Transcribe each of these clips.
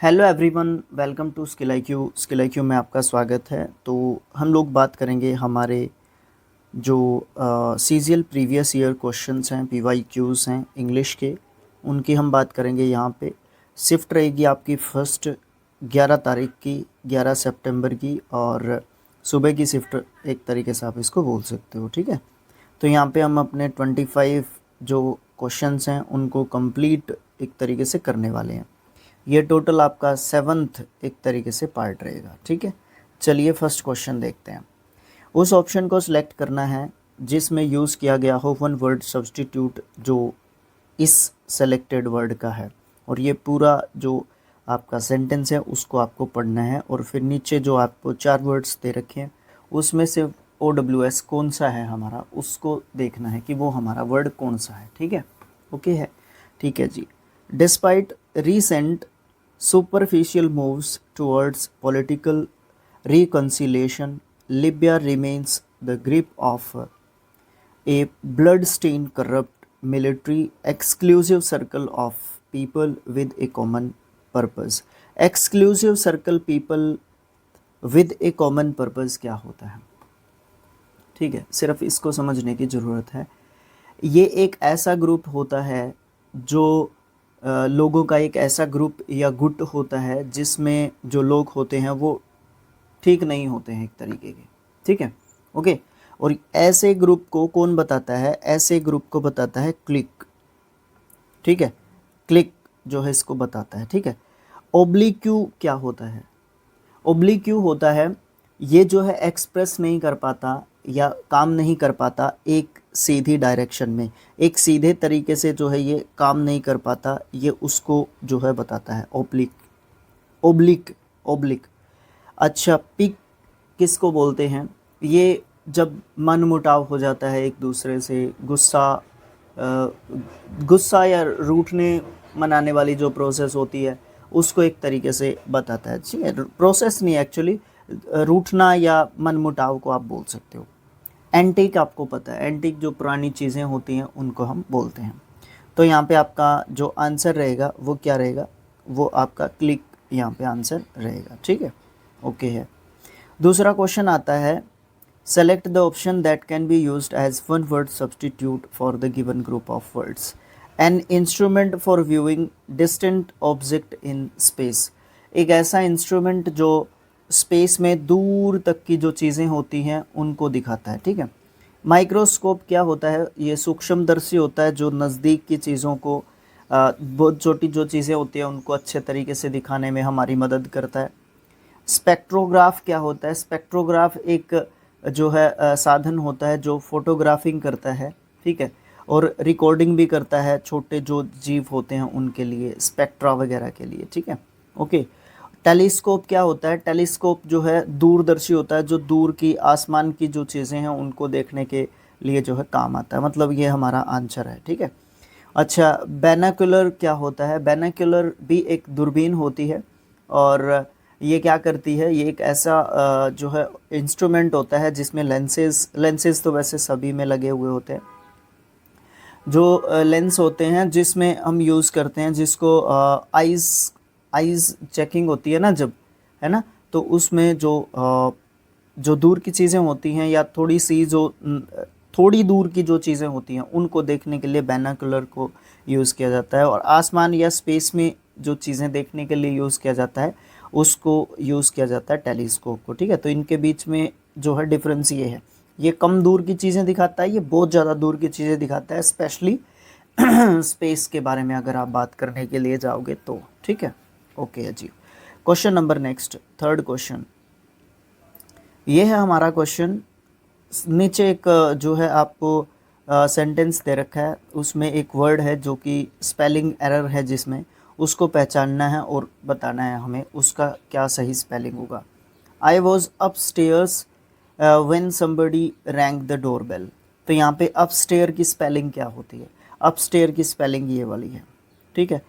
Hello everyone, welcome to skill IQ। Skill IQ में आपका स्वागत है। तो हम लोग बात करेंगे हमारे जो CGL प्रीवियस ईयर क्वेश्चंस हैं, PYQs हैं इंग्लिश के, उनकी हम बात करेंगे यहाँ पे। शिफ्ट रहेगी आपकी फर्स्ट 11 तारीख की, 11 सितंबर की, और सुबह की शिफ्ट एक तरीके से आप इसको बोल सकते हो, ठीक है। तो यहाँ पे हम अपने 25 जो क्वेश्चंस हैं उनको कंप्लीट एक तरीके से करने वाले हैं। ये टोटल आपका 7th एक तरीके से पार्ट रहेगा, ठीक है। चलिए फर्स्ट क्वेश्चन देखते हैं। उस ऑप्शन को सिलेक्ट करना है जिसमें यूज़ किया गया हो वन वर्ड सब्सटीट्यूट जो इस सेलेक्टेड वर्ड का है, और ये पूरा जो आपका सेंटेंस है उसको आपको पढ़ना है, और फिर नीचे जो आपको 4 वर्ड्स दे रखे हैं उसमें से OWS कौन सा है हमारा, उसको देखना है कि वो हमारा वर्ड कौन सा है, ठीक है। ओके है, ठीक है जी। Despite recent superficial moves towards political reconciliation, Libya remains the grip of a blood-stained, corrupt, military exclusive circle of people with a common purpose. Exclusive circle people with a common purpose क्या होता है, ठीक है। सिर्फ इसको समझने की ज़रूरत है। ये एक ऐसा ग्रुप होता है जो लोगों का एक ऐसा ग्रुप या गुट होता है जिसमें जो लोग होते हैं वो ठीक नहीं होते हैं एक तरीके के, ठीक है। ओके, और ऐसे ग्रुप को कौन बताता है? ऐसे ग्रुप को बताता है क्लिक, ठीक है। क्लिक जो है इसको बताता है, ठीक है। ओब्लिक्यू क्या होता है? ओब्लिक्यू होता है ये जो है एक्सप्रेस नहीं कर पाता या काम नहीं कर पाता एक सीधी डायरेक्शन में, एक सीधे तरीके से जो है ये काम नहीं कर पाता, ये उसको जो है बताता है ओब्लिक। Oblique, oblique. अच्छा, पिक किसको बोलते हैं? ये जब मन मुटाव हो जाता है एक दूसरे से, गुस्सा या रूठने मनाने वाली जो प्रोसेस होती है उसको एक तरीके से बताता है, ठीक है। प्रोसेस नहीं, एक्चुअली रूठना या मनमुटाव को आप बोल सकते हो। एंटीक आपको पता है, एंटीक जो पुरानी चीज़ें होती हैं उनको हम बोलते हैं। तो यहाँ पे आपका जो आंसर रहेगा वो क्या रहेगा? वो आपका क्लिक यहाँ पे आंसर रहेगा, ठीक है। ओके है। दूसरा क्वेश्चन आता है, select the option that can be used as one word substitute for the given group of words. An instrument for viewing distant object in space. एक ऐसा इंस्ट्रूमेंट जो स्पेस में दूर तक की जो चीज़ें होती हैं उनको दिखाता है, ठीक है। माइक्रोस्कोप क्या होता है? ये सूक्ष्मदर्शी होता है जो नज़दीक की चीज़ों को, बहुत छोटी जो चीज़ें होती हैं उनको अच्छे तरीके से दिखाने में हमारी मदद करता है। स्पेक्ट्रोग्राफ क्या होता है? स्पेक्ट्रोग्राफ एक जो है साधन होता है जो फोटोग्राफिंग करता है, ठीक है, और रिकॉर्डिंग भी करता है छोटे जो जीव होते हैं उनके लिए, स्पेक्ट्रा वगैरह के लिए, ठीक है। ओके। टेलीस्कोप क्या होता है? टेलीस्कोप जो है दूरदर्शी होता है जो दूर की आसमान की जो चीज़ें हैं उनको देखने के लिए जो है काम आता है। मतलब ये हमारा आंसर है, ठीक है। अच्छा, बैनाकुलर क्या होता है? बैनाकुलर भी एक दूरबीन होती है, और ये क्या करती है? ये एक ऐसा जो है इंस्ट्रूमेंट होता है जिसमें लेंसेज तो वैसे सभी में लगे हुए होते हैं, जो लेंस होते हैं जिसमें हम यूज़ करते हैं, जिसको आइज़ चेकिंग होती है ना जब, है ना, तो उसमें जो दूर की चीज़ें होती हैं या थोड़ी सी जो थोड़ी दूर की जो चीज़ें होती हैं उनको देखने के लिए बैनाकुलर को यूज़ किया जाता है, और आसमान या स्पेस में जो चीज़ें देखने के लिए यूज़ किया जाता है उसको यूज़ किया जाता है टेलीस्कोप को, ठीक है। तो इनके बीच में जो है डिफरेंस ये है, ये कम दूर की चीज़ें दिखाता है, ये बहुत ज़्यादा दूर की चीज़ें दिखाता है, स्पेशली स्पेस के बारे में अगर आप बात करने के लिए जाओगे तो, ठीक है। ओके जी। Question number next, third question. ये है हमारा क्वेश्चन। नीचे एक जो है आपको सेंटेंस दे रखा है, उसमें एक वर्ड है जो कि स्पेलिंग एरर है, जिसमें उसको पहचानना है और बताना है हमें उसका क्या सही स्पेलिंग होगा। I was upstairs when somebody rang the door bell. तो यहाँ पे अपस्टेयर की स्पेलिंग क्या होती है? अपस्टेयर की स्पेलिंग ये वाली है, ठीक है।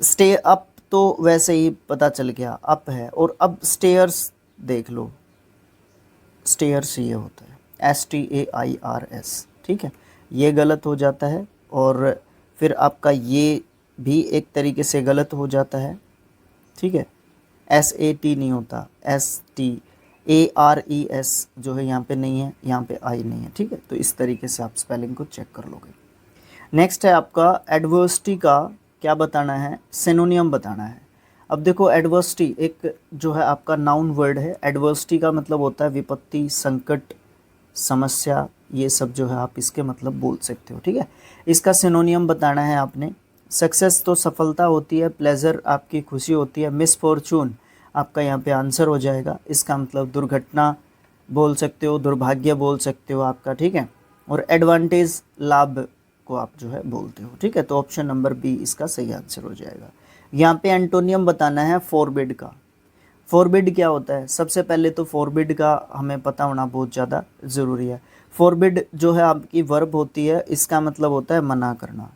स्टे अप तो वैसे ही पता चल गया, अप है, और अब स्टेयर्स देख लो, स्टेयर्स ये होता है STAIRS, ठीक है। ये गलत हो जाता है, और फिर आपका ये भी एक तरीके से गलत हो जाता है, ठीक है, SAT नहीं होता, ST, ARES जो है यहाँ पे नहीं है, यहाँ पे आई नहीं है, ठीक है। तो इस तरीके से आप स्पेलिंग को चेक कर लोगे। नेक्स्ट है आपका एडवर्सिटी का क्या बताना है, सिनोनियम बताना है। अब देखो एडवर्सिटी एक जो है आपका नाउन वर्ड है। एडवर्सिटी का मतलब होता है विपत्ति, संकट, समस्या, ये सब जो है आप इसके मतलब बोल सकते हो, ठीक है। इसका सिनोनियम बताना है आपने। सक्सेस तो सफलता होती है, प्लेजर आपकी खुशी होती है, मिसफॉर्चून आपका यहाँ पे आंसर हो जाएगा। इसका मतलब दुर्घटना बोल सकते हो, दुर्भाग्य बोल सकते हो आपका, ठीक है। और एडवांटेज लाभ को आप जो है बोलते हो, ठीक है। तो ऑप्शन नंबर बी इसका सही आंसर हो जाएगा। यहाँ पे एंटोनियम बताना है फॉरबिड का। फॉरबिड क्या होता है, सबसे पहले तो फॉरबिड का हमें पता होना बहुत ज़्यादा ज़रूरी है। फॉरबिड जो है आपकी वर्ब होती है, इसका मतलब होता है मना करना,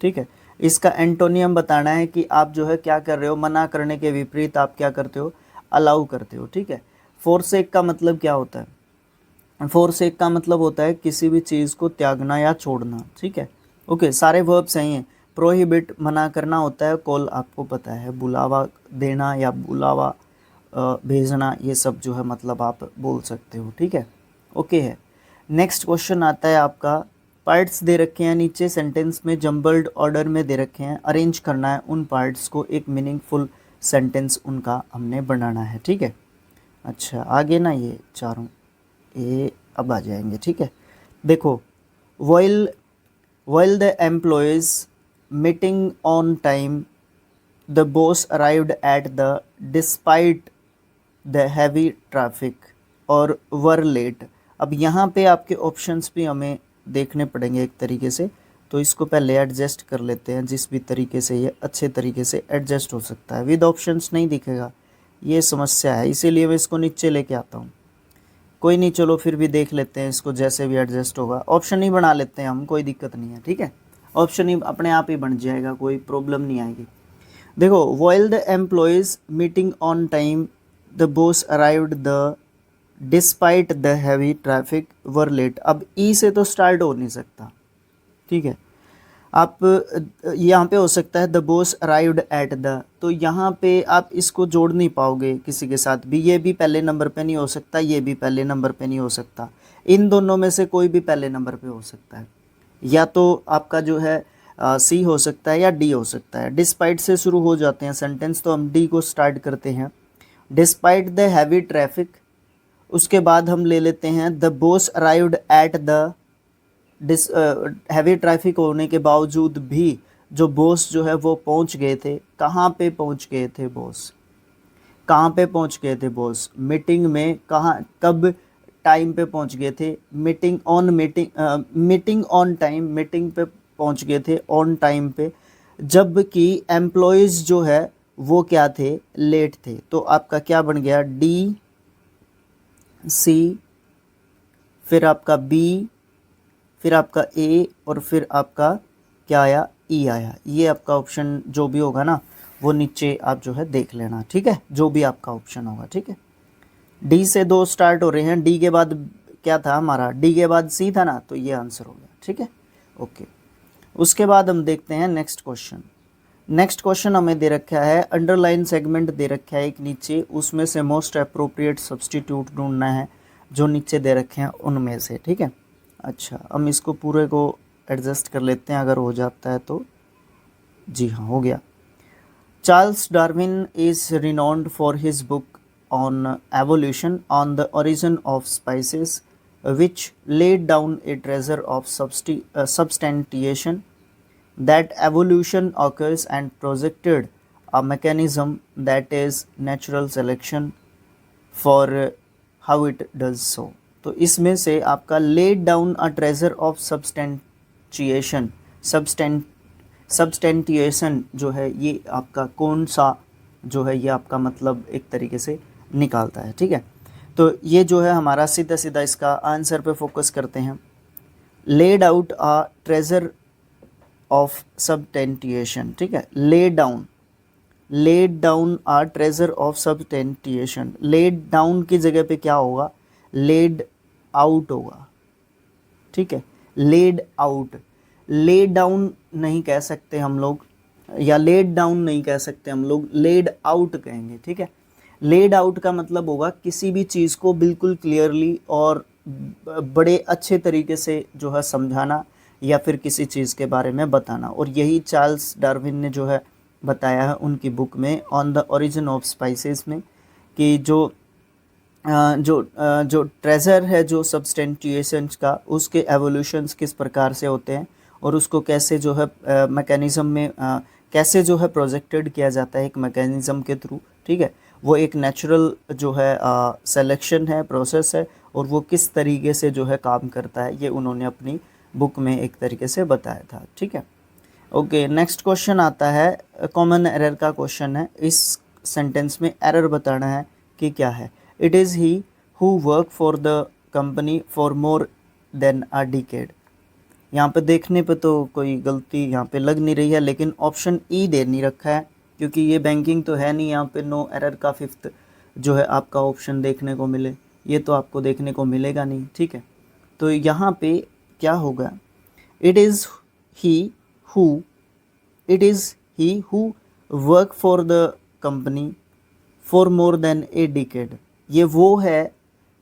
ठीक है। इसका एंटोनियम बताना है कि आप जो है क्या कर रहे हो, मना करने के विपरीत आप क्या करते हो, अलाउ करते हो, ठीक है। फोरसेक का मतलब क्या होता है, फोरसेक का मतलब होता है किसी भी चीज़ को त्यागना या छोड़ना, ठीक है। ओके, सारे वर्ब सही हैं। प्रोहिबिट मना करना होता है, कॉल आपको पता है बुलावा देना या बुलावा भेजना, ये सब जो है मतलब आप बोल सकते हो, ठीक है। ओके है। नेक्स्ट क्वेश्चन आता है आपका, पार्ट्स दे रखे हैं नीचे सेंटेंस में, जम्बल्ड ऑर्डर में दे रखे हैं, अरेंज करना है उन पार्ट्स को, एक मीनिंगफुल सेंटेंस उनका हमने बनाना है, ठीक है। अच्छा आगे ना ये चारों ये अब आ जाएंगे, ठीक है। देखो, while the employees meeting on time, the boss arrived at the despite the heavy traffic और were late। अब यहाँ पे आपके ऑप्शंस भी हमें देखने पड़ेंगे एक तरीके से, तो इसको पहले एडजस्ट कर लेते हैं जिस भी तरीके से ये अच्छे तरीके से एडजस्ट हो सकता है। विद ऑप्शंस नहीं दिखेगा, ये समस्या है, इसीलिए मैं इसको नीचे लेके आता हूँ। कोई नहीं, चलो फिर भी देख लेते हैं इसको, जैसे भी एडजस्ट होगा। ऑप्शन ही बना लेते हैं हम, कोई दिक्कत नहीं है, ठीक है। ऑप्शन ही अपने आप ही बन जाएगा, कोई प्रॉब्लम नहीं आएगी। देखो, while the employees meeting on time, the boss arrived the despite the heavy traffic were late. अब ई से तो स्टार्ट हो नहीं सकता, ठीक है। आप यहाँ पे हो सकता है the boss arrived at the, तो यहाँ पे आप इसको जोड़ नहीं पाओगे किसी के साथ भी। ये भी पहले नंबर पे नहीं हो सकता, ये भी पहले नंबर पे नहीं हो सकता। इन दोनों में से कोई भी पहले नंबर पे हो सकता है, या तो आपका जो है सी हो सकता है या डी हो सकता है। डिस्पाइट से शुरू हो जाते हैं सेंटेंस, तो हम डी को स्टार्ट करते हैं। डिस्पाइट द हैवी ट्रैफिक, उसके बाद हम ले लेते हैं the boss arrived at the heavy traffic होने के बावजूद भी जो बॉस जो है वो पहुंच गए थे। कहाँ पे पहुंच गए थे बॉस, कहाँ पे पहुंच गए थे बॉस, मीटिंग में, कहाँ कब टाइम पे पहुंच गए थे, मीटिंग ऑन टाइम, मीटिंग पे पहुंच गए थे ऑन टाइम पे, जबकि एम्प्लॉयज़ जो है वो क्या थे, लेट थे। तो आपका क्या बन गया, डी, सी, फिर आपका बी, फिर आपका ए, और फिर आपका क्या आया, ई आया। ये आपका ऑप्शन जो भी होगा ना वो नीचे आप जो है देख लेना, ठीक है, जो भी आपका ऑप्शन होगा, ठीक है। डी से दो स्टार्ट हो रहे हैं, डी के बाद क्या था हमारा, डी के बाद सी था ना, तो ये आंसर हो गया, ठीक है। ओके, उसके बाद हम देखते हैं नेक्स्ट क्वेश्चन। नेक्स्ट क्वेश्चन हमें दे रखा है, अंडरलाइन सेगमेंट दे रखा है एक नीचे, उसमें से मोस्ट अप्रोप्रिएट सब्सटीट्यूट ढूंढना है जो नीचे दे रखे हैं उनमें से, ठीक है। अच्छा, हम इसको पूरे को एडजस्ट कर लेते हैं, अगर हो जाता है तो। जी हाँ, हो गया। Charles Darwin is renowned for his book on evolution on the origin of spices which laid down A treasure of substantiation that evolution occurs and projected a mechanism that is natural selection for how it does so। तो इसमें से आपका laid down a treasure of substantiation जो है ये आपका कौन सा जो है ये आपका मतलब एक तरीके से निकालता है, ठीक है। तो ये जो है हमारा सीधा सीधा इसका आंसर पे फोकस करते हैं। Laid out a treasure of substantiation, ठीक है। Laid down a treasure of substantiation, laid down की जगह पे क्या होगा, लेड आउट होगा, ठीक है। लेड आउट, ले डाउन नहीं कह सकते हम लोग, या लेड डाउन नहीं कह सकते हम लोग, लेड आउट कहेंगे, ठीक है। लेड आउट का मतलब होगा किसी भी चीज़ को बिल्कुल क्लियरली और बड़े अच्छे तरीके से जो है समझाना या फिर किसी चीज़ के बारे में बताना। और यही चार्ल्स डार्विन ने जो है बताया है उनकी बुक में on the origin of spices में, कि जो ट्रेजर है, जो सब्सटेंटिएशंस का, उसके एवोल्यूशंस किस प्रकार से होते हैं और उसको कैसे जो है मैकेनिज़्म में कैसे जो है प्रोजेक्टेड किया जाता है एक मैकेनिज़्म के थ्रू, ठीक है। वो एक नेचुरल जो है सिलेक्शन है, प्रोसेस है, और वो किस तरीके से जो है काम करता है, ये उन्होंने अपनी बुक में एक तरीके से बताया था, ठीक है। ओके, नेक्स्ट क्वेश्चन आता है, कॉमन एरर का क्वेश्चन है। इस सेंटेंस में एरर बताना है कि क्या है। It is he who work for the company for more than a decade. यहाँ पे देखने पे तो कोई गलती यहाँ पे लग नहीं रही है, लेकिन ऑप्शन ई दे नहीं रखा है, क्योंकि ये बैंकिंग तो है नहीं। यहाँ पे नो एरर का फिफ्थ जो है आपका ऑप्शन देखने को मिले, ये तो आपको देखने को मिलेगा नहीं, ठीक है। तो यहाँ पे क्या होगा, it is he who, it is he who work for the company for more then a decade. ये वो है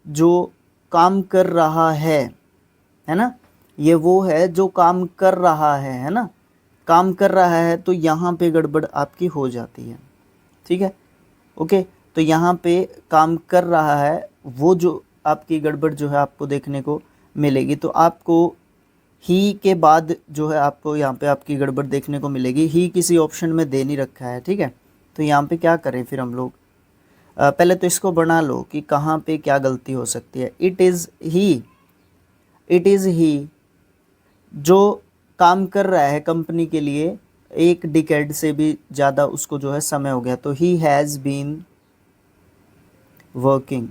जो काम कर रहा है ना, ये वो है जो काम कर रहा है ना, काम कर रहा है, तो यहाँ पे गड़बड़ आपकी हो जाती है, ठीक है। ओके, तो यहाँ पे काम कर रहा है, वो जो आपकी गड़बड़ जो है आपको देखने को मिलेगी। तो आपको ही के बाद जो है आपको यहाँ पे आपकी गड़बड़ देखने को मिलेगी। ही किसी ऑप्शन में दे नहीं रखा है, ठीक है। तो यहाँ पे क्या करें फिर हम लोग, पहले तो इसको बना लो कि कहाँ पे क्या गलती हो सकती है। It is he, it is he जो काम कर रहा है कंपनी के लिए, एक डिकेड से भी ज़्यादा उसको जो है समय हो गया, तो ही हैज़ बीन वर्किंग।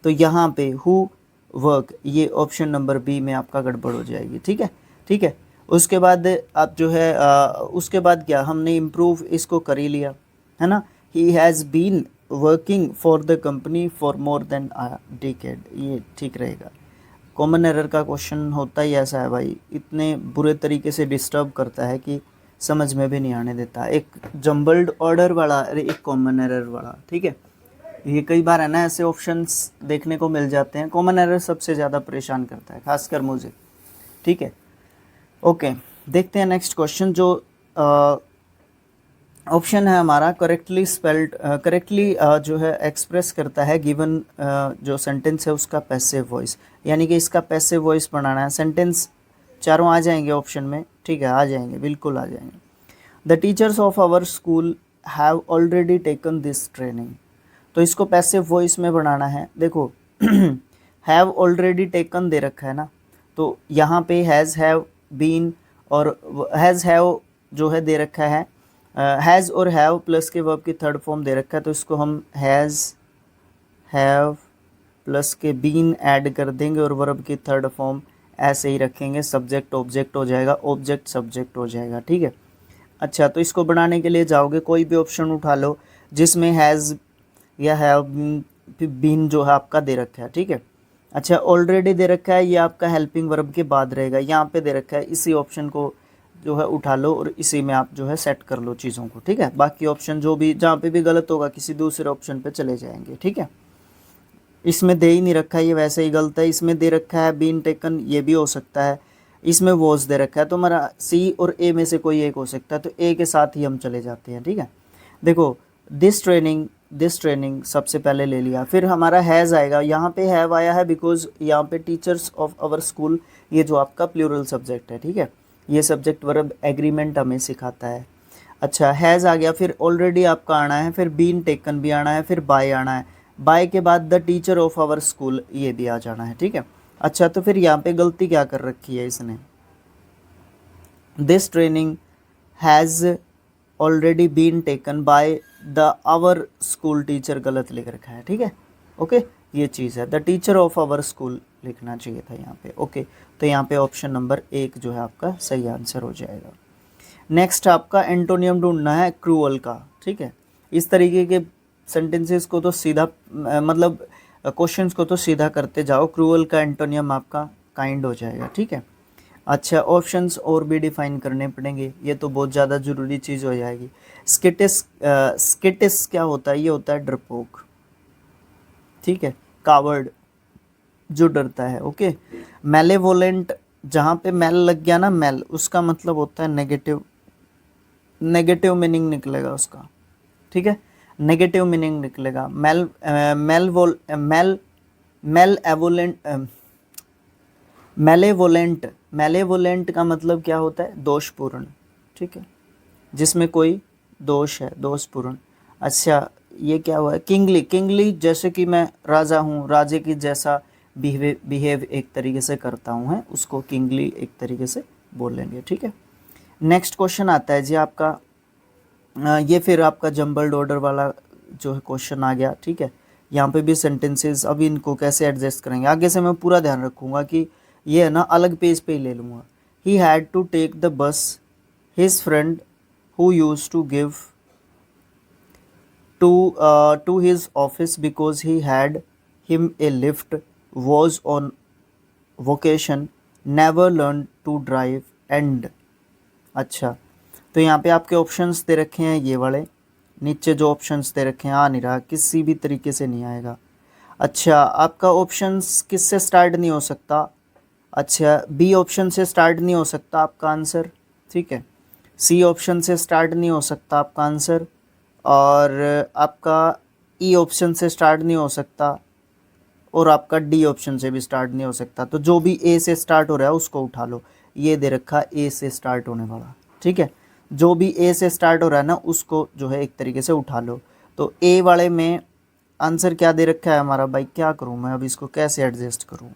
तो यहाँ पे हु वर्क, ये ऑप्शन नंबर बी में आपका गड़बड़ हो जाएगी, ठीक है, ठीक है। उसके बाद आप जो है उसके बाद क्या, हमने इम्प्रूव इसको कर ही लिया, है ना। He has been working for the company for more than a decade, ये ठीक रहेगा। कॉमन एरर का क्वेश्चन होता ही ऐसा है भाई, इतने बुरे तरीके से डिस्टर्ब करता है कि समझ में भी नहीं आने देता। एक जम्बल्ड ऑर्डर वाला, एक कॉमन एरर वाला, ठीक है। ये कई बार है ना ऐसे ऑप्शंस देखने को मिल जाते हैं। कॉमन एरर सबसे ज़्यादा परेशान करता है, खासकर मुझे, ठीक है। ओके, देखते हैं नेक्स्ट क्वेश्चन। जो ऑप्शन है हमारा करेक्टली स्पेल्ड, करेक्टली जो है एक्सप्रेस करता है गिवन जो सेंटेंस है उसका पैसिव वॉइस, यानी कि इसका पैसिव वॉइस बनाना है। सेंटेंस चारों आ जाएंगे ऑप्शन में, ठीक है, आ जाएंगे, बिल्कुल आ जाएंगे। The teachers of our school have already taken this training. तो इसको पैसिव वॉइस में बनाना है। देखो हैव ऑलरेडी टेकन दे रखा है ना, तो यहाँ पे हैज़, हैव, बीन और हैज़, हैव जो है दे रखा है। हैज़ और हैव प्लस के वर्ब की थर्ड फॉर्म दे रखा है, तो इसको हम हैज़, हैव प्लस के बीन ऐड कर देंगे और वर्ब की थर्ड फॉर्म ऐसे ही रखेंगे। सब्जेक्ट ऑब्जेक्ट हो जाएगा, ऑब्जेक्ट सब्जेक्ट हो जाएगा, ठीक है। अच्छा, तो इसको बनाने के लिए जाओगे, कोई भी ऑप्शन उठा लो जिसमें हैज़ या हैव बीन जो है आपका दे रखा है, ठीक है। अच्छा, ऑलरेडी दे रखा है, ये आपका हेल्पिंग वर्ब के बाद रहेगा। यहाँ पे दे रखा है, इसी ऑप्शन को जो है उठा लो और इसी में आप जो है सेट कर लो चीज़ों को, ठीक है। बाकी ऑप्शन जो भी जहाँ पे भी गलत होगा किसी दूसरे ऑप्शन पे चले जाएंगे, ठीक है। इसमें दे ही नहीं रखा है, ये वैसे ही गलत है। इसमें दे रखा है बीन टेकन, ये भी हो सकता है। इसमें वॉज दे रखा है, तो हमारा सी और ए में से कोई एक हो सकता है, तो ए के साथ ही हम चले जाते हैं, ठीक है। देखो दिस ट्रेनिंग सबसे पहले ले लिया, फिर हमारा हैज़ आएगा। यहाँ पे हैव आया है बिकॉज यहाँ पे टीचर्स ऑफ आवर स्कूल, ये जो आपका प्लूरल सब्जेक्ट है, ठीक है। ये सब्जेक्ट वर्ब एग्रीमेंट हमें सिखाता है। अच्छा, हैज़ आ गया, फिर ऑलरेडी आपका आना है, फिर बीन टेकन भी आना है, फिर बाय आना है। बाय के बाद the teacher of our school, ये भी आ जाना है, ठीक है। अच्छा, तो फिर यहाँ पे गलती क्या कर रखी है इसने, this training has already been taken by the our school teacher, गलत लिख रखा है, ठीक है। ओके, ये चीज़ है, the teacher of our school लिखना चाहिए था यहाँ पे। ओके, तो यहाँ पे ऑप्शन नंबर 1 जो है आपका सही आंसर हो जाएगा। नेक्स्ट आपका एंटोनियम ढूंढना है क्रूअल का, ठीक है। इस तरीके के सेंटेंसेस को तो सीधा मतलब क्वेश्चंस को तो सीधा करते जाओ। क्रूअल का एंटोनियम आपका काइंड हो जाएगा, ठीक है। अच्छा, ऑप्शंस और भी डिफाइन करने पड़ेंगे, ये तो बहुत ज़्यादा ज़रूरी चीज़ हो जाएगी। स्किटिस क्या होता है? ये होता है डरपोक, ठीक है, कावर्ड, जो डरता है। ओके। मेलेवोलेंट, जहाँ पे मेल लग गया ना, मेल, उसका मतलब होता है नेगेटिव, नेगेटिव मीनिंग निकलेगा उसका, ठीक है, नेगेटिव मीनिंग निकलेगा। मेल एवोलेंट, मेलेवोलेंट, मेलेवोलेंट का मतलब क्या होता है? दोषपूर्ण, ठीक है, जिसमें कोई दोष है, दोषपूर्ण। अच्छा, ये क्या हुआ है? किंगली, किंगली जैसे कि मैं राजा हूँ, राजे की जैसा बिहेव एक तरीके से करता हूँ, है उसको किंगली एक तरीके से बोलेंगे, ठीक है। नेक्स्ट क्वेश्चन आता है जी आपका, ये फिर आपका जंबल्ड ऑर्डर वाला जो है क्वेश्चन आ गया, ठीक है। यहाँ पे भी सेंटेंसेस, अभी इनको कैसे एडजस्ट करेंगे, आगे से मैं पूरा ध्यान रखूँगा कि ये है ना अलग पेज पे ही ले लूँगा। He had to take the bus, his friend who use to give to his office because he had him a lift, was on vacation, never learned to drive and। अच्छा, तो यहाँ पे आपके ऑप्शंस दे रखे हैं ये वाले, नीचे जो ऑप्शंस दे रखे हैं आ नहीं रहा, किसी भी तरीके से नहीं आएगा। अच्छा, आपका ऑप्शंस किससे स्टार्ट नहीं हो सकता? अच्छा, बी ऑप्शन से स्टार्ट नहीं हो सकता आपका आंसर, ठीक है। सी ऑप्शन से स्टार्ट नहीं हो सकता आपका आंसर, और आपका ई ऑप्शन से स्टार्ट नहीं हो सकता, और आपका डी ऑप्शन से भी स्टार्ट नहीं हो सकता। तो जो भी ए से स्टार्ट हो रहा है उसको उठा लो, ये दे रखा ए से स्टार्ट होने वाला, ठीक है। जो भी ए से स्टार्ट हो रहा है ना उसको जो है एक तरीके से उठा लो। तो ए वाले में आंसर क्या दे रखा है हमारा? भाई क्या करूँ मैं अब, इसको कैसे एडजस्ट करूँ?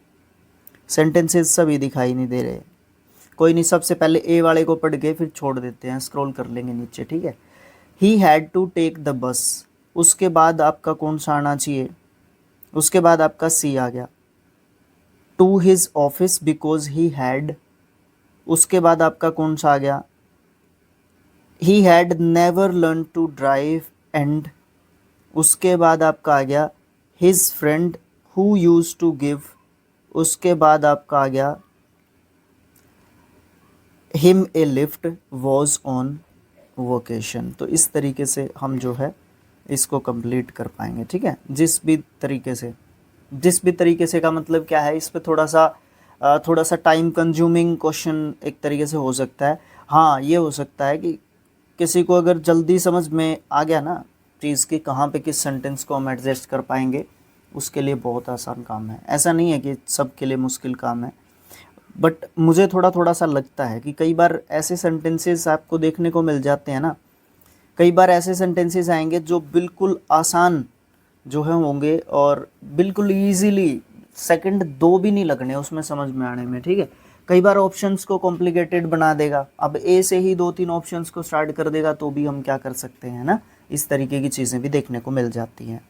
सेंटेंसेस सभी दिखाई नहीं दे रहे। कोई नहीं, सबसे पहले ए वाले को पढ़ के फिर छोड़ देते हैं, स्क्रॉल कर लेंगे नीचे, ठीक है। He had to take the bus, उसके बाद आपका कौन सा आना चाहिए? उसके बाद आपका सी आ गया। To his office because he had, उसके बाद आपका कौन सा आ गया? He had never learn to drive and, उसके बाद आपका आ गया his friend who use to give, उसके बाद आपका आ गया him a lift was on vocation. तो इस तरीके से हम जो है इसको कंप्लीट कर पाएंगे, ठीक है। जिस भी तरीके से का मतलब क्या है, इस पे थोड़ा सा टाइम कंज्यूमिंग क्वेश्चन एक तरीके से हो सकता है। हाँ, ये हो सकता है कि किसी को अगर जल्दी समझ में आ गया ना चीज़ की कहाँ पे किस सेंटेंस को हम एडजस्ट कर पाएंगे, उसके लिए बहुत आसान काम है। ऐसा नहीं है कि सबके लिए मुश्किल काम है, बट मुझे थोड़ा सा लगता है कि कई बार ऐसे सेंटेंसेस आपको देखने को मिल जाते हैं ना, कई बार ऐसे सेंटेंसेस आएंगे जो बिल्कुल आसान जो है होंगे और बिल्कुल इजीली सेकंड दो भी नहीं लगने उसमें समझ में आने में, ठीक है। कई बार ऑप्शंस को कॉम्प्लिकेटेड बना देगा, अब ए से ही 2-3 ऑप्शंस को स्टार्ट कर देगा तो भी हम क्या कर सकते हैं ना, इस तरीके की चीज़ें भी देखने को मिल जाती हैं।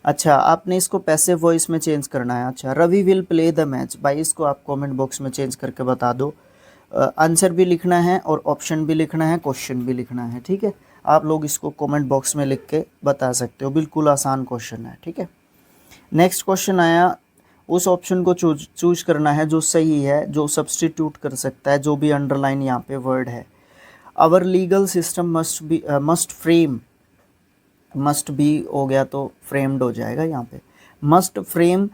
अच्छा, आपने इसको पैसिव वॉइस में चेंज करना है। अच्छा, Ravi will play the match, भाई इसको आप कमेंट बॉक्स में चेंज करके बता दो। आंसर भी लिखना है और ऑप्शन भी लिखना है, क्वेश्चन भी लिखना है, ठीक है। आप लोग इसको कमेंट बॉक्स में लिख के बता सकते हो, बिल्कुल आसान क्वेश्चन है, ठीक है। नेक्स्ट क्वेश्चन आया, उस ऑप्शन को चूज करना है जो सही है, जो सब्सटीट्यूट कर सकता है जो भी अंडरलाइन यहाँ पे वर्ड है। Our legal system must be हो गया तो फ्रेम्ड हो जाएगा यहाँ पे, must frame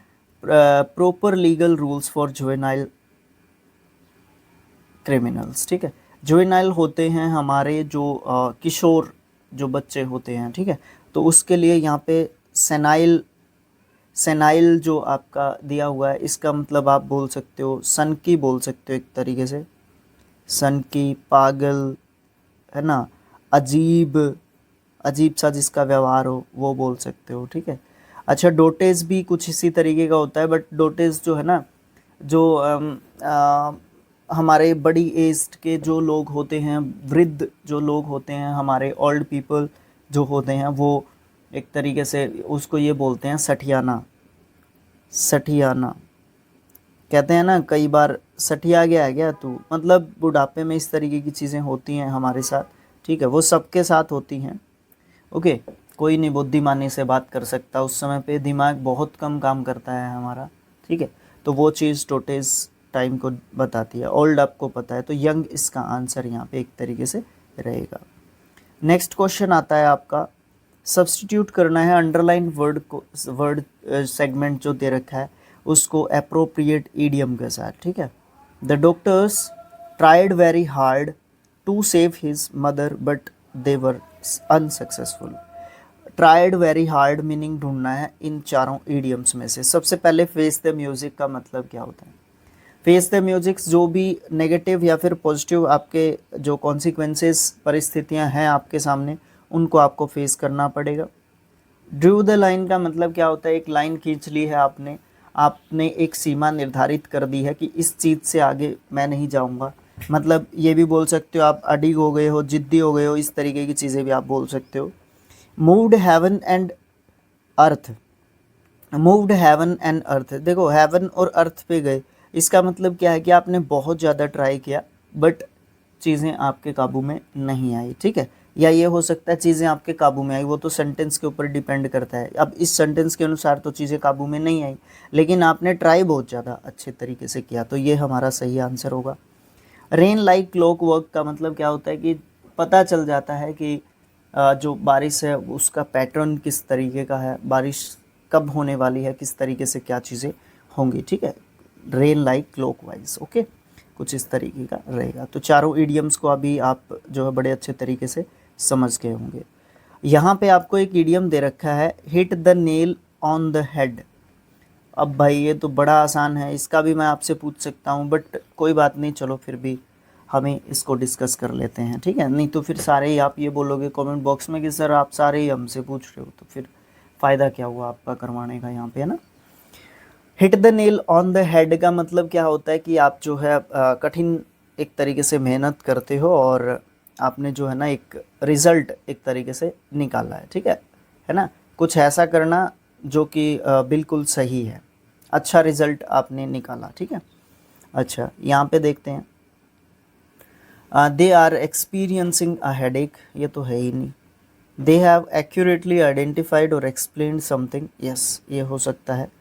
proper legal rules for juvenile criminals, ठीक है। जुवेनाइल होते हैं हमारे जो किशोर जो बच्चे होते हैं, ठीक है। तो उसके लिए यहाँ पे सेनाइल जो आपका दिया हुआ है, इसका मतलब आप बोल सकते हो सन की, बोल सकते हो एक तरीके से सन की, पागल, है ना, अजीब सा जिसका व्यवहार हो वो बोल सकते हो, ठीक है। अच्छा, डोटेज भी कुछ इसी तरीके का होता है, बट डोटेज जो है ना, जो हमारे बड़ी एज के जो लोग होते हैं, वृद्ध जो लोग होते हैं, हमारे ओल्ड पीपल जो होते हैं, वो एक तरीके से उसको ये बोलते हैं सठियाना कहते हैं ना, कई बार सठिया गया है क्या तू, मतलब बुढ़ापे में इस तरीके की चीज़ें होती हैं हमारे साथ, ठीक है। वो सबके साथ होती हैं, ओके। कोई नहीं बुद्धिमानी से बात कर सकता, उस समय पे दिमाग बहुत कम काम करता है हमारा, ठीक है। तो वो चीज़ डोटेज टाइम को बताती है। ओल्ड आपको पता है, तो यंग इसका आंसर यहाँ पे एक तरीके से रहेगा। नेक्स्ट क्वेश्चन आता है आपका, सब्स्टिट्यूट करना है अंडरलाइन वर्ड को, वर्ड सेगमेंट जो दे रखा है उसको अप्रोप्रिएट ईडियम के साथ, ठीक है। The doctors tried very hard to save his mother but they were unsuccessful. Tried very hard meaning ढूंढना है इन चारों ईडियम्स में से। सबसे पहले फेस द म्यूजिक का मतलब क्या होता है? फेस द म्यूजिक, जो भी नेगेटिव या फिर पॉजिटिव आपके जो कॉन्सिक्वेंसेस परिस्थितियां हैं आपके सामने, उनको आपको फेस करना पड़ेगा। ड्रू द लाइन का मतलब क्या होता है? एक लाइन खींच ली है आपने, आपने एक सीमा निर्धारित कर दी है कि इस चीज़ से आगे मैं नहीं जाऊंगा। मतलब ये भी बोल सकते हो आप अडिग हो गए हो, जिद्दी हो गए हो, इस तरीके की चीज़ें भी आप बोल सकते हो। Moved heaven and earth, moved heaven and earth, देखो हेवन और अर्थ पे गए, इसका मतलब क्या है कि आपने बहुत ज़्यादा ट्राई किया बट चीज़ें आपके काबू में नहीं आई, ठीक है। या ये हो सकता है चीज़ें आपके काबू में आई, वो तो सेंटेंस के ऊपर डिपेंड करता है। अब इस सेंटेंस के अनुसार तो चीज़ें काबू में नहीं आई, लेकिन आपने ट्राई बहुत ज़्यादा अच्छे तरीके से किया, तो ये हमारा सही आंसर होगा। रेन लाइक क्लॉक वर्क का मतलब क्या होता है कि पता चल जाता है कि जो बारिश है उसका पैटर्न किस तरीके का है, बारिश कब होने वाली है, किस तरीके से क्या चीज़ें होंगी, ठीक है। रेन लाइक क्लॉकवाइज, ओके, कुछ इस तरीके का रहेगा। तो चारों इडियम्स को अभी आप जो है बड़े अच्छे तरीके से समझ गए होंगे। यहाँ पे आपको एक इडियम दे रखा है, hit the nail on the head. अब भाई ये तो बड़ा आसान है, इसका भी मैं आपसे पूछ सकता हूँ, बट कोई बात नहीं, चलो फिर भी हमें इसको डिस्कस कर लेते हैं, ठीक है। नहीं तो फिर सारे ही आप ये बोलोगे कमेंट बॉक्स में कि सर आप सारे ही हमसे पूछ रहे हो, तो फिर फ़ायदा क्या हुआ आपका करवाने का यहाँ पे, है ना। Hit the nail on the head का मतलब क्या होता है कि आप जो है कठिन एक तरीके से मेहनत करते हो और आपने जो है ना एक रिज़ल्ट एक तरीके से निकाला है, ठीक है ना। कुछ ऐसा करना जो कि बिल्कुल सही है, अच्छा रिज़ल्ट आपने निकाला, ठीक है। अच्छा, यहाँ पे देखते हैं, they are experiencing a headache, ये तो है ही नहीं। दे हैव एक्यूरेटली आइडेंटिफाइड और एक्सप्लेन्ड समथिंग, यस ये हो सकता है।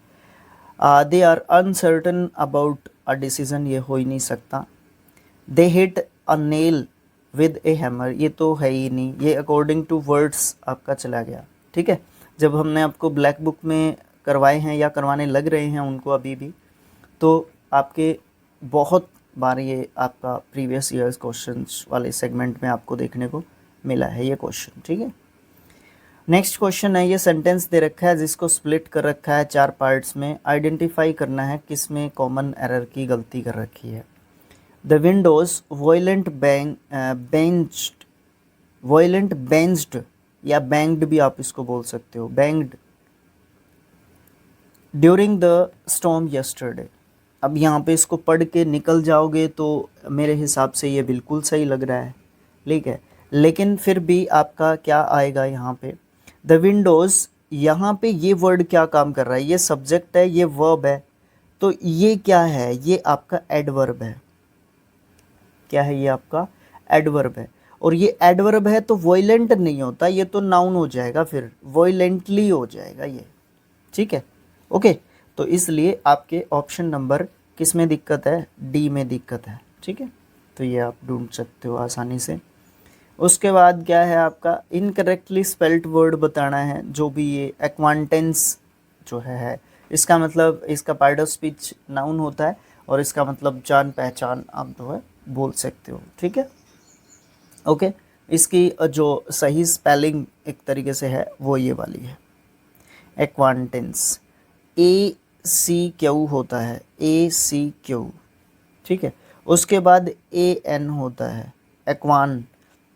They are uncertain about a decision, ये हो ही नहीं सकता। They hit a nail with a hammer, ये तो है ही नहीं, ये अकॉर्डिंग टू वर्ड्स आपका चला गया, ठीक है। जब हमने आपको ब्लैक बुक में करवाए हैं या करवाने लग रहे हैं उनको अभी भी, तो आपके बहुत बार ये आपका प्रीवियस ईयर्स क्वेश्चंस वाले सेगमेंट में आपको देखने को मिला है ये क्वेश्चन, ठीक है। नेक्स्ट क्वेश्चन है, ये सेंटेंस दे रखा है जिसको स्प्लिट कर रखा है 4 पार्ट्स में। आइडेंटिफाई करना है किस में कॉमन एरर की गलती कर रखी है। The Windows violent benched, violent benched या बैंग्ड भी आप इसको बोल सकते हो, banged during the storm yesterday. अब यहाँ पे इसको पढ़ के निकल जाओगे तो मेरे हिसाब से ये बिल्कुल सही लग रहा है, ठीक है। लेकिन फिर भी आपका क्या आएगा यहाँ पे, द विंडोज़, यहाँ पे ये वर्ड क्या काम कर रहा है, ये सब्जेक्ट है, ये वर्ब है, तो ये क्या है, ये आपका एडवर्ब है। क्या है ये आपका एडवर्ब है, और ये एडवर्ब है तो वॉयलेंट नहीं होता, ये तो नाउन हो जाएगा, फिर वॉयलेंटली हो जाएगा ये, ठीक है, ओके। तो इसलिए आपके ऑप्शन नंबर किस में दिक्कत है, डी में दिक्कत है, ठीक है। तो ये आप ढूंढ सकते हो आसानी से। उसके बाद क्या है आपका, इनकरेक्टली स्पेल्ड वर्ड बताना है, जो भी ये एक्वांटेंस जो है इसका मतलब, इसका पार्ट ऑफ स्पीच नाउन होता है और इसका मतलब जान पहचान आप जो है बोल सकते हो, ठीक है, ओके। इसकी जो सही स्पेलिंग एक तरीके से है वो ये वाली है, एक्वांटेंस, ACQ होता है, ACQ, ठीक है। उसके बाद AN होता है, एक्वान,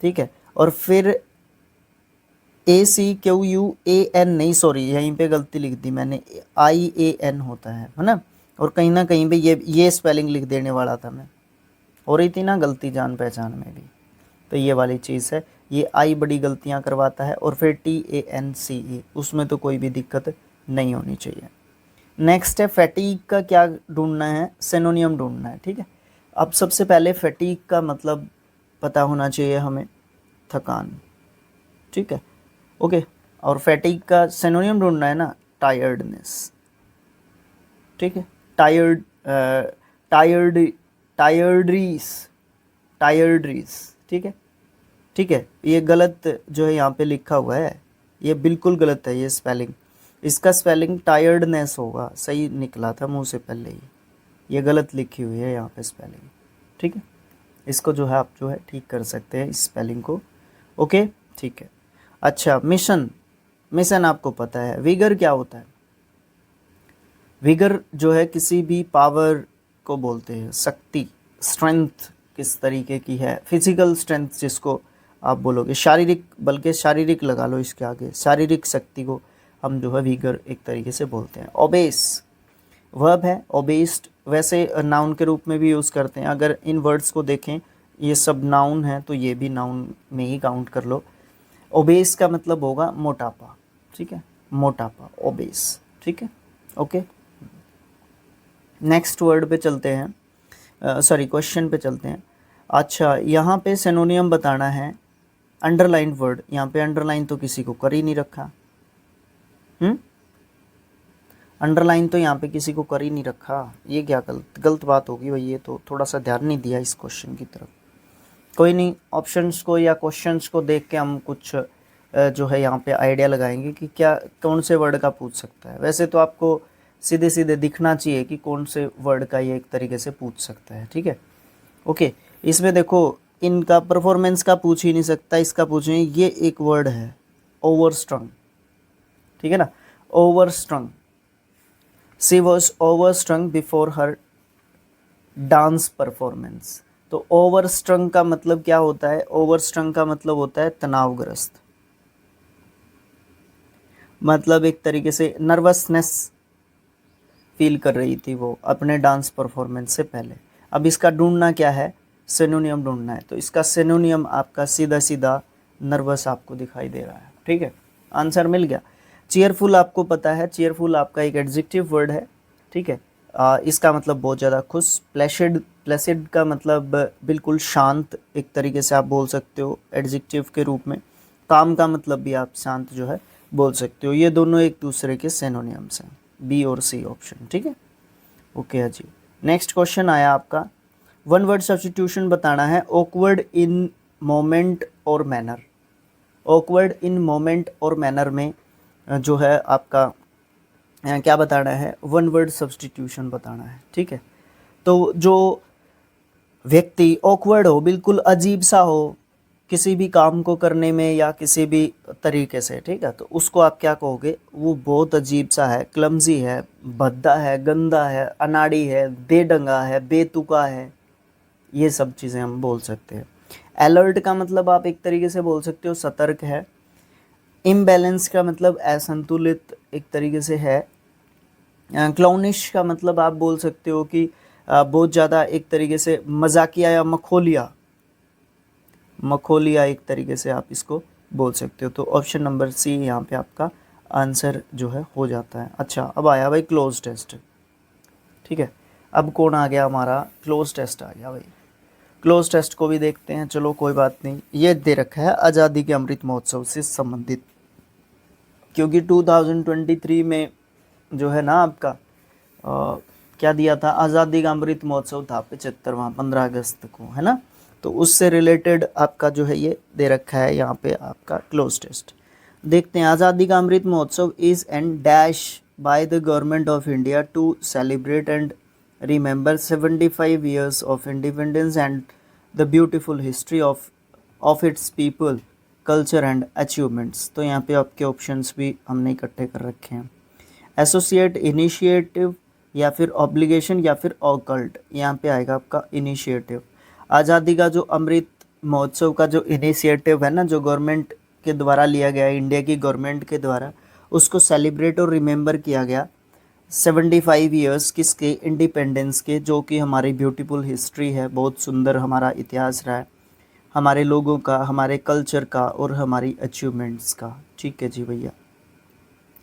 ठीक है। और फिर ACQUAN नहीं, सॉरी यहीं पे गलती लिख दी मैंने, IAN होता है ना। और कहीं ना कहीं पे ये स्पेलिंग लिख देने वाला था मैं, हो रही थी ना गलती जान पहचान में भी, तो ये वाली चीज़ है, ये आई बड़ी गलतियाँ करवाता है। और फिर TANCE, उसमें तो कोई भी दिक्कत नहीं होनी चाहिए। नेक्स्ट है फैटीग का क्या ढूंढना है, सिनोनियम ढूंढना है, ठीक है। अब सबसे पहले फैटीग का मतलब पता होना चाहिए हमें, थकान, ठीक है, ओके। और फैटीग का सिनोनियम ढूंढना है ना, टायर्डनेस, ठीक है। टायर्ड टायर्ड, टायर्ड्रीज, टायर्ड्रीज, ठीक है, ठीक है। ये गलत जो है यहाँ पे लिखा हुआ है, ये बिल्कुल गलत है ये स्पेलिंग। इसका स्पेलिंग टायर्डनेस होगा, सही निकला था मुंह से पहले ही। ये गलत लिखी हुई है यहाँ पे स्पेलिंग, ठीक है। इसको जो है आप जो है ठीक कर सकते हैं इस स्पेलिंग को, ओके, ठीक है। अच्छा, मिशन, मिशन आपको पता है। विगर क्या होता है? विगर जो है किसी भी पावर को बोलते हैं, शक्ति, स्ट्रेंथ किस तरीके की है, फिजिकल स्ट्रेंथ जिसको आप बोलोगे, शारीरिक, बल्कि शारीरिक लगा लो इसके आगे, शारीरिक शक्ति को हम जो है विगर एक तरीके से बोलते हैं। ओबेस वर्ब है, ओबेस्ड वैसे नाउन के रूप में भी यूज़ करते हैं। अगर इन वर्ड्स को देखें, ये सब नाउन है तो ये भी नाउन में ही काउंट कर लो। ओबेस का मतलब होगा मोटापा, ठीक है, मोटापा, ओबेस, ठीक है, ओके। नेक्स्ट वर्ड पे चलते हैं, सॉरी क्वेश्चन पे चलते हैं। अच्छा, यहाँ पे सिनोनियम बताना है, अंडरलाइन वर्ड। यहाँ पे अंडरलाइन तो किसी को कर ही नहीं रखा, अंडरलाइन तो यहाँ पे किसी को कर ही नहीं रखा। ये क्या गलत बात होगी भाई, ये तो थोड़ा सा ध्यान नहीं दिया इस क्वेश्चन की तरफ। कोई नहीं, ऑप्शंस को या क्वेश्चंस को देख के हम कुछ जो है यहाँ पे आइडिया लगाएंगे कि क्या कौन से वर्ड का पूछ सकता है। वैसे तो आपको सीधे सीधे दिखना चाहिए कि कौन से वर्ड का ये एक तरीके से पूछ सकता है, ठीक है, ओके। इसमें देखो, इनका परफॉर्मेंस का पूछ ही नहीं सकता, इसका पूछें। ये एक वर्ड है ओवरस्ट्रंग, ठीक है ना, overstrung. She was overstrung before her dance performance. तो ओवरस्ट्रंग का मतलब क्या होता है? ओवरस्ट्रंग का मतलब होता है तनावग्रस्त, मतलब एक तरीके से नर्वसनेस फील कर रही थी वो अपने डांस परफॉर्मेंस से पहले। अब इसका ढूंढना क्या है? सिनोनियम ढूंढना है। तो इसका सिनोनियम आपका सीधा सीधा नर्वस आपको दिखाई दे रहा है, ठीक है, आंसर मिल गया। चीयरफुल आपको पता है, चीयरफुल आपका एक एडजेक्टिव वर्ड है, ठीक है। इसका मतलब बहुत ज़्यादा खुश। प्लेसिड, प्लेसिड का मतलब बिल्कुल शांत, एक तरीके से आप बोल सकते हो एडजेक्टिव के रूप में। काम का मतलब भी आप शांत जो है बोल सकते हो। ये दोनों एक दूसरे के सिनोनियम्स हैं, बी और सी ऑप्शन, ठीक है, ओके है जी। नेक्स्ट क्वेश्चन आया आपका, वन वर्ड सब्स्टिट्यूशन बताना है। ऑकवर्ड इन मोमेंट और मैनर। ऑकवर्ड इन मोमेंट और मैनर में जो है आपका क्या बताना है? वन वर्ड सब्स्टिट्यूशन बताना है, ठीक है। तो जो व्यक्ति ऑकवर्ड हो, बिल्कुल अजीब सा हो किसी भी काम को करने में या किसी भी तरीके से, ठीक है, तो उसको आप क्या कहोगे? वो बहुत अजीब सा है, क्लमजी है, भद्दा है, गंदा है, अनाड़ी है, बेढंगा है, बेतुका है, ये सब चीज़ें हम बोल सकते हैं। अलर्ट का मतलब आप एक तरीके से बोल सकते हो सतर्क है। इम्बैलेंस का मतलब असंतुलित एक तरीके से है। क्लाउनिश का मतलब आप बोल सकते हो कि बहुत ज़्यादा एक तरीके से मजाकिया या मखोलिया, मखोलिया एक तरीके से आप इसको बोल सकते हो। तो ऑप्शन नंबर सी यहाँ पे आपका आंसर जो है हो जाता है। अच्छा, अब आया भाई क्लोज टेस्ट, ठीक है। अब कौन आ गया? हमारा क्लोज टेस्ट आ गया भाई। क्लोज टेस्ट को भी देखते हैं, चलो कोई बात नहीं। ये दे रखा है आज़ादी के अमृत महोत्सव से संबंधित, क्योंकि 2023 में जो है ना आपका क्या दिया था? आज़ादी का अमृत महोत्सव था 75वां, 15 अगस्त को, है ना। तो उससे रिलेटेड आपका जो है ये दे रखा है यहाँ पे आपका क्लोज टेस्ट। देखते हैं, आज़ादी ka Amrit Mahotsav is and dash by the government of India to celebrate and remember 75 years of independence and the beautiful history of its people, culture and achievements। तो यहाँ पे आपके ऑप्शंस भी हमने इकट्ठे कर रखे हैं। एसोसिएट, इनिशिएटिव या फिर ऑब्लिगेशन या फिर ऑकल्ट। यहाँ पे आएगा आपका इनिशिएटिव। आज़ादी का जो अमृत महोत्सव का जो इनिशिएटिव है ना, जो गवर्नमेंट के द्वारा लिया गया, इंडिया की गवर्नमेंट के द्वारा उसको सेलिब्रेट और रिमेंबर किया गया 75 ईयर्स किसके? इंडिपेंडेंस के, जो कि हमारी ब्यूटीफुल हिस्ट्री है, बहुत सुंदर हमारा इतिहास रहा है, हमारे लोगों का, हमारे कल्चर का और हमारी अचीवमेंट्स का, ठीक है जी भैया।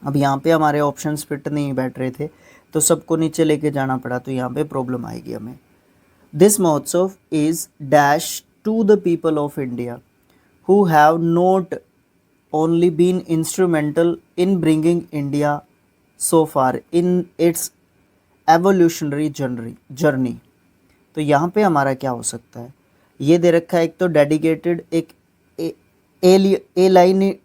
अब यहाँ पे हमारे ऑप्शंस फिट नहीं बैठ रहे थे तो सबको नीचे लेके जाना पड़ा, तो यहाँ पे प्रॉब्लम आएगी हमें। This Mahotsav is dash to the people of India who have not only been instrumental in bringing India so far in its evolutionary journey, तो यहाँ पे हमारा क्या हो सकता है, ये दे रखा है एक तो डेडिकेटेड, एक एलियनेटेड,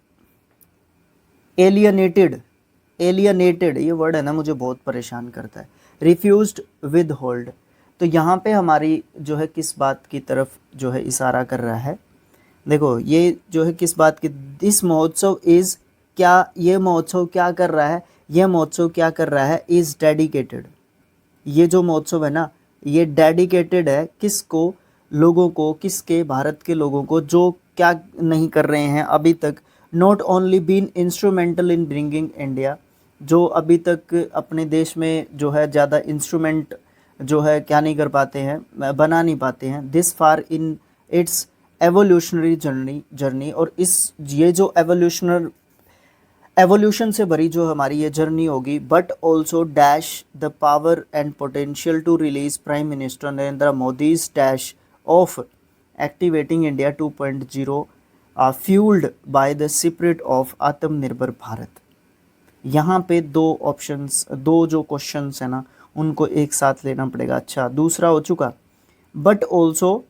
एलियनेटेड ये वर्ड है ना मुझे बहुत परेशान करता है, रिफ्यूज्ड, विद होल्ड। तो यहाँ पे हमारी जो है किस बात की तरफ जो है इशारा कर रहा है, देखो ये जो है किस बात की, दिस महोत्सव इज़, क्या ये महोत्सव क्या कर रहा है, यह महोत्सव क्या कर रहा है, इज़ डेडिकेटेड, ये जो महोत्सव है ना ये डेडिकेटेड है किसको, लोगों को, किसके, भारत के लोगों को जो क्या नहीं कर रहे हैं अभी तक, not only been instrumental in bringing India, जो अभी तक अपने देश में जो है ज़्यादा इंस्ट्रूमेंट जो है क्या नहीं कर पाते हैं, बना नहीं पाते हैं, this far in its evolutionary journey, और इस ये जो एवोल्यूशन से भरी जो हमारी ये जर्नी होगी, but also dash the power and potential to release prime minister Narendra Modi's dash of activating India 2.0 fuelled by the spirit of Atmanirbhar Bharat. यहाँ पे दो ऑप्शंस, दो जो क्वेश्चंस है ना उनको एक साथ लेना पड़ेगा। अच्छा दूसरा हो चुका, but also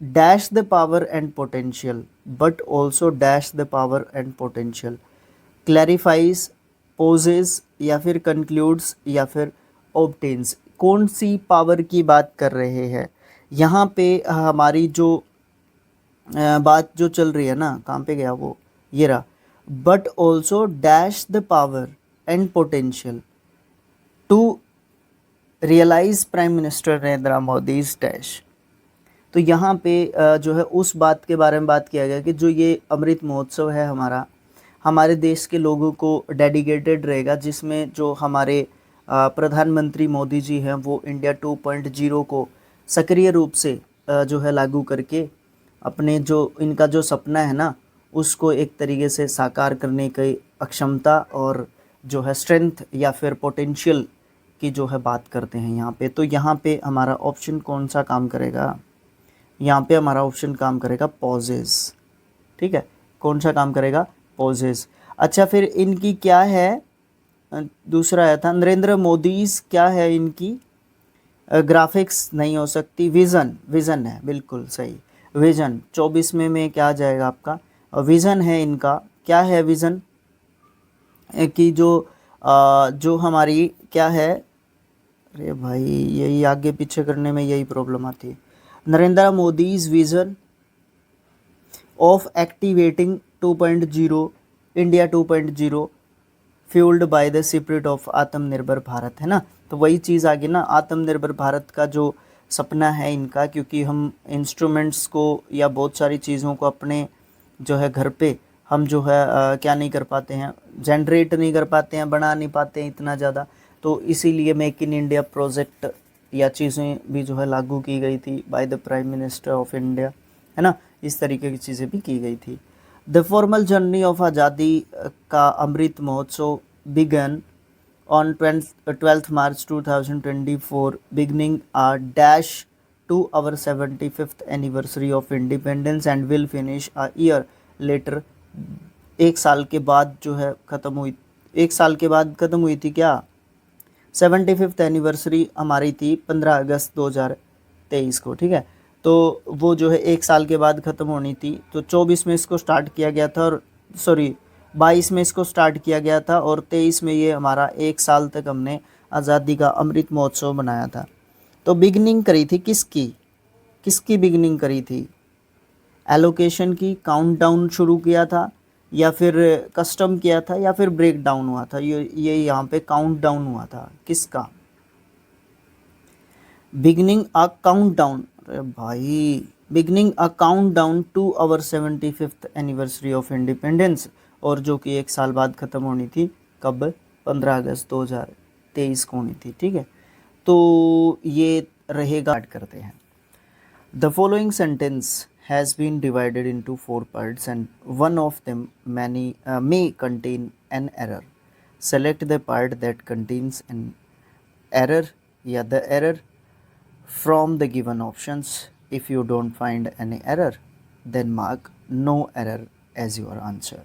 dash the power and potential, but also dash the power and potential, clarifies, poses, या फिर कंक्लूड्स, या फिर ऑब्टेन्स। कौन सी पावर की बात कर रहे हैं यहाँ पे, हमारी जो बात जो चल रही है ना, कहाँ पे गया वो, ये रहा, but also dash the power and potential to realise prime minister Narendra Modi dash. तो यहाँ पे जो है उस बात के बारे में बात किया गया कि जो ये अमृत महोत्सव है हमारा, हमारे देश के लोगों को डेडिकेटेड रहेगा, जिसमें जो हमारे प्रधानमंत्री मोदी जी हैं वो इंडिया 2.0 को सक्रिय रूप से जो है लागू करके अपने जो इनका जो सपना है ना उसको एक तरीके से साकार करने की अक्षमता और जो है स्ट्रेंथ या फिर पोटेंशियल की जो है बात करते हैं यहाँ पे। तो यहाँ पे हमारा ऑप्शन कौन सा काम करेगा, यहाँ पे हमारा ऑप्शन काम करेगा पॉजेस। ठीक है, कौन सा काम करेगा, पॉजेस। अच्छा फिर इनकी क्या है, दूसरा आया था नरेंद्र मोदीज, क्या है इनकी, ग्राफिक्स नहीं हो सकती, विज़न, विज़न है, बिल्कुल सही, विज़न 24 में क्या आ जाएगा आपका, विज़न है इनका। क्या है विज़न कि जो हमारी क्या है, अरे भाई यही आगे पीछे करने में यही प्रॉब्लम आती है, Narendra Modi's vision of activating 2.0 India 2.0 fuelled by the spirit of Atmanirbhar Bharat, है ना। तो वही चीज़ आ गई ना, आत्मनिर्भर भारत का जो सपना है इनका, क्योंकि हम इंस्ट्रूमेंट्स को या बहुत सारी चीज़ों को अपने जो है घर पे हम जो है क्या नहीं कर पाते हैं, जनरेट नहीं कर पाते हैं, बना नहीं पाते हैं इतना ज़्यादा, तो इसीलिए मेक इन इंडिया प्रोजेक्ट या चीज़ें भी जो है लागू की गई थी by the prime minister of India, है ना, इस तरीके की चीज़ें भी की गई थी। द फॉर्मल जर्नी ऑफ आज़ादी का अमृत महोत्सव begin on 12th March 2024, beginning a dash to our 75th anniversary of independence and will finish a year later। एक साल के बाद जो है ख़त्म हुई, एक साल के बाद ख़त्म हुई थी क्या, 75th एनिवर्सरी हमारी थी 15 अगस्त 2023 को। ठीक है, तो वो जो है एक साल के बाद ख़त्म होनी थी, तो 24 में इसको स्टार्ट किया गया था, और सॉरी 22 में इसको स्टार्ट किया गया था, और 23 में ये हमारा एक साल तक हमने आज़ादी का अमृत महोत्सव बनाया था। तो बिगनिंग करी थी किसकी, किसकी बिगनिंग करी थी, एलोकेशन की, काउंटडाउन शुरू किया था, या फिर कस्टम किया था, या फिर ब्रेक डाउन हुआ था, ये यहाँ पे काउंटडाउन हुआ था किसका, बिगनिंग अ काउंटडाउन, अरे भाई beginning a countdown to our 75th anniversary of independence, और जो कि एक साल बाद ख़त्म होनी थी, कब, 15 अगस्त 2023 को होनी थी। ठीक है, तो ये रहेगा, ऐड करते हैं। The following sentence has been divided into 4 parts and one of them may contain an error. Select the part that contains an error या the error from the given options. If you don't find any error, then mark no error as your answer।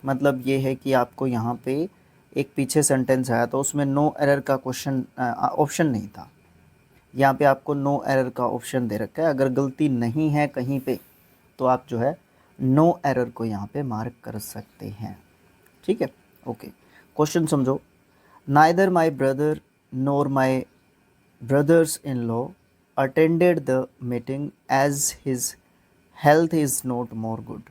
मतलब ये है कि आपको यहाँ पे एक पीछे सेंटेंस आया तो उसमें नो एरर का क्वेश्चन ऑप्शन नहीं था, यहाँ पे आपको नो एरर का ऑप्शन दे रखा है। अगर गलती नहीं है कहीं पे तो आप जो है नो एरर को यहाँ पे मार्क कर सकते हैं। ठीक है, ओके। क्वेश्चन समझो। Neither my brother nor my brothers in law attended the meeting as his health is not more good.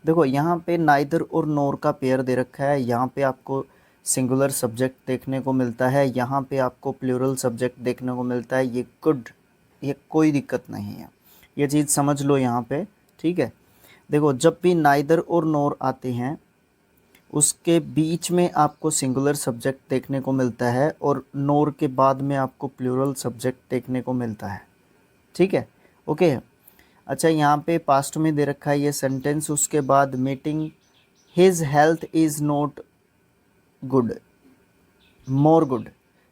देखो यहाँ पे नाइदर और नोर का पेयर दे रखा है, यहाँ पे आपको सिंगुलर सब्जेक्ट देखने को मिलता है, यहाँ पे आपको प्लूरल सब्जेक्ट देखने को मिलता है। ये गुड, ये कोई दिक्कत नहीं है, ये चीज़ समझ लो यहाँ पे। ठीक है, देखो जब भी नाइदर और नोर आते हैं उसके बीच में आपको सिंगुलर सब्जेक्ट देखने को मिलता है और नोर के बाद में आपको प्लूरल सब्जेक्ट देखने को मिलता है। ठीक है, ओके। अच्छा, यहाँ पे पास्ट में दे रखा है ये सेंटेंस, उसके बाद meeting his health is not good, more good.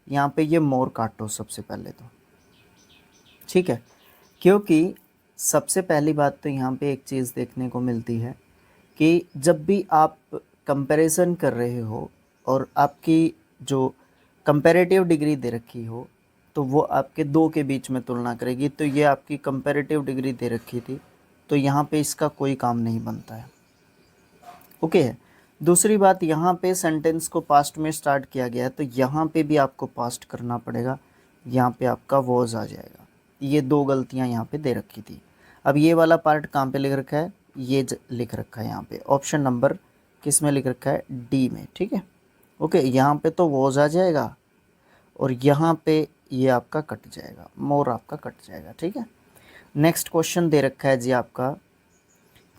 यहाँ पे ये मोर काटो सबसे पहले तो। ठीक है, क्योंकि सबसे पहली बात तो यहाँ पे एक चीज़ देखने को मिलती है कि जब भी आप कंपैरिजन कर रहे हो और आपकी जो कंपैरेटिव डिग्री दे रखी हो तो वो आपके दो के बीच में तुलना करेगी। तो ये आपकी कंपैरेटिव डिग्री दे रखी थी, तो यहाँ पे इसका कोई काम नहीं बनता है। ओके है। दूसरी बात, यहाँ पे सेंटेंस को पास्ट में स्टार्ट किया गया है तो यहाँ पे भी आपको पास्ट करना पड़ेगा, यहाँ पे आपका वॉज आ जाएगा। ये दो गलतियाँ यहाँ पे दे रखी थी। अब ये वाला पार्ट कहाँ पे लिख रखा है, ये लिख रखा है यहाँ पे ऑप्शन नंबर किस में लिख रखा है, डी में। ठीक है, ओके। यहाँ पे तो वॉज आ जाएगा और यहाँ पे ये आपका कट जाएगा, मोर आपका कट जाएगा। ठीक है, नेक्स्ट क्वेश्चन दे रखा है जी आपका,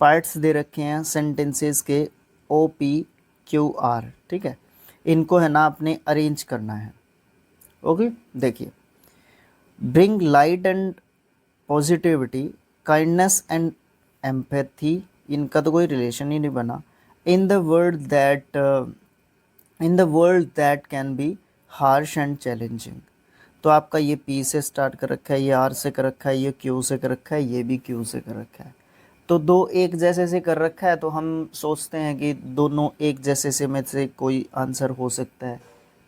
पार्ट्स दे रखे हैं सेंटेंसेस के ओ पी क्यू आर। ठीक है, इनको है ना आपने अरेंज करना है। ओके, देखिए, bring light and positivity, kindness and empathy, इनका तो कोई रिलेशन ही नहीं बना। इन the world that can be harsh and challenging. तो आपका ये पी से स्टार्ट कर रखा है, ये आर से कर रखा है, ये क्यू से कर रखा है, ये भी क्यू से कर रखा है। तो दो एक जैसे से कर रखा है तो हम सोचते हैं कि दोनों एक जैसे से में से कोई आंसर हो सकता है।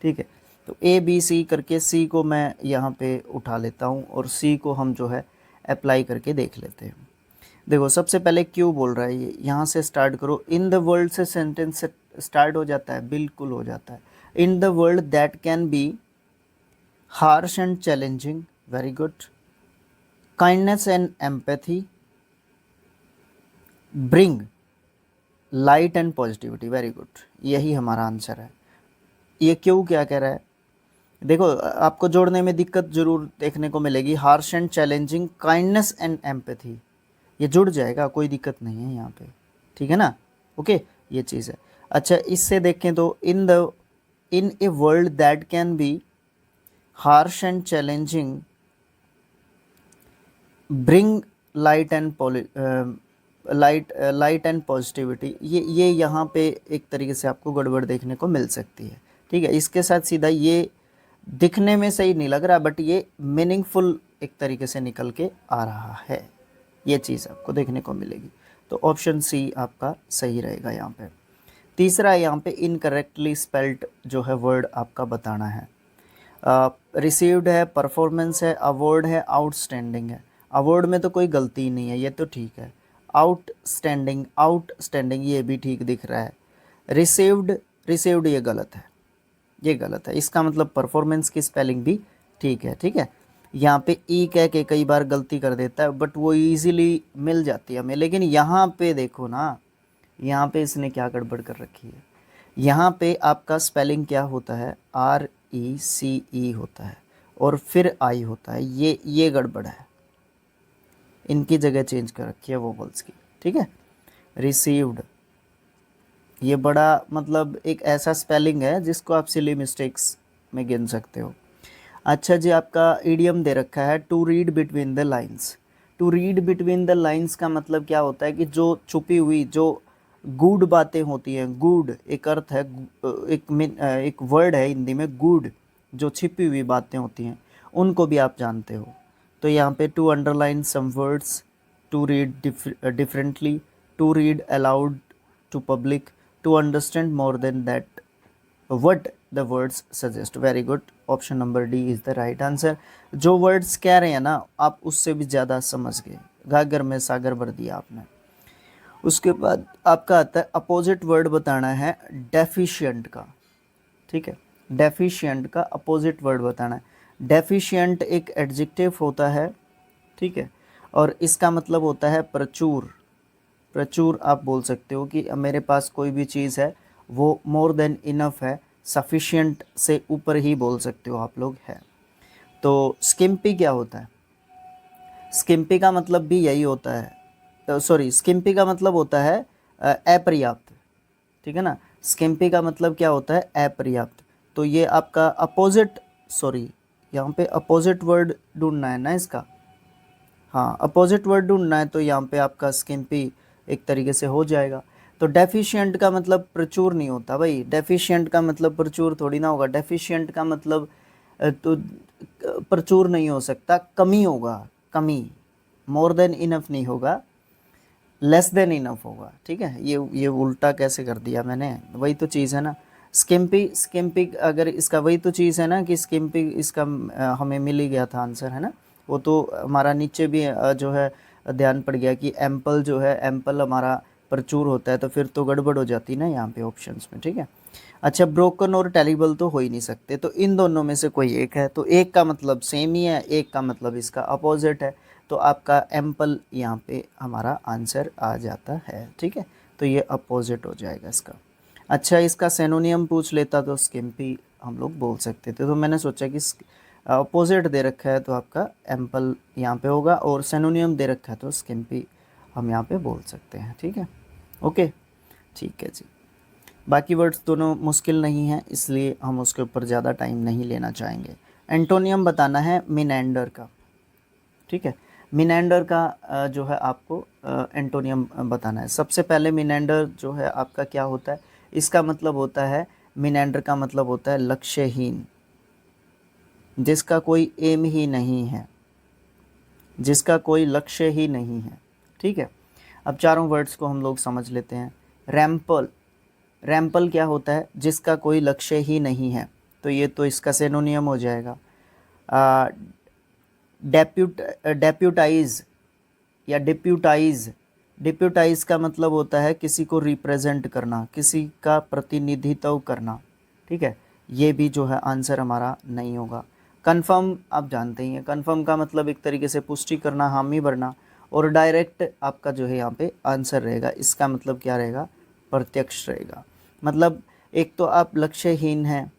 ठीक है, तो ए बी सी करके सी को मैं यहाँ पे उठा लेता हूँ और सी को हम जो है अप्लाई करके देख लेते हैं। देखो सबसे पहले क्यों बोल रहा है ये, यहाँ से स्टार्ट करो। इन द वर्ल्ड से सेंटेंस स्टार्ट हो जाता है, बिल्कुल हो जाता है। इन the world that can be harsh and challenging, very good. Kindness and empathy, bring light and positivity, very good. यही हमारा आंसर है। ये क्यों क्या कह रहा है, देखो आपको जोड़ने में दिक्कत जरूर देखने को मिलेगी। Harsh and challenging, kindness and empathy, ये जुड़ जाएगा, कोई दिक्कत नहीं है यहाँ पे। ठीक है ना, ओके, ये चीज़ है। अच्छा, इससे देखें तो in a world that can be harsh and challenging, bring light and light and positivity, ये यहाँ पे एक तरीके से आपको गड़बड़ देखने को मिल सकती है। ठीक है, इसके साथ सीधा ये दिखने में सही नहीं लग रहा बट ये मीनिंगफुल एक तरीके से निकल के आ रहा है, ये चीज़ आपको देखने को मिलेगी। तो ऑप्शन सी आपका सही रहेगा यहाँ पे। तीसरा है यहाँ पे इनकरेक्टली स्पेल्ड जो है वर्ड आपका बताना है। रिसीव्ड है, परफॉर्मेंस है, अवार्ड है, आउटस्टैंडिंग है। अवार्ड में तो कोई गलती नहीं है, ये तो ठीक है। आउटस्टैंडिंग ये भी ठीक दिख रहा है। रिसीव्ड ये गलत है, ये गलत है। इसका मतलब परफॉर्मेंस की स्पेलिंग भी ठीक है। ठीक है, यहाँ पे ई कह के कई बार गलती कर देता है बट वो इजीली मिल जाती है हमें। लेकिन यहाँ पे देखो ना, यहाँ पे इसने क्या गड़बड़ कर रखी है। यहाँ पे आपका स्पेलिंग क्या होता है, RECE होता है और फिर आई होता है, ये गड़बड़ है। इनकी जगह चेंज कर रखी है वोवल्स की। ठीक है, रिसीव्ड ये बड़ा मतलब एक ऐसा स्पेलिंग है जिसको आप सिली मिस्टेक्स में गिन सकते हो। अच्छा जी, आपका इडियम दे रखा है to read between the lines. To read between the lines का मतलब क्या होता है कि जो छुपी हुई, जो गूढ़ बातें होती हैं, गूढ़ एक अर्थ है, एक वर्ड है हिंदी में गूढ़, जो छिपी हुई बातें होती हैं उनको भी आप जानते हो। तो यहाँ पे to underline some words, to read differently, to read aloud to public, to understand more than that, what the words suggest. Very good, option number D is the right answer. जो वर्ड्स कह रहे हैं ना आप उससे भी ज़्यादा समझ गए, गागर में सागर भर दिया आपने। उसके बाद आपका आता है अपोजिट वर्ड बताना है डेफिशिएंट का, ठीक है। डेफिशिएंट का अपोजिट वर्ड बताना है। डेफिशिएंट एक एडजेक्टिव होता है, ठीक है, और इसका मतलब होता है प्रचुर। प्रचुर आप बोल सकते हो कि मेरे पास कोई भी चीज़ है वो मोर देन इनफ है, सफिशिएंट से ऊपर ही बोल सकते हो आप लोग है। तो स्किम्पी क्या होता है? स्किम्पी का मतलब भी यही होता है, सॉरी, स्किम्पी का मतलब होता है अपर्याप्त, ठीक है ना। स्किम्पी का मतलब क्या होता है? अपर्याप्त। तो ये आपका अपोजिट, सॉरी यहाँ पे अपोजिट वर्ड ढूंढना है ना इसका, हाँ अपोजिट वर्ड ढूंढना है, तो यहाँ पे आपका स्किम्पी एक तरीके से हो जाएगा। तो डेफिशिएंट का मतलब प्रचुर नहीं होता भाई, डेफिशिएंट का मतलब प्रचुर थोड़ी ना होगा। डेफिशिएंट का मतलब तो प्रचुर नहीं हो सकता, कमी होगा, कमी, मोर देन इनफ नहीं होगा, लेस देन इनफ होगा, ठीक है। ये उल्टा कैसे कर दिया मैंने, वही तो चीज़ है ना। स्किम्पी, स्किम्पी अगर इसका वही तो चीज़ है ना कि स्किम्पी इसका हमें मिल ही गया था आंसर, है ना। वो तो हमारा नीचे भी जो है ध्यान पड़ गया कि एम्पल जो है, एम्पल हमारा प्रचुर होता है, तो फिर तो गड़बड़ हो जाती ना यहाँ पे ऑप्शंस में, ठीक है। अच्छा, ब्रोकन और टेरिबल तो हो ही नहीं सकते, तो इन दोनों में से कोई एक है, तो एक का मतलब सेम ही है, एक का मतलब इसका अपोजिट है, तो आपका एम्पल यहाँ पे हमारा आंसर आ जाता है, ठीक है। तो ये अपोजिट हो जाएगा इसका। अच्छा, इसका सेनोनियम पूछ लेता तो स्किम्पी हम लोग बोल सकते थे, तो मैंने सोचा कि अपोजिट दे रखा है तो आपका एम्पल यहाँ पे होगा, और सेनोनियम दे रखा है तो स्किम्पी हम यहाँ पे बोल सकते हैं, ठीक है। ओके, ठीक है जी। बाकी वर्ड्स दोनों मुश्किल नहीं हैं, इसलिए हम उसके ऊपर ज़्यादा टाइम नहीं लेना चाहेंगे। एंटोनियम बताना है मिनेंडर का, ठीक है। मिनेंडर का जो है आपको एंटोनियम बताना है। सबसे पहले मिनेंडर जो है आपका क्या होता है? इसका मतलब होता है, मिनेंडर का मतलब होता है लक्ष्यहीन, जिसका कोई एम ही नहीं है, जिसका कोई लक्ष्य ही नहीं है, ठीक है। अब चारों वर्ड्स को हम लोग समझ लेते हैं। रैम्पल, रैम्पल क्या होता है? जिसका कोई लक्ष्य ही नहीं है, तो ये तो इसका सिनोनियम हो जाएगा। डेप्यूटाइज या डिप्यूटाइज, डिप्यूटाइज का मतलब होता है किसी को रिप्रेजेंट करना, किसी का प्रतिनिधित्व करना, ठीक है। ये भी जो है आंसर हमारा नहीं होगा। कन्फर्म आप जानते ही हैं, कन्फर्म का मतलब एक तरीके से पुष्टि करना, हामी भरना, और डायरेक्ट आपका जो है यहाँ पे आंसर रहेगा, इसका मतलब क्या रहेगा? प्रत्यक्ष रहेगा। मतलब एक तो आप लक्ष्यहीन हैं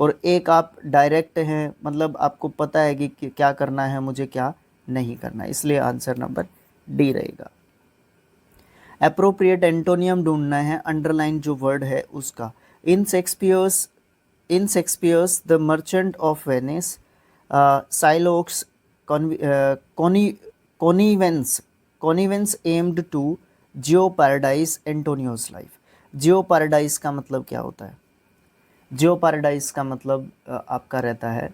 और एक आप डायरेक्ट हैं, मतलब आपको पता है कि क्या करना है मुझे, क्या नहीं करना, इसलिए आंसर नंबर डी रहेगा। एप्रोप्रिएट एंटोनियम ढूंढना है, अंडरलाइन जो वर्ड है उसका। In Shakespeare's the Merchant of Venice, Shylock's, connivance, connivance aimed to jeopardize Antonio's life. Jeopardize का मतलब क्या होता है? जियो पैराडाइज का मतलब आपका रहता है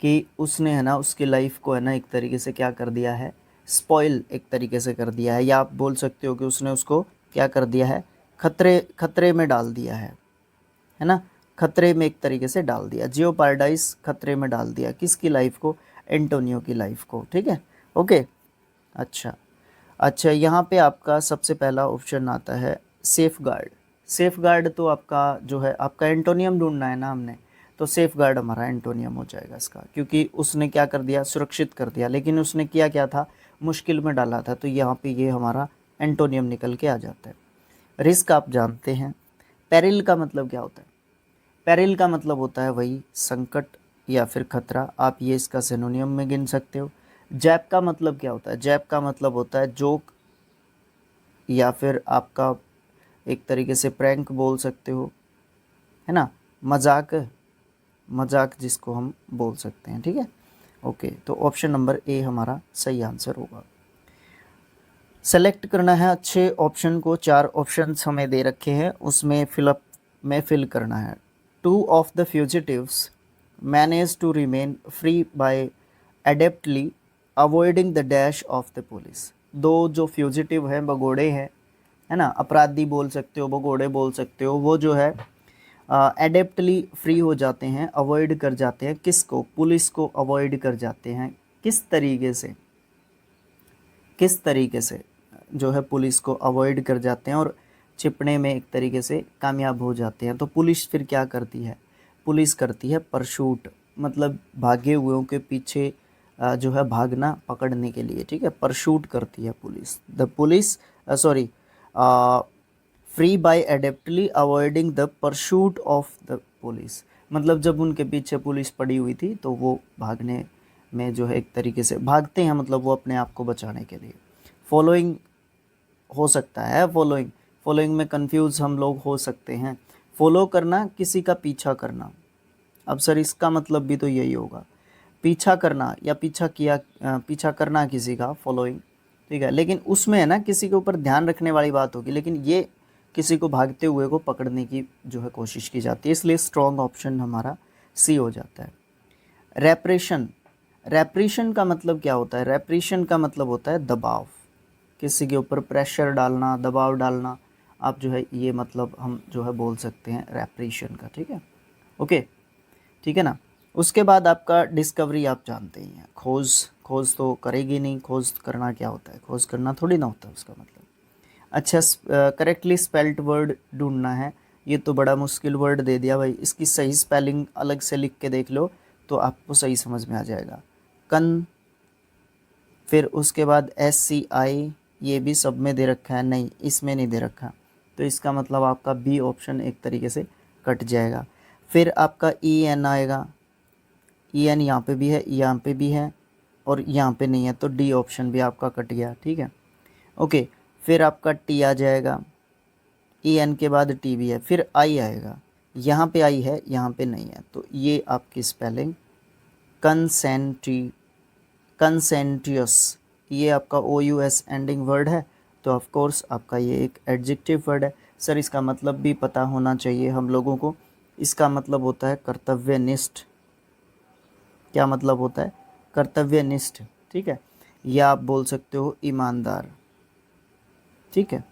कि उसने है ना उसकी लाइफ को है ना एक तरीके से क्या कर दिया है? स्पॉइल एक तरीके से कर दिया है, या आप बोल सकते हो कि उसने उसको क्या कर दिया है? खतरे में डाल दिया है ना। खतरे में एक तरीके से डाल दिया, जियो पैराडाइज खतरे में डाल दिया, किसकी लाइफ को? एंटोनियो की लाइफ को, ठीक है। ओके, अच्छा यहाँ पे आपका सबसे पहला ऑप्शन आता है सेफ गार्ड। सेफ गार्ड तो आपका जो है, आपका एंटोनियम ढूंढना है ना हमने, तो सेफ गार्ड हमारा एंटोनियम हो जाएगा इसका, क्योंकि उसने क्या कर दिया? सुरक्षित कर दिया, लेकिन उसने किया क्या था? मुश्किल में डाला था, तो यहाँ पे ये हमारा एंटोनियम निकल के आ जाता है। रिस्क आप जानते हैं। पेरिल का मतलब क्या होता है? पेरिल का मतलब होता है वही संकट या फिर खतरा, आप ये इसका सिनोनियम में गिन सकते हो। जैप का मतलब क्या होता है? जैप का मतलब होता है जोक, या फिर आपका एक तरीके से प्रैंक बोल सकते हो, है ना, मजाक, मजाक जिसको हम बोल सकते हैं, ठीक है। ओके, तो ऑप्शन नंबर ए हमारा सही आंसर होगा। सेलेक्ट करना है अच्छे ऑप्शन को, 4 ऑप्शंस हमें दे रखे हैं, उसमें फिलअप में फिल करना है। 2 of the fugitives manage to remain free by adeptly avoiding the dash of the police. 2 जो फ्यूजिटिव हैं, भगोड़े हैं, है ना, अपराधी बोल सकते हो, भगोड़े बोल सकते हो, वो जो है एडेप्टली फ्री हो जाते हैं, अवॉइड कर जाते हैं किसको, पुलिस को अवॉइड कर जाते हैं। किस तरीके से, किस तरीके से जो है पुलिस को अवॉइड कर जाते हैं और छिपने में एक तरीके से कामयाब हो जाते हैं। तो पुलिस फिर क्या करती है, पुलिस करती है परशूट, मतलब भागे हुओं के पीछे जो है भागना पकड़ने के लिए, ठीक है, परशूट करती है police. The police sorry free by adeptly avoiding the pursuit of the police, मतलब जब उनके पीछे पुलिस पड़ी हुई थी तो वो भागने में जो है एक तरीके से भागते हैं, मतलब वो अपने आप को बचाने के लिए। फॉलोइंग हो सकता है, फॉलोइंग, फॉलोइंग में कंफ्यूज हम लोग हो सकते हैं। फॉलो करना, किसी का पीछा करना, अब सर इसका मतलब भी तो यही होगा, पीछा करना या पीछा किया, पीछा करना किसी का, फॉलोइंग, ठीक है, लेकिन उसमें है ना किसी के ऊपर ध्यान रखने वाली बात होगी, लेकिन ये किसी को भागते हुए को पकड़ने की जो है कोशिश की जाती है, इसलिए स्ट्रॉन्ग ऑप्शन हमारा सी हो जाता है। रेप्रेशन, रेप्रेशन का मतलब क्या होता है, रेप्रेशन का मतलब होता है दबाव, किसी के ऊपर प्रेशर डालना, दबाव डालना, आप जो है ये मतलब हम जो है बोल सकते हैं रेप्रेशन का, ठीक है, ओके, ठीक है ना। उसके बाद आपका डिस्कवरी, आप जानते ही हैं, खोज, खोज तो करेगी नहीं, खोज करना क्या होता है, खोज करना थोड़ी ना होता है उसका मतलब। अच्छा, करेक्टली स्पेल्ड वर्ड ढूंढना है, ये तो बड़ा मुश्किल वर्ड दे दिया भाई, इसकी सही स्पेलिंग अलग से लिख के देख लो तो आपको सही समझ में आ जाएगा। कन, फिर उसके बाद SCI, ये भी सब में दे रखा है, नहीं इसमें नहीं दे रखा, तो इसका मतलब आपका बी ऑप्शन एक तरीके से कट जाएगा। फिर आपका EN आएगा, EN यहाँ पे भी है, यहाँ पे भी है और यहाँ पे नहीं है, तो डी ऑप्शन भी आपका कट गया, ठीक है, ओके। फिर आपका T आ जाएगा, EN के बाद T भी है, फिर I आएगा, यहाँ पे I है, यहाँ पे नहीं है, तो ये आपकी स्पेलिंग कंसेंट्री, कंसेंट्रियस, ये आपका OUS एंडिंग वर्ड है, तो ऑफ कोर्स आपका ये एक एडजेक्टिव वर्ड है। सर इसका मतलब भी पता होना चाहिए हम लोगों को, इसका मतलब होता है कर्तव्यनिष्ठ, क्या मतलब होता है, कर्तव्यनिष्ठ, ठीक है, या आप बोल सकते हो ईमानदार, ठीक है,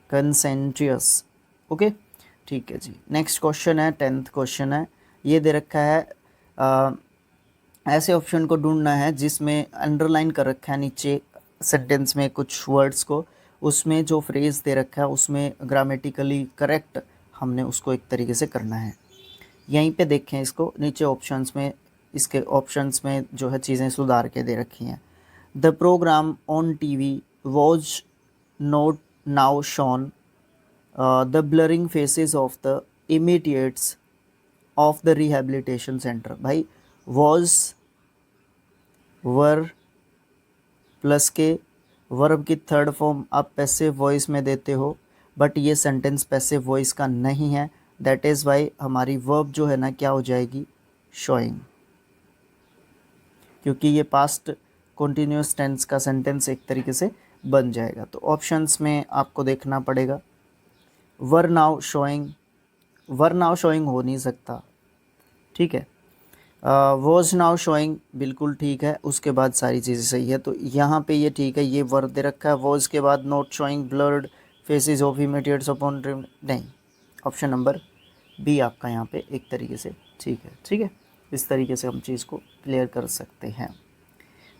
कंसेंट्रियस, ओके, ठीक है जी। नेक्स्ट क्वेश्चन है, 10th क्वेश्चन है, ये दे रखा है ऐसे ऑप्शन को ढूंढना है जिसमें अंडरलाइन कर रखा है नीचे सेंटेंस में कुछ वर्ड्स को, उसमें जो फ्रेज दे रखा है उसमें ग्रामेटिकली करेक्ट हमने उसको एक तरीके से करना है। यहीं पे देखें इसको, नीचे ऑप्शंस में, इसके ऑप्शंस में जो है चीज़ें सुधार के दे रखी हैं। The program on TV was not now shown the blurring faces of the inmates of the rehabilitation centre. भाई वॉज, वर प्लस के वर्ब की थर्ड फॉर्म आप पैसिव वॉइस में देते हो, बट ये सेंटेंस पैसिव वॉइस का नहीं है, दैट इज़ वाई हमारी वर्ब जो है ना क्या हो जाएगी, शोइंग, क्योंकि ये पास्ट कॉन्टिन्यूस टेंस का सेंटेंस एक तरीके से बन जाएगा। तो ऑप्शंस में आपको देखना पड़ेगा, were now showing, were now showing हो नहीं सकता, ठीक है, वॉज नाउ शोइंग बिल्कुल ठीक है, उसके बाद सारी चीज़ें सही है, तो यहाँ पे ये ठीक है, ये वर्ब दे रखा है, वॉज के बाद not showing blurred faces of inmates upon dream, नहीं, ऑप्शन नंबर बी आपका यहाँ पे एक तरीके से ठीक है, ठीक है, इस तरीके से हम चीज़ को क्लियर कर सकते हैं,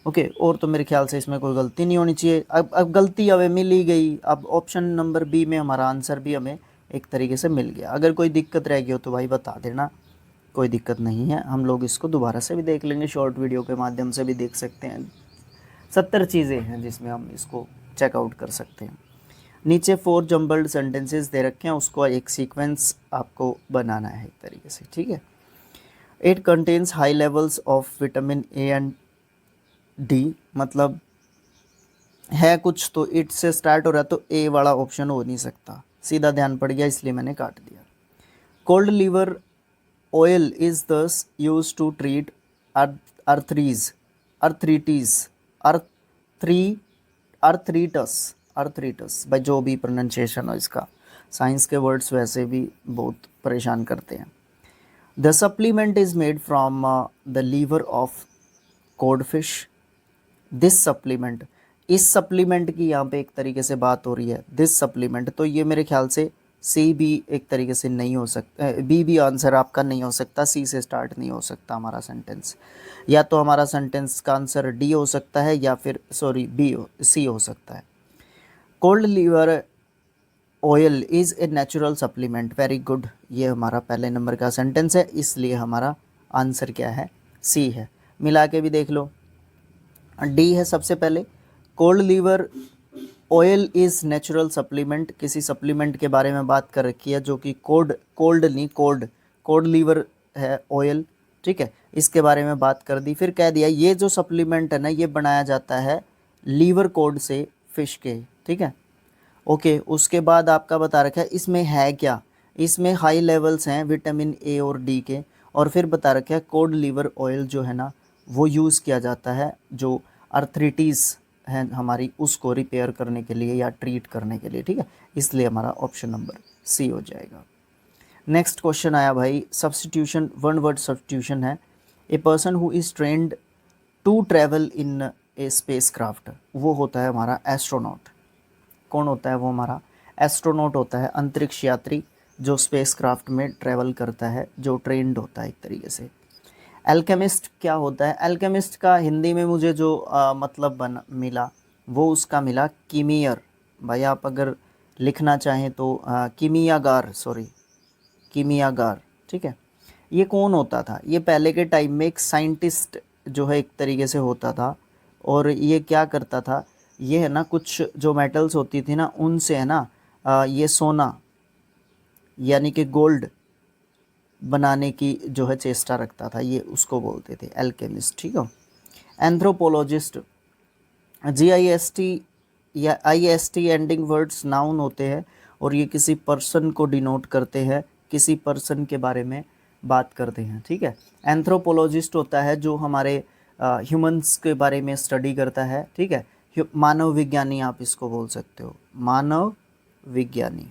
ओके। और तो मेरे ख्याल से इसमें कोई गलती नहीं होनी चाहिए। अब गलती हमें मिल ही गई, अब ऑप्शन नंबर बी में हमारा आंसर भी हमें एक तरीके से मिल गया। अगर कोई दिक्कत रह गई हो तो भाई बता देना, कोई दिक्कत नहीं है, हम लोग इसको दोबारा से भी देख लेंगे, शॉर्ट वीडियो के माध्यम से भी देख सकते हैं। 70 चीज़ें हैं जिसमें हम इसको चेकआउट कर सकते हैं। नीचे 4 जम्बल्ड सेंटेंसेस दे रखे हैं, उसको एक सीक्वेंस आपको बनाना है एक तरीके से, ठीक है। It contains high levels of vitamin A and D, मतलब है कुछ तो इट से स्टार्ट हो रहा है, तो ए वाला ऑप्शन हो नहीं सकता, सीधा ध्यान पड़ गया इसलिए मैंने काट दिया। कोल्ड लीवर ऑयल इज दस यूज टू ट्रीट अर्थरीज, अर्थरीटीज, अर्थरी, अर्थरीटस, अर्थरीटस, भाई जो भी प्रोनाउंसिएशन हो इसका, साइंस के वर्ड्स वैसे भी बहुत परेशान करते हैं। The supplement is made from the liver of cod fish, this supplement, इस सप्लीमेंट की यहाँ पे एक तरीके से बात हो रही है, दिस सप्लीमेंट, तो ये मेरे ख्याल से सी भी एक तरीके से नहीं हो सकता, बी भी आंसर आपका नहीं हो सकता, सी से स्टार्ट नहीं हो सकता हमारा सेंटेंस। या तो हमारा सेंटेंस का आंसर डी हो सकता है या फिर सॉरी सी हो सकता है। Cold liver oil is a natural supplement, very good, ये हमारा पहले नंबर का सेंटेंस है, इसलिए हमारा आंसर क्या है, सी है। मिला के भी देख लो, डी है सबसे पहले, cold liver oil is natural supplement, किसी सप्लीमेंट के बारे में बात कर रखी है जो कि कोल्ड नहीं, कोल्ड लीवर है ऑयल, ठीक है, इसके बारे में बात कर दी। फिर कह दिया ये जो सप्लीमेंट है ना ये बनाया जाता है लीवर कोड से, फिश के, ठीक है, ओके। उसके बाद आपका बता रखा है इसमें है क्या, इसमें हाई लेवल्स हैं विटामिन ए और डी के, और फिर बता रखा है कोड लीवर ऑयल जो है ना वो यूज़ किया जाता है जो अर्थरिटीज़ है हमारी उसको रिपेयर करने के लिए या ट्रीट करने के लिए, ठीक है, इसलिए हमारा ऑप्शन नंबर सी हो जाएगा। नेक्स्ट क्वेश्चन आया भाई, सब्सटीट्यूशन, वन वर्ड सब्सटीट्यूशन है। A person who is trained to travel in a space craft, वो होता है हमारा एस्ट्रोनॉट। कौन होता है वो, हमारा एस्ट्रोनॉट होता है, अंतरिक्ष यात्री जो स्पेस क्राफ्ट में ट्रैवल करता है, जो ट्रेंड होता है एक तरीके से। एल्केमिस्ट क्या होता है, एल्केमिस्ट का हिंदी में मुझे जो मतलब मिला वो उसका मिला कीमियर। भाई आप अगर लिखना चाहें तो कीमियागार, सॉरी कीमियागार, ठीक है। ये कौन होता था, ये पहले के टाइम में एक साइंटिस्ट जो है एक तरीके से होता था, और ये क्या करता था, ये है ना कुछ जो मेटल्स होती थी ना उनसे है ना ये सोना यानी कि गोल्ड बनाने की जो है चेष्टा रखता था, ये उसको बोलते थे एल्केमिस्ट, ठीक है। एंथ्रोपोलॉजिस्ट, GIST या IST एंडिंग वर्ड्स नाउन होते हैं और ये किसी पर्सन को डिनोट करते हैं, किसी पर्सन के बारे में बात करते हैं, ठीक है। एंथ्रोपोलॉजिस्ट होता है जो हमारे ह्यूमंस के बारे में स्टडी करता है, ठीक है, मानव विज्ञानी आप इसको बोल सकते हो, मानव विज्ञानी,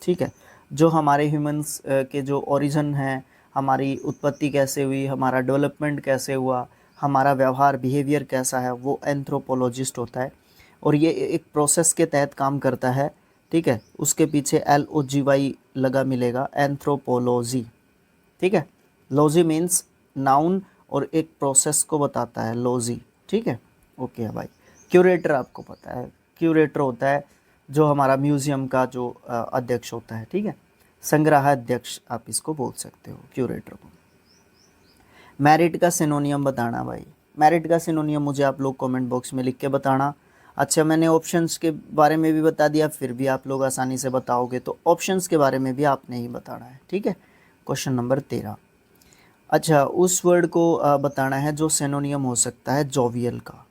ठीक है, जो हमारे ह्यूमंस के जो ओरिजिन हैं, हमारी उत्पत्ति कैसे हुई, हमारा डेवलपमेंट कैसे हुआ, हमारा व्यवहार बिहेवियर कैसा है, वो एंथ्रोपोलॉजिस्ट होता है। और ये एक प्रोसेस के तहत काम करता है, ठीक है, उसके पीछे LOGY लगा मिलेगा, एंथ्रोपोलॉजी, ठीक है। लॉजी मीन्स नाउन और एक प्रोसेस को बताता है लॉजी, ठीक है, ओके भाई। क्यूरेटर आपको पता है, क्यूरेटर होता है जो हमारा म्यूज़ियम का जो अध्यक्ष होता है, ठीक है, संग्रहाध्यक्ष आप इसको बोल सकते हो क्यूरेटर को। मेरिट का सिनोनियम बताना भाई, मेरिट का सिनोनियम मुझे आप लोग कमेंट बॉक्स में लिख के बताना। अच्छा मैंने ऑप्शंस के बारे में भी बता दिया, फिर भी आप लोग आसानी से बताओगे तो ऑप्शंस के बारे में भी आपने ही बताना है, ठीक है। क्वेश्चन नंबर 13, अच्छा उस वर्ड को बताना है जो सिनोनियम हो सकता है जोवियल का,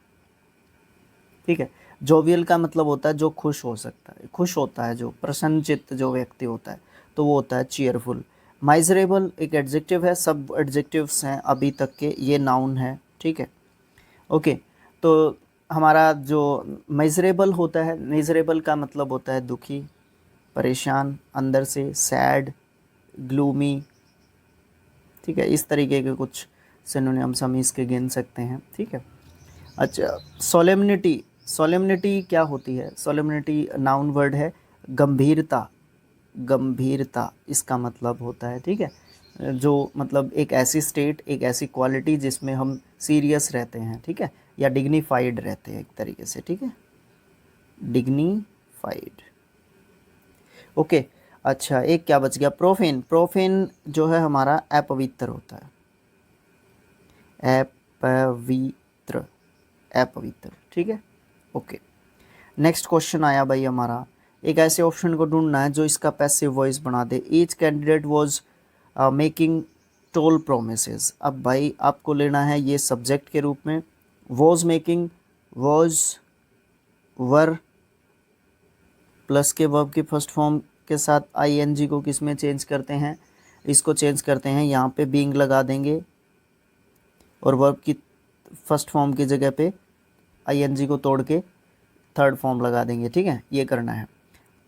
ठीक है। जोवियल का मतलब होता है जो खुश हो सकता है, खुश होता है, जो प्रसन्नचित्त जो व्यक्ति होता है, तो वो होता है चीयरफुल। माइजरेबल एक एडजेक्टिव है, सब एडजेक्टिव्स हैं अभी तक के, ये नाउन है, ठीक है, ओके। तो हमारा जो मेजरेबल होता है, मेजरेबल का मतलब होता है दुखी, परेशान, अंदर से सैड, ग्लूमी, ठीक है, इस तरीके के कुछ सिनोनिम्स हम इसके गिन सकते हैं, ठीक है। अच्छा सोलेमनिटी, सोलेमनिटी क्या होती है, सोलेमनिटी नाउन वर्ड है, गंभीरता, गंभीरता इसका मतलब होता है, ठीक है, जो मतलब एक ऐसी स्टेट, एक ऐसी क्वालिटी जिसमें हम सीरियस रहते हैं, ठीक है, या डिग्निफाइड रहते हैं एक तरीके से, ठीक है, डिग्निफाइड, ओके। अच्छा एक क्या बच गया, प्रोफेन, प्रोफेन जो है हमारा अपवित्र होता है, अपवित्र, अपवित्र, ठीक है, ओके। नेक्स्ट क्वेश्चन आया भाई हमारा, एक ऐसे ऑप्शन को ढूंढना है जो इसका पैसिव वॉइस बना दे। Each candidate was making tall promises, अब भाई आपको लेना है ये सब्जेक्ट के रूप में, was making, was, were plus के वर्ब की फर्स्ट फॉर्म के साथ ING को किस में चेंज करते हैं, इसको चेंज करते हैं यहाँ पे बीइंग लगा देंगे और वर्ब की फर्स्ट फॉर्म की जगह पे ING को तोड़ के थर्ड फॉर्म लगा देंगे, ठीक है, ये करना है।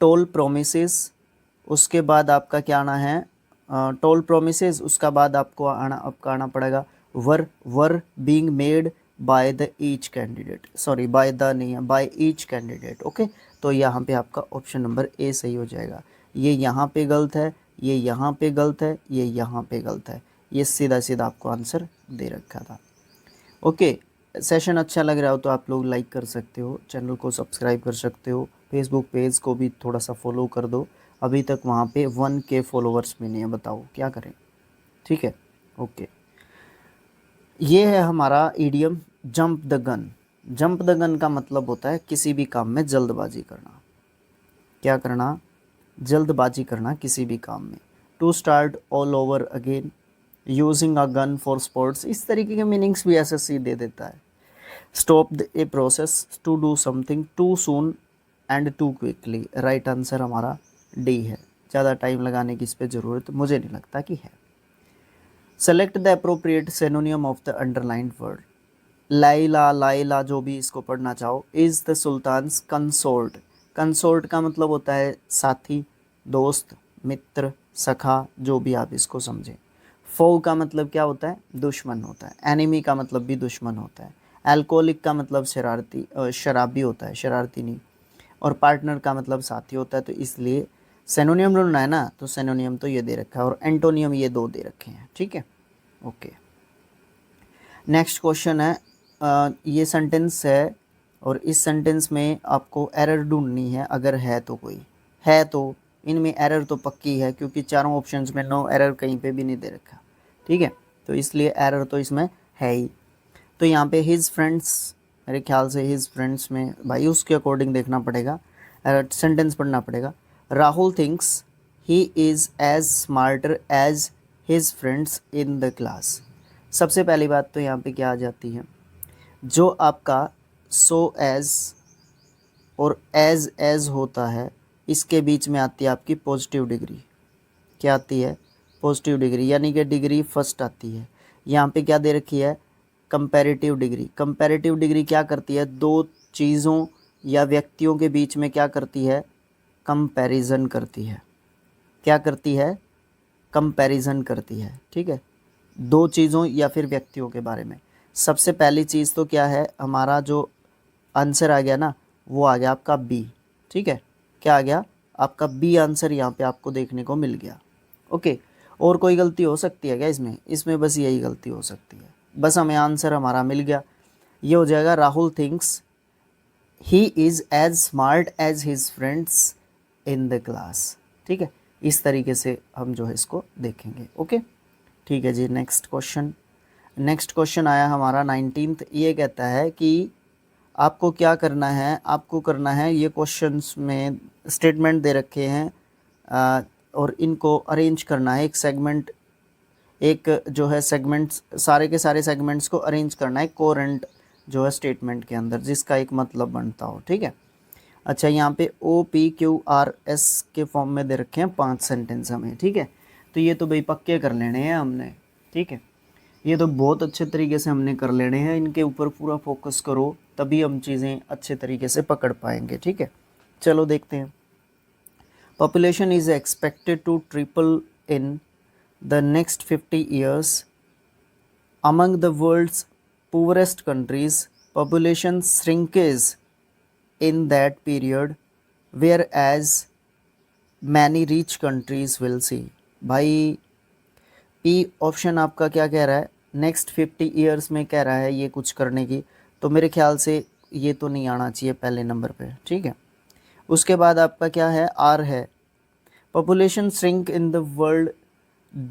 टोल प्रोमिसेस, उसके बाद आपका क्या आना है, टोल प्रोमिसेस, उसका बाद आपको आना पड़ेगा were being made by the each candidate, sorry by the नहीं है, बाय ईच कैंडिडेट, ओके। तो यहाँ पे आपका ऑप्शन नंबर ए सही हो जाएगा। ये यहाँ पे गलत है, ये यहाँ पे गलत है, ये यहाँ पे गलत है। ये सीधा सीधा आपको आंसर दे रखा था। ओके, सेशन अच्छा लग रहा हो तो आप लोग लाइक कर सकते हो, चैनल को सब्सक्राइब कर सकते हो, फेसबुक पेज को भी थोड़ा सा फॉलो कर दो। अभी तक वहाँ पे 1K फॉलोवर्स भी नहीं है, बताओ क्या करें। ठीक है, ओके। ये है हमारा idiom jump the gun. Jump the gun का मतलब होता है किसी भी काम में जल्दबाजी करना। क्या करना? जल्दबाजी करना किसी भी काम में। To start all over again, using a gun for sports, इस तरीके के मीनिंग्स भी एसएससी दे देता है। Stop a process, to do something too soon and too quickly. Right answer हमारा डी है। ज़्यादा टाइम लगाने की इस पर ज़रूरत मुझे नहीं लगता कि है। Select the appropriate synonym of the underlined word. Laila, Laila जो भी इसको पढ़ना चाहो, is the sultan's consort. Consort का मतलब होता है साथी, दोस्त, मित्र, सखा, जो भी आप इसको समझें। फो का मतलब क्या होता है? दुश्मन होता है। एनिमी का मतलब भी दुश्मन होता है। एल्कोहलिक का मतलब शरारती, शराबी होता है, शरारती नहीं। और पार्टनर का मतलब साथी होता है। तो इसलिए सिनोनियम ढूंढना है ना, तो सिनोनियम तो ये दे रखा है और एंटोनियम ये दो दे रखे हैं। ठीक है, ओके। नेक्स्ट क्वेश्चन है, ये सेंटेंस है और इस सेंटेंस में आपको एरर ढूंढनी है। अगर है तो, कोई है तो इनमें एरर तो पक्की है, क्योंकि चारों ऑप्शंस में नो एरर कहीं पे भी नहीं दे रखा। ठीक है, तो इसलिए एरर तो इसमें है ही। तो यहाँ पे हिज फ्रेंड्स, मेरे ख्याल से हिज फ्रेंड्स में भाई उसके अकॉर्डिंग देखना पड़ेगा, सेंटेंस पढ़ना पड़ेगा। Rahul thinks he is as smarter as his friends in the class. सबसे पहली बात तो यहाँ पे क्या आ जाती है, जो आपका सो एज और एज होता है, इसके बीच में आती है आपकी पॉजिटिव डिग्री। क्या आती है? पॉजिटिव डिग्री, यानी कि डिग्री फर्स्ट आती है। यहाँ पे क्या दे रखी है? Comparative degree. कंपैरेटिव डिग्री क्या करती है? दो चीज़ों या व्यक्तियों के बीच में क्या करती है? कंपैरिजन करती है। क्या करती है? कंपैरिजन करती है। ठीक है, दो चीज़ों या फिर व्यक्तियों के बारे में। सबसे पहली चीज़ तो क्या है, हमारा जो आंसर आ गया ना, वो आ गया आपका बी। ठीक है, क्या आ गया? आपका बी आंसर यहाँ पे आपको देखने को मिल गया। ओके, और कोई गलती हो सकती है क्या इसमें? इसमें बस यही गलती हो सकती है, बस हमें आंसर हमारा मिल गया। ये हो जाएगा Rahul thinks he is as smart as his friends in the class. ठीक है, इस तरीके से हम जो है इसको देखेंगे। ओके, ठीक है जी। नेक्स्ट क्वेश्चन, नेक्स्ट क्वेश्चन आया हमारा 19th। ये कहता है कि आपको क्या करना है, आपको करना है, ये क्वेश्चंस में स्टेटमेंट दे रखे हैं और इनको अरेंज करना है। एक सेगमेंट, एक जो है सेगमेंट्स, सारे के सारे सेगमेंट्स को अरेंज करना है कोरेंट जो है स्टेटमेंट के अंदर, जिसका एक मतलब बनता हो। ठीक है, अच्छा, यहाँ पे OPQRS के फॉर्म में दे रखे हैं 5 सेंटेंस हमें। ठीक है, तो ये तो भाई पक्के कर लेने हैं हमने। ठीक है, ये तो बहुत अच्छे तरीके से हमने कर लेने हैं, इनके ऊपर पूरा फोकस करो, तभी हम चीज़ें अच्छे तरीके से पकड़ पाएंगे। ठीक है, चलो देखते हैं। Population is expected to triple in the next 50 years among the world's poorest countries. Population shrinkage in that period whereas many rich countries will see। भाई पी ऑप्शन आपका क्या कह रहा है? नेक्स्ट 50 ईयर्स में कह रहा है ये कुछ करने की, तो मेरे ख्याल से ये तो नहीं आना चाहिए पहले नंबर पे। ठीक है, उसके बाद आपका क्या है? आर है, population shrink in the world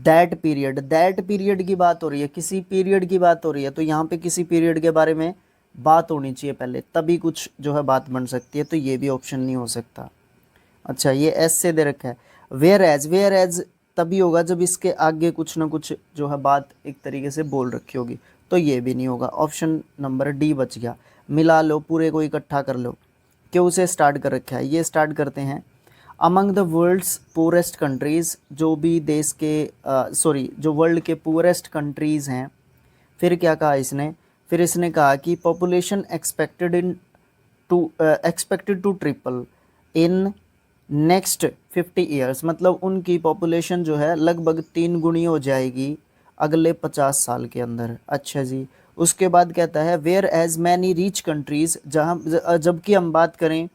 that period. That period की बात हो रही है, किसी पीरियड की बात हो रही है, तो यहाँ पे किसी पीरियड के बारे में बात होनी चाहिए पहले, तभी कुछ जो है बात बन सकती है, तो ये भी ऑप्शन नहीं हो सकता। अच्छा, ये एस से दे रखा है। वेयर एज तभी होगा जब इसके आगे कुछ ना कुछ जो है बात एक तरीके से बोल रखी होगी, तो ये भी नहीं होगा। ऑप्शन नंबर डी बच गया। मिला लो, पूरे को इकट्ठा कर लो। क्यों से स्टार्ट कर रखा है? ये स्टार्ट करते हैं among the world's poorest countries, जो भी देश के जो वर्ल्ड के पुअरेस्ट कंट्रीज़ हैं। फिर क्या कहा इसने? फिर इसने कहा कि population expected to triple in next 50 years, मतलब उनकी पॉपुलेशन जो है लगभग 3 गुनी हो जाएगी अगले 50 साल के अंदर। अच्छा जी, उसके बाद कहता है where as many rich countries, जहाँ जबकि हम बात करें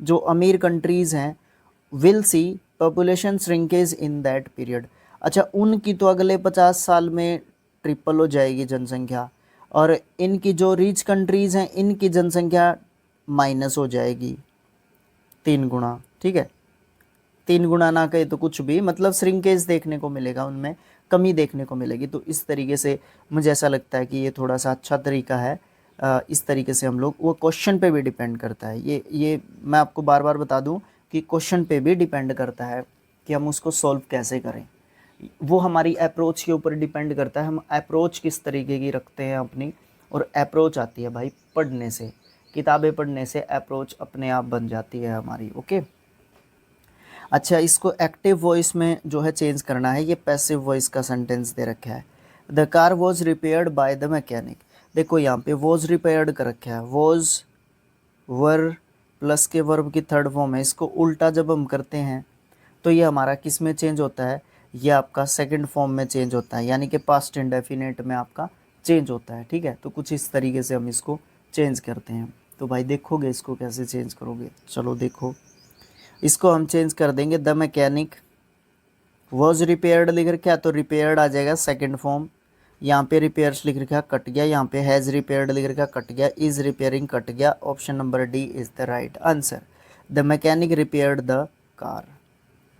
जो अमीर कंट्रीज़ हैं, will see population shrinkage in that period. अच्छा, उनकी तो अगले 50 साल में ट्रिपल हो जाएगी जनसंख्या, और इनकी जो रिच कंट्रीज़ हैं इनकी जनसंख्या माइनस हो जाएगी 3 गुना। ठीक है, 3 गुना ना कहे तो कुछ भी, मतलब श्रिंकेज देखने को मिलेगा, उनमें कमी देखने को मिलेगी। तो इस तरीके से मुझे ऐसा लगता है कि ये थोड़ा सा अच्छा तरीका है। इस तरीके से हम लोग, वो क्वेश्चन पे भी डिपेंड करता है, ये मैं आपको बार बार बता दूं कि क्वेश्चन पे भी डिपेंड करता है कि हम उसको सॉल्व कैसे करें। वो हमारी अप्रोच के ऊपर डिपेंड करता है, हम अप्रोच किस तरीके की रखते हैं अपनी। और अप्रोच आती है भाई पढ़ने से, किताबें पढ़ने से अप्रोच अपने आप बन जाती है हमारी। ओके। अच्छा, इसको एक्टिव वॉइस में जो है चेंज करना है, ये पैसिव वॉइस का सेंटेंस दे रखा है। The car was repaired by the mechanic. देखो यहाँ पे वॉज रिपेयर्ड कर रखा है, वॉज वर प्लस के वर्ब की थर्ड फॉर्म है। इसको उल्टा जब हम करते हैं तो ये हमारा किस में चेंज होता है, ये आपका सेकंड फॉर्म में चेंज होता है, यानी कि पास्ट इंडेफिनिट में आपका चेंज होता है। ठीक है, तो कुछ इस तरीके से हम इसको चेंज करते हैं। तो भाई देखोगे इसको कैसे चेंज करोगे, चलो देखो। इसको हम चेंज कर देंगे, द मैकेनिक वॉज रिपेयर्ड लिख रखा है तो रिपेयर्ड आ जाएगा सेकंड फॉर्म। यहाँ पे रिपेयर्स लिख रखा है कट गया, यहाँ पे हैज़ रिपेयर्ड लिख रखा है कट गया, इज़ रिपेयरिंग कट गया। Option number D is the right answer. The mechanic repaired the car.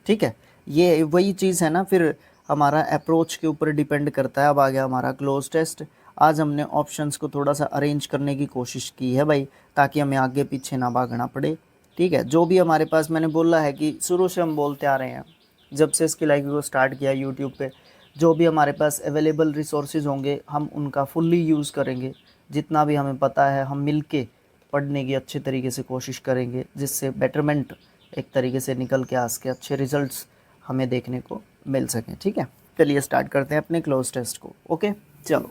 ठीक है, ये वही चीज़ है ना, फिर हमारा अप्रोच के ऊपर डिपेंड करता है। अब आ गया हमारा क्लोज टेस्ट। आज हमने ऑप्शंस को थोड़ा सा अरेंज करने की कोशिश की है भाई, ताकि हमें आगे पीछे ना भागना पड़े। ठीक है, जो भी हमारे पास, मैंने बोला है कि शुरू से हम बोलते आ रहे हैं, जब से स्किल IQ को स्टार्ट किया यूट्यूब पे, जो भी हमारे पास अवेलेबल रिसोर्सेज होंगे हम उनका फुल्ली यूज़ करेंगे। जितना भी हमें पता है हम मिल के पढ़ने की अच्छे तरीके से कोशिश करेंगे, जिससे बेटरमेंट एक तरीके से निकल के आ सके, अच्छे रिजल्ट्स हमें देखने को मिल सकें। ठीक है, चलिए स्टार्ट करते हैं अपने क्लोज टेस्ट को। ओके, चलो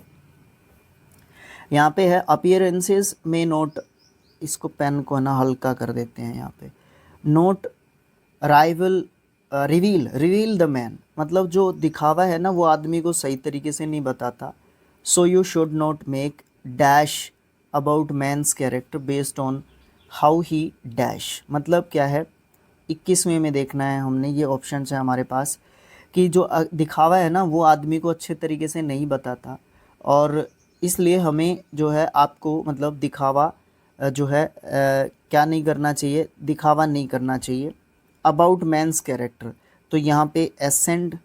यहाँ पे है अपीयरेंसेस में नोट, इसको पेन को ना हल्का कर देते हैं यहाँ पे। Note rival reveal the man, मतलब जो दिखावा है ना वो आदमी को सही तरीके से नहीं बताता। So you should not make dash about man's character based on how he dash. मतलब क्या है, 21वें में देखना है हमने, ये ऑप्शन है हमारे पास कि जो दिखावा है ना वो आदमी को अच्छे तरीके से नहीं बताता, और इसलिए हमें जो है आपको मतलब दिखावा जो है क्या नहीं करना चाहिए, दिखावा नहीं करना चाहिए। अबाउट मैंस कैरेक्टर, तो यहाँ पे एसेंट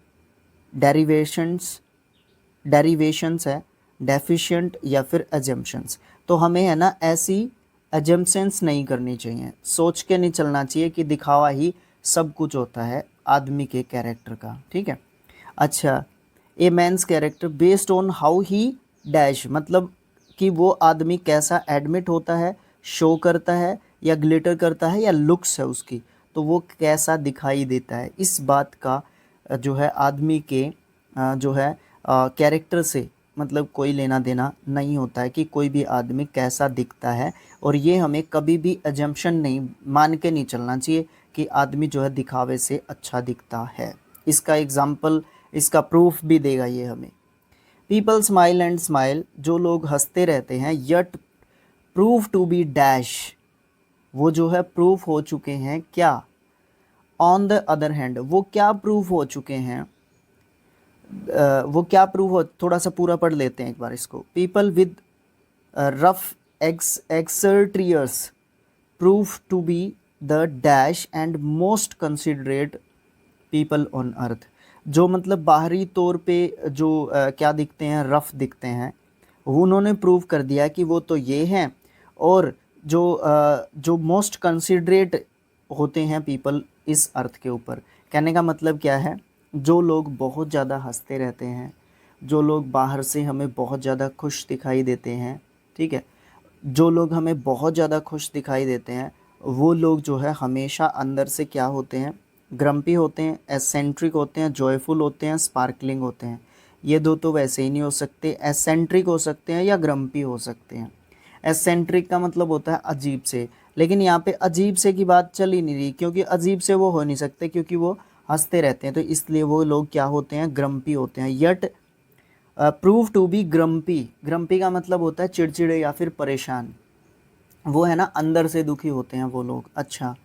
डेरिवेशंस है, डेफिशिएंट या फिर एजम्पशंस। तो हमें है ना ऐसी एजम्पशंस नहीं करनी चाहिए, सोच के नहीं चलना चाहिए कि दिखावा ही सब कुछ होता है आदमी के कैरेक्टर का। ठीक है। अच्छा, ए men's character based on how he dash, मतलब कि वो आदमी कैसा एडमिट होता है, शो करता है या ग्लिटर करता है या लुक्स है उसकी, तो वो कैसा दिखाई देता है, इस बात का जो है आदमी के जो है कैरेक्टर से मतलब कोई लेना देना नहीं होता है कि कोई भी आदमी कैसा दिखता है। और ये हमें कभी भी एजम्पशन नहीं मान के नहीं चलना चाहिए कि आदमी जो है दिखावे से अच्छा दिखता है। इसका एग्जाम्पल, इसका प्रूफ भी देगा ये हमें। पीपल स्माइल एंड स्माइल, जो लोग हंसते रहते हैं, yet prove to be dash, वो जो है प्रूफ हो चुके हैं क्या। ऑन द अदर हैंड, वो क्या प्रूफ हो चुके हैं, वो क्या प्रूफ हो, थोड़ा सा पूरा पढ़ लेते हैं एक बार इसको। People with rough exteriors prove to be the dash and most considerate people on earth, जो मतलब बाहरी तौर पे जो क्या दिखते हैं, रफ दिखते हैं, उन्होंने प्रूव कर दिया कि वो तो ये हैं। और जो मोस्ट कंसिडरेट होते हैं पीपल इस अर्थ के ऊपर, कहने का मतलब क्या है, जो लोग बहुत ज़्यादा हंसते रहते हैं, जो लोग बाहर से हमें बहुत ज़्यादा खुश दिखाई देते हैं, ठीक है, जो लोग हमें बहुत ज़्यादा खुश दिखाई देते हैं, वो लोग जो है हमेशा अंदर से क्या होते हैं, ग्रम्पी होते हैं, एसेंट्रिक होते हैं, जॉयफुल होते हैं, स्पार्कलिंग होते हैं। ये दो तो वैसे ही नहीं हो सकते, एसेंट्रिक हो सकते हैं या ग्रम्पी हो सकते हैं। एसेंट्रिक का मतलब होता है अजीब से, लेकिन यहाँ पे अजीब से की बात चल ही नहीं रही, क्योंकि अजीब से वो हो नहीं सकते, क्योंकि वो हंसते रहते हैं, तो इसलिए वो लोग क्या होते हैं, ग्रम्पी होते हैं। Yet prove to be grumpy, grumpy का मतलब होता है चिड़चिड़े या फिर परेशान, वो है ना अंदर से दुखी होते हैं वो लोग। अच्छा,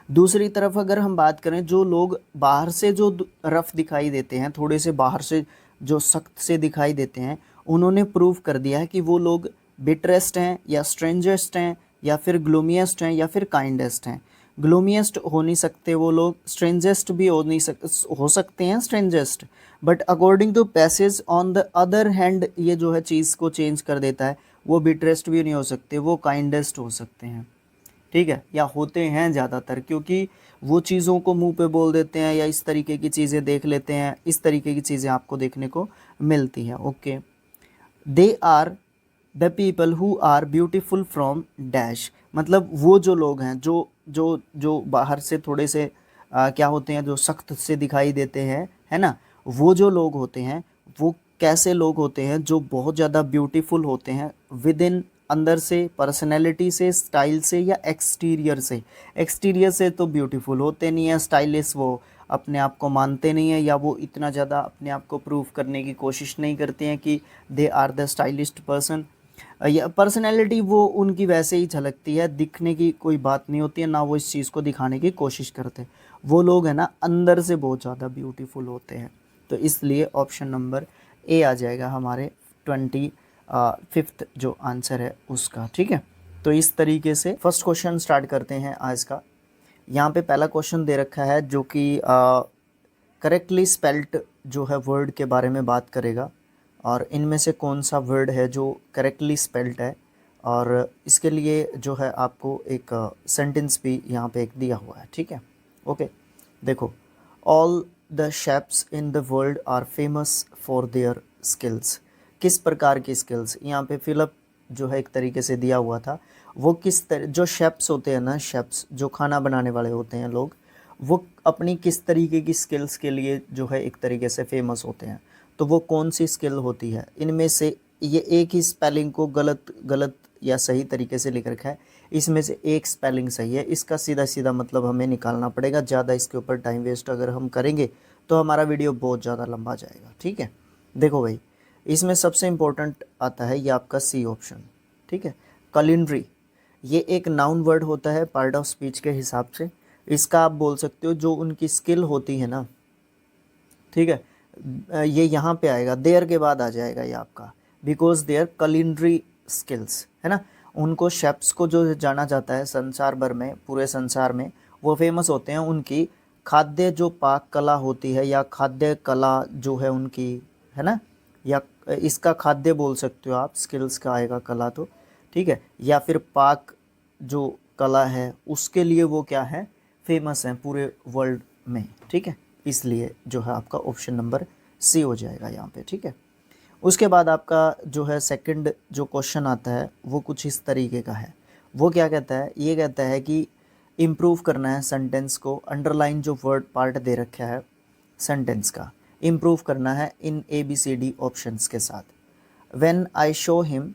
दूसरी तरफ अगर हम बात करें, जो लोग बाहर से जो रफ दिखाई देते हैं, थोड़े से बाहर से जो सख्त से दिखाई देते हैं, उन्होंने प्रूव कर दिया है कि वो लोग बिटरेस्ट हैं या स्ट्रेंजेस्ट हैं या फिर ग्लूमिएस्ट हैं या फिर काइंडेस्ट हैं। ग्लूमिएस्ट हो नहीं सकते वो लोग, स्ट्रेंजेस्ट भी हो सकते हैं strangest, but according to passage on the other hand ये जो है चीज़ को चेंज कर देता है, वो बिटरेस्ट भी नहीं हो सकते, वो काइंडेस्ट हो सकते हैं, ठीक है, या होते हैं ज़्यादातर, क्योंकि वो चीज़ों को मुंह पे बोल देते हैं या इस तरीके की चीज़ें देख लेते हैं, इस तरीके की चीज़ें आपको देखने को मिलती हैं। Okay, they are the people who are beautiful from dash, मतलब वो जो लोग हैं जो जो जो बाहर से थोड़े से क्या होते हैं, जो सख्त से दिखाई देते हैं, है ना, वो जो लोग होते हैं वो कैसे लोग होते हैं, जो बहुत ज़्यादा ब्यूटीफुल होते हैं विद इन, अंदर से, पर्सनैलिटी से, स्टाइल से, या एक्सटीरियर से। एक्सटीरियर से तो ब्यूटीफुल होते नहीं हैं, स्टाइलिश वो अपने आप को मानते नहीं हैं, या वो इतना ज़्यादा अपने आप को प्रूव करने की कोशिश नहीं करते हैं कि they are the stylist person, या पर्सनैलिटी वो उनकी वैसे ही झलकती है, दिखने की कोई बात नहीं होती है, ना वो इस चीज़ को दिखाने की कोशिश करते। वो लोग हैं ना अंदर से बहुत ज़्यादा ब्यूटीफुल होते हैं। तो इसलिए ऑप्शन नंबर ए आ जाएगा हमारे 25th जो आंसर है उसका, ठीक है। तो इस तरीके से फर्स्ट क्वेश्चन स्टार्ट करते हैं आज का। यहाँ पे पहला क्वेश्चन दे रखा है जो कि करेक्टली स्पेल्ट जो है वर्ड के बारे में बात करेगा, और इनमें से कौन सा वर्ड है जो करेक्टली स्पेल्ट है, और इसके लिए जो है आपको एक सेंटेंस भी यहाँ पे एक दिया हुआ है, ठीक है। ओके, देखो, all the chefs in the world are famous for their skills. किस प्रकार की स्किल्स, यहाँ पे फिलअप जो है एक तरीके से दिया हुआ था, वो जो शेफ्स होते हैं ना, शेफ्स जो खाना बनाने वाले होते हैं लोग, वो अपनी किस तरीके की स्किल्स के लिए जो है एक तरीके से फेमस होते हैं। तो वो कौन सी स्किल होती है, इनमें से ये एक ही स्पेलिंग को गलत या सही तरीके से लिख रखा है, इसमें से एक स्पेलिंग सही है, इसका सीधा सीधा मतलब हमें निकालना पड़ेगा। ज़्यादा इसके ऊपर टाइम वेस्ट अगर हम करेंगे तो हमारा वीडियो बहुत ज़्यादा लंबा जाएगा, ठीक है। देखो भाई, इसमें सबसे इम्पोर्टेंट आता है ये आपका सी ऑप्शन, ठीक है। कलिंड्री, ये एक नाउन वर्ड होता है पार्ट ऑफ स्पीच के हिसाब से। इसका आप बोल सकते हो जो उनकी स्किल होती है ना, ठीक है, ये यहाँ पे आएगा, देयर के बाद आ जाएगा ये आपका, बिकॉज देयर कलिंड्री स्किल्स, है ना। उनको शेफ्स को जो जाना जाता है संसार भर में, पूरे संसार में वो फेमस होते हैं उनकी खाद्य जो पाक कला होती है, या खाद्य कला जो है उनकी, है ना, या इसका खाद्य बोल सकते हो आप, स्किल्स का आएगा कला तो, ठीक है, या फिर पाक जो कला है उसके लिए वो क्या है, फेमस हैं पूरे वर्ल्ड में, ठीक है। इसलिए जो है आपका ऑप्शन नंबर सी हो जाएगा यहाँ पे, ठीक है। उसके बाद आपका जो है सेकंड जो क्वेश्चन आता है वो कुछ इस तरीके का है। वो क्या कहता है, ये कहता है कि इम्प्रूव करना है सेंटेंस को, अंडरलाइन जो वर्ड पार्ट दे रखा है सेंटेंस का, इम्प्रूव करना है इन ABCD ऑप्शंस के साथ। When I show him,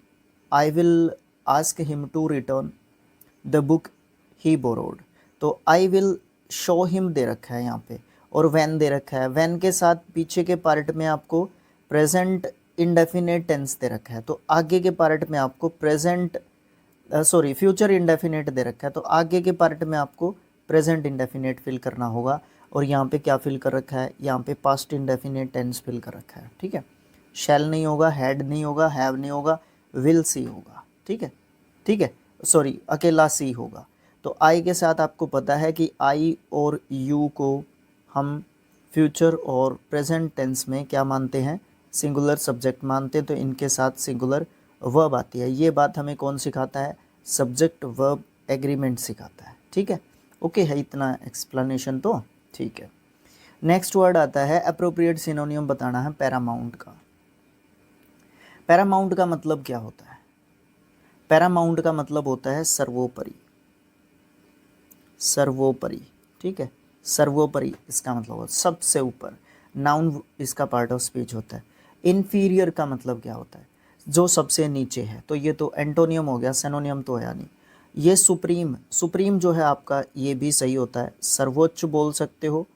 I will ask him to return the book he borrowed. तो आई विल शो हिम दे रखा है यहाँ पे, और व्हेन दे रखा है। व्हेन के साथ पीछे के पार्ट में आपको प्रेजेंट इंडेफिनेट टेंस दे रखा है, तो आगे के पार्ट में आपको फ्यूचर इंडेफिनेट दे रखा है, तो आगे के पार्ट में आपको प्रेजेंट इंडेफिनेट फिल करना होगा। और यहाँ पे क्या फिल कर रखा है, यहाँ पे पास्ट इंडेफिनेट टेंस फिल कर रखा है, ठीक है। शैल नहीं होगा, हैड नहीं होगा, हैव नहीं होगा, विल सी होगा, ठीक है, ठीक है, सॉरी अकेला सी होगा। तो आई के साथ आपको पता है कि आई और यू को हम फ्यूचर और प्रेजेंट टेंस में क्या मानते हैं, सिंगुलर सब्जेक्ट मानते हैं, तो इनके साथ सिंगुलर वर्ब आती है। ये बात हमें कौन सिखाता है, सब्जेक्ट वर्ब एग्रीमेंट सिखाता है, ठीक है। ओके है इतना एक्सप्लेनेशन तो, ठीक है। नेक्स्ट वर्ड आता है अप्रोप्रिएट सिनोनियम बताना है पैरामाउंट का। पैरामाउंट का मतलब क्या होता है, पैरामाउंट का मतलब होता है सर्वोपरि, सर्वोपरि, ठीक है, सर्वोपरि इसका मतलब होता है सबसे ऊपर, नाउन इसका पार्ट ऑफ स्पीच होता है। इन्फीरियर का मतलब क्या होता है, जो सबसे नीचे है, तो ये तो एंटोनियम हो गया, सिनोनियम तो है नहीं। ये सुप्रीम, सुप्रीम जो है आपका ये भी सही होता है, सर्वोच्च बोल सकते हो,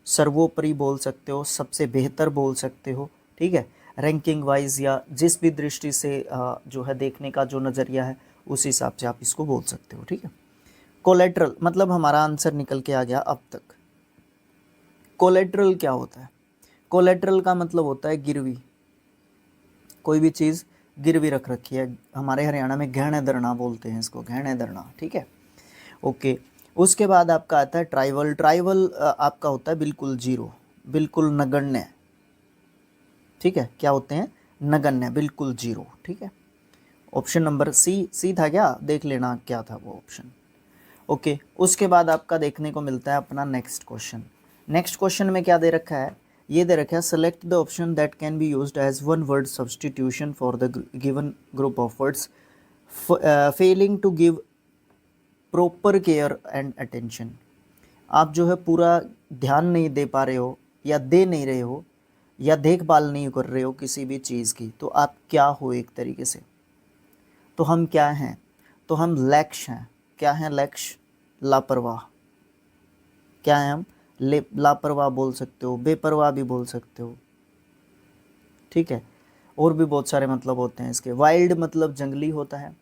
सर्वोपरि बोल सकते हो, सबसे बेहतर बोल सकते हो, ठीक है, रैंकिंग वाइज या जिस भी दृष्टि से जो है देखने का जो नज़रिया है उस हिसाब से आप इसको बोल सकते हो, ठीक है। कोलेट्रल मतलब हमारा आंसर निकल के आ गया अब तक। कोलेट्रल क्या होता है? कोलेट्रल का मतलब होता है गिरवी, कोई भी चीज़ गिरवी रख रखी है, हमारे हरियाणा में गहने धरना बोलते हैं इसको, गहने धरना, ठीक है। ओके, उसके बाद आपका आता है ट्राइवल। ट्राइवल आपका होता है बिल्कुल जीरो, बिल्कुल नगण्य, ठीक है। क्या होते हैं? नगण्य, बिल्कुल जीरो, ठीक है। ऑप्शन नंबर सी था क्या? देख लेना क्या था वो ऑप्शन। ओके, उसके बाद आपका देखने को मिलता है अपना नेक्स्ट क्वेश्चन। नेक्स्ट क्वेश्चन में क्या दे रखा है? ये दे रखा है select the option that can be used as one word substitution for the given group of words failing to give proper care and attention. आप जो है पूरा ध्यान नहीं दे पा रहे हो, या दे नहीं रहे हो, या देखभाल नहीं कर रहे हो किसी भी चीज़ की, तो आप क्या हो एक तरीके से? तो हम क्या हैं? तो हम लक्ष्य हैं। क्या हैं लक्ष्य? लापरवाह। क्या है हम? लापरवाह बोल सकते हो, बेपरवाह भी बोल सकते हो, ठीक है। और भी बहुत सारे मतलब होते हैं इसके। वाइल्ड मतलब जंगली होता है।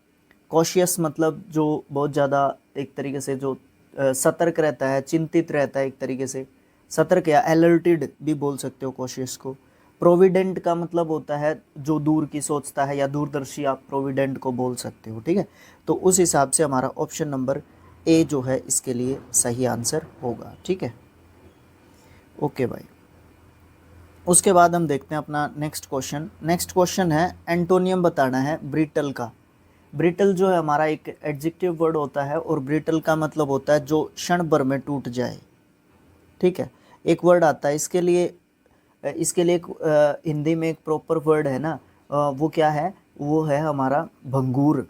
कॉशियस मतलब जो बहुत ज़्यादा एक तरीके से जो सतर्क रहता है, चिंतित रहता है एक तरीके से, सतर्क या अलर्टेड भी बोल सकते हो कॉशियस को। प्रोविडेंट का मतलब होता है जो दूर की सोचता है या दूरदर्शी, आप प्रोविडेंट को बोल सकते हो, ठीक है। तो उस हिसाब से हमारा ऑप्शन नंबर ए जो है इसके लिए सही आंसर होगा, ठीक है। ओके भाई, उसके बाद हम देखते हैं अपना नेक्स्ट क्वेश्चन। नेक्स्ट क्वेश्चन है एंटोनियम बताना है ब्रिटल का। ब्रिटल जो है हमारा एक एडजेक्टिव वर्ड होता है, और ब्रिटल का मतलब होता है जो क्षण भर में टूट जाए, ठीक है। एक वर्ड आता है इसके लिए, एक हिंदी में एक प्रॉपर वर्ड है ना, वो क्या है? वो है हमारा भंगूर,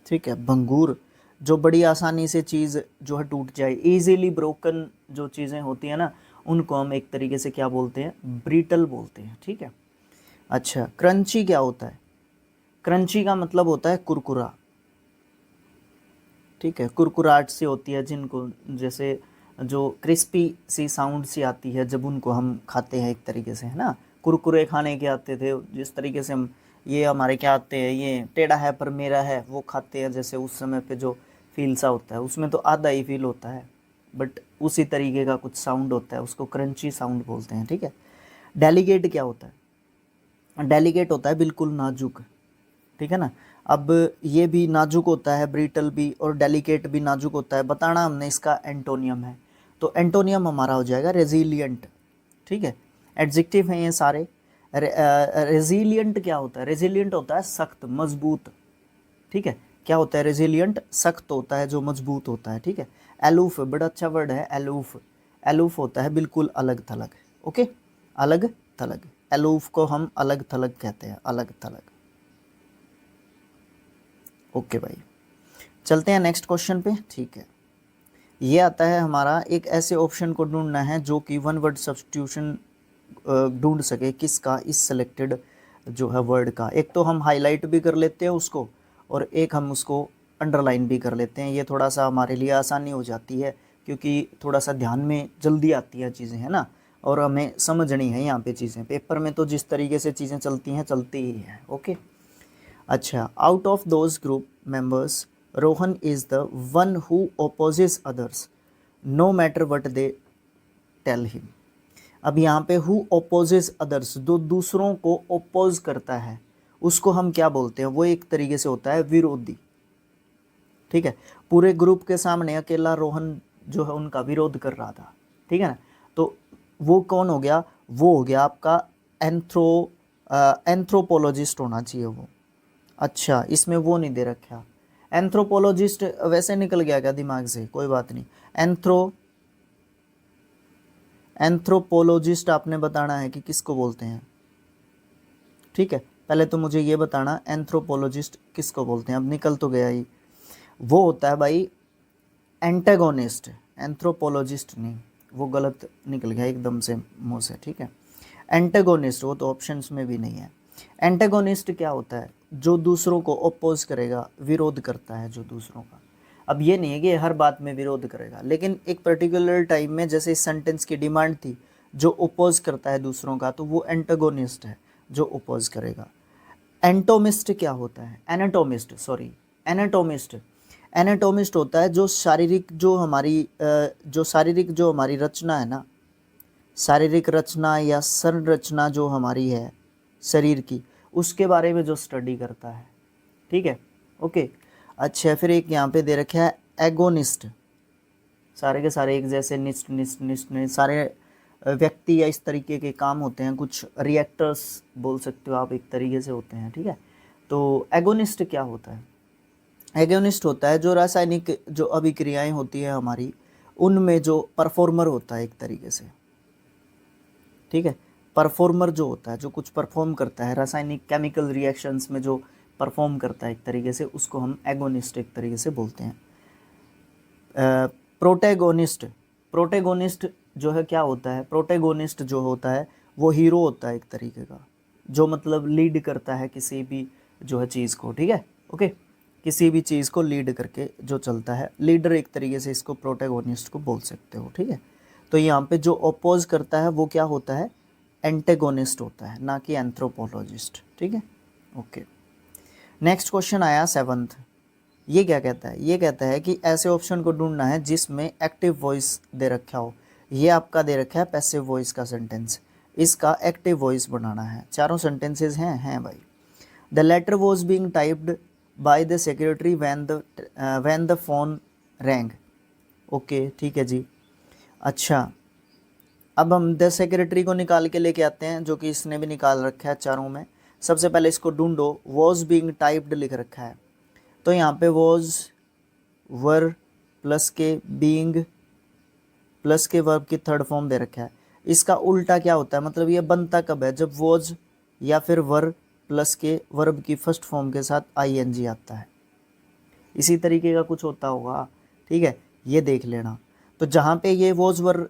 ठीक है। भंगूर, जो बड़ी आसानी से चीज़ जो है टूट जाए, इजीली ब्रोकन जो चीज़ें होती हैं ना, उनको हम एक तरीके से क्या बोलते हैं? ब्रिटल बोलते हैं, ठीक है। अच्छा, क्रंची क्या होता है? क्रंची का मतलब होता है कुरकुरा, ठीक है। कुरकुराहट सी होती है जिनको, जैसे जो क्रिस्पी सी साउंड सी आती है जब उनको हम खाते हैं एक तरीके से, है ना। कुरकुरे खाने के आते थे जिस तरीके से हम, ये हमारे क्या आते हैं, ये टेढ़ा है पर मेरा है, वो खाते हैं, जैसे उस समय पे जो फील सा होता है, उसमें तो आधा ही फील होता है, बट उसी तरीके का कुछ साउंड होता है, उसको क्रंची साउंड बोलते हैं, ठीक है। डेलीकेट क्या होता है? डेलीकेट होता है बिल्कुल नाजुक, ठीक है ना। अब ये भी नाजुक होता है, ब्रिटल भी, और डेलिकेट भी नाजुक होता है। बताना हमने इसका एंटोनियम है, तो एंटोनियम हमारा हो जाएगा रेजिलियंट, ठीक है। एडजेक्टिव हैं ये सारे। रेजिलियंट क्या होता है? रेजिलियंट होता है सख्त, मजबूत, ठीक है। क्या होता है? रेजिलियंट सख्त होता है, जो मजबूत होता है, ठीक है। एलूफ, बड़ा अच्छा वर्ड है एलूफ। एलूफ होता है बिल्कुल अलग थलग, ओके, अलग थलग। एलूफ को हम अलग थलग कहते हैं, अलग थलग। ओके भाई, चलते हैं नेक्स्ट क्वेश्चन पे, ठीक है। ये आता है हमारा, एक ऐसे ऑप्शन को ढूंढना है जो कि वन वर्ड सब्स्टिट्यूशन ढूंढ सके, किसका? इस सेलेक्टेड जो है वर्ड का। एक तो हम हाईलाइट भी कर लेते हैं उसको, और एक हम उसको अंडरलाइन भी कर लेते हैं। ये थोड़ा सा हमारे लिए आसानी हो जाती है, क्योंकि थोड़ा सा ध्यान में जल्दी आती है चीज़ें, है ना, और हमें समझनी है यहाँ पे चीज़ें। पेपर में तो जिस तरीके से चीज़ें चलती हैं चलती ही हैं, ओके। अच्छा, out of those group members Rohan is the one who opposes others no matter what they tell him. अब यहाँ पे हु ओपोजेस अदर्स, जो दूसरों को ओपोज करता है, उसको हम क्या बोलते हैं? वो एक तरीके से होता है विरोधी, ठीक है। पूरे ग्रुप के सामने अकेला रोहन जो है उनका विरोध कर रहा था, ठीक है ना। तो वो कौन हो गया? वो हो गया आपका एंथ्रोपोलॉजिस्ट होना चाहिए वो। अच्छा, इसमें वो नहीं दे रखा। एंथ्रोपोलॉजिस्ट वैसे निकल गया क्या दिमाग से? कोई बात नहीं। एंथ्रोपोलॉजिस्ट आपने बताना है कि किसको बोलते हैं, ठीक है। पहले तो मुझे ये बताना एंथ्रोपोलॉजिस्ट किसको बोलते हैं। अब निकल तो गया ही, वो होता है भाई एंटेगोनिस्ट, एंथ्रोपोलॉजिस्ट नहीं, वो गलत निकल गया एकदम से मुंह से, ठीक है। एंटेगोनिस्ट, वो तो ऑप्शंस में भी नहीं है। एंटेगोनिस्ट क्या होता है? जो दूसरों को अपोज करेगा, विरोध करता है जो दूसरों का। अब ये नहीं है कि हर बात में विरोध करेगा, लेकिन एक पर्टिकुलर टाइम में जैसे इस सेंटेंस की डिमांड थी, जो अपोज करता है दूसरों का, तो वो एंटेगोनिस्ट है, जो अपोज करेगा। एंटोमिस्ट क्या होता है? Anatomist, sorry, anatomist. एनाटोमिस्ट होता है जो शारीरिक जो हमारी रचना है ना, शारीरिक रचना या संरचना जो हमारी है शरीर की, उसके बारे में जो स्टडी करता है, ठीक है। ओके, अच्छा फिर एक यहाँ पे दे रखा है एगोनिस्ट, सारे के सारे एक जैसे निस्ट निस्ट निस्ट निस्ट सारे व्यक्ति या इस तरीके के काम होते हैं, कुछ रिएक्टर्स बोल सकते हो आप, एक तरीके से होते हैं, ठीक है। तो एगोनिस्ट क्या होता है? एगोनिस्ट होता है जो रासायनिक जो अभिक्रियाएं होती है हमारी, उनमें जो परफॉर्मर होता है एक तरीके से, ठीक है। परफॉर्मर जो होता है, जो कुछ परफॉर्म करता है रासायनिक केमिकल रिएक्शंस में, जो परफॉर्म करता है एक तरीके से, उसको हम एगोनिस्ट एक तरीके से बोलते हैं। प्रोटैगोनिस्ट, प्रोटैगोनिस्ट जो है क्या होता है? प्रोटैगोनिस्ट जो होता है वो हीरो होता है एक तरीके का, जो मतलब लीड करता है किसी भी जो है चीज़ को, ठीक है। ओके, किसी भी चीज़ को लीड करके जो चलता है, लीडर एक तरीके से इसको प्रोटैगोनिस्ट को बोल सकते हो, ठीक है। तो यहाँ पे जो अपोज करता है वो क्या होता है? एंटेगोनिस्ट होता है, ना कि एंथ्रोपोलॉजिस्ट, ठीक है। ओके, नेक्स्ट क्वेश्चन आया 7th। ये क्या कहता है? ये कहता है कि ऐसे ऑप्शन को ढूंढना है जिसमें एक्टिव वॉइस दे रखा हो। ये आपका दे रखा है पैसिव वॉइस का सेंटेंस, इसका एक्टिव वॉइस बनाना है। चारों सेंटेंसेस हैं भाई। The letter was being typed by the secretary when the phone rang. Okay, ठीक है जी। अच्छा, अब हम द सेक्रेटरी को निकाल के लेके आते हैं, जो कि इसने भी निकाल रखा है चारों में। सबसे पहले इसको ढूंढो, वॉज बीइंग टाइप्ड लिख रखा है, तो यहाँ पे वॉज वर प्लस के बीइंग प्लस के वर्ब की थर्ड फॉर्म दे रखा है। इसका उल्टा क्या होता है? मतलब ये बनता कब है? जब वॉज या फिर वर प्लस के वर्ब की फर्स्ट फॉर्म के साथ आईएनजी आता है। इसी तरीके का कुछ होता होगा, ठीक है, ये देख लेना। तो जहाँ पे ये वॉज वर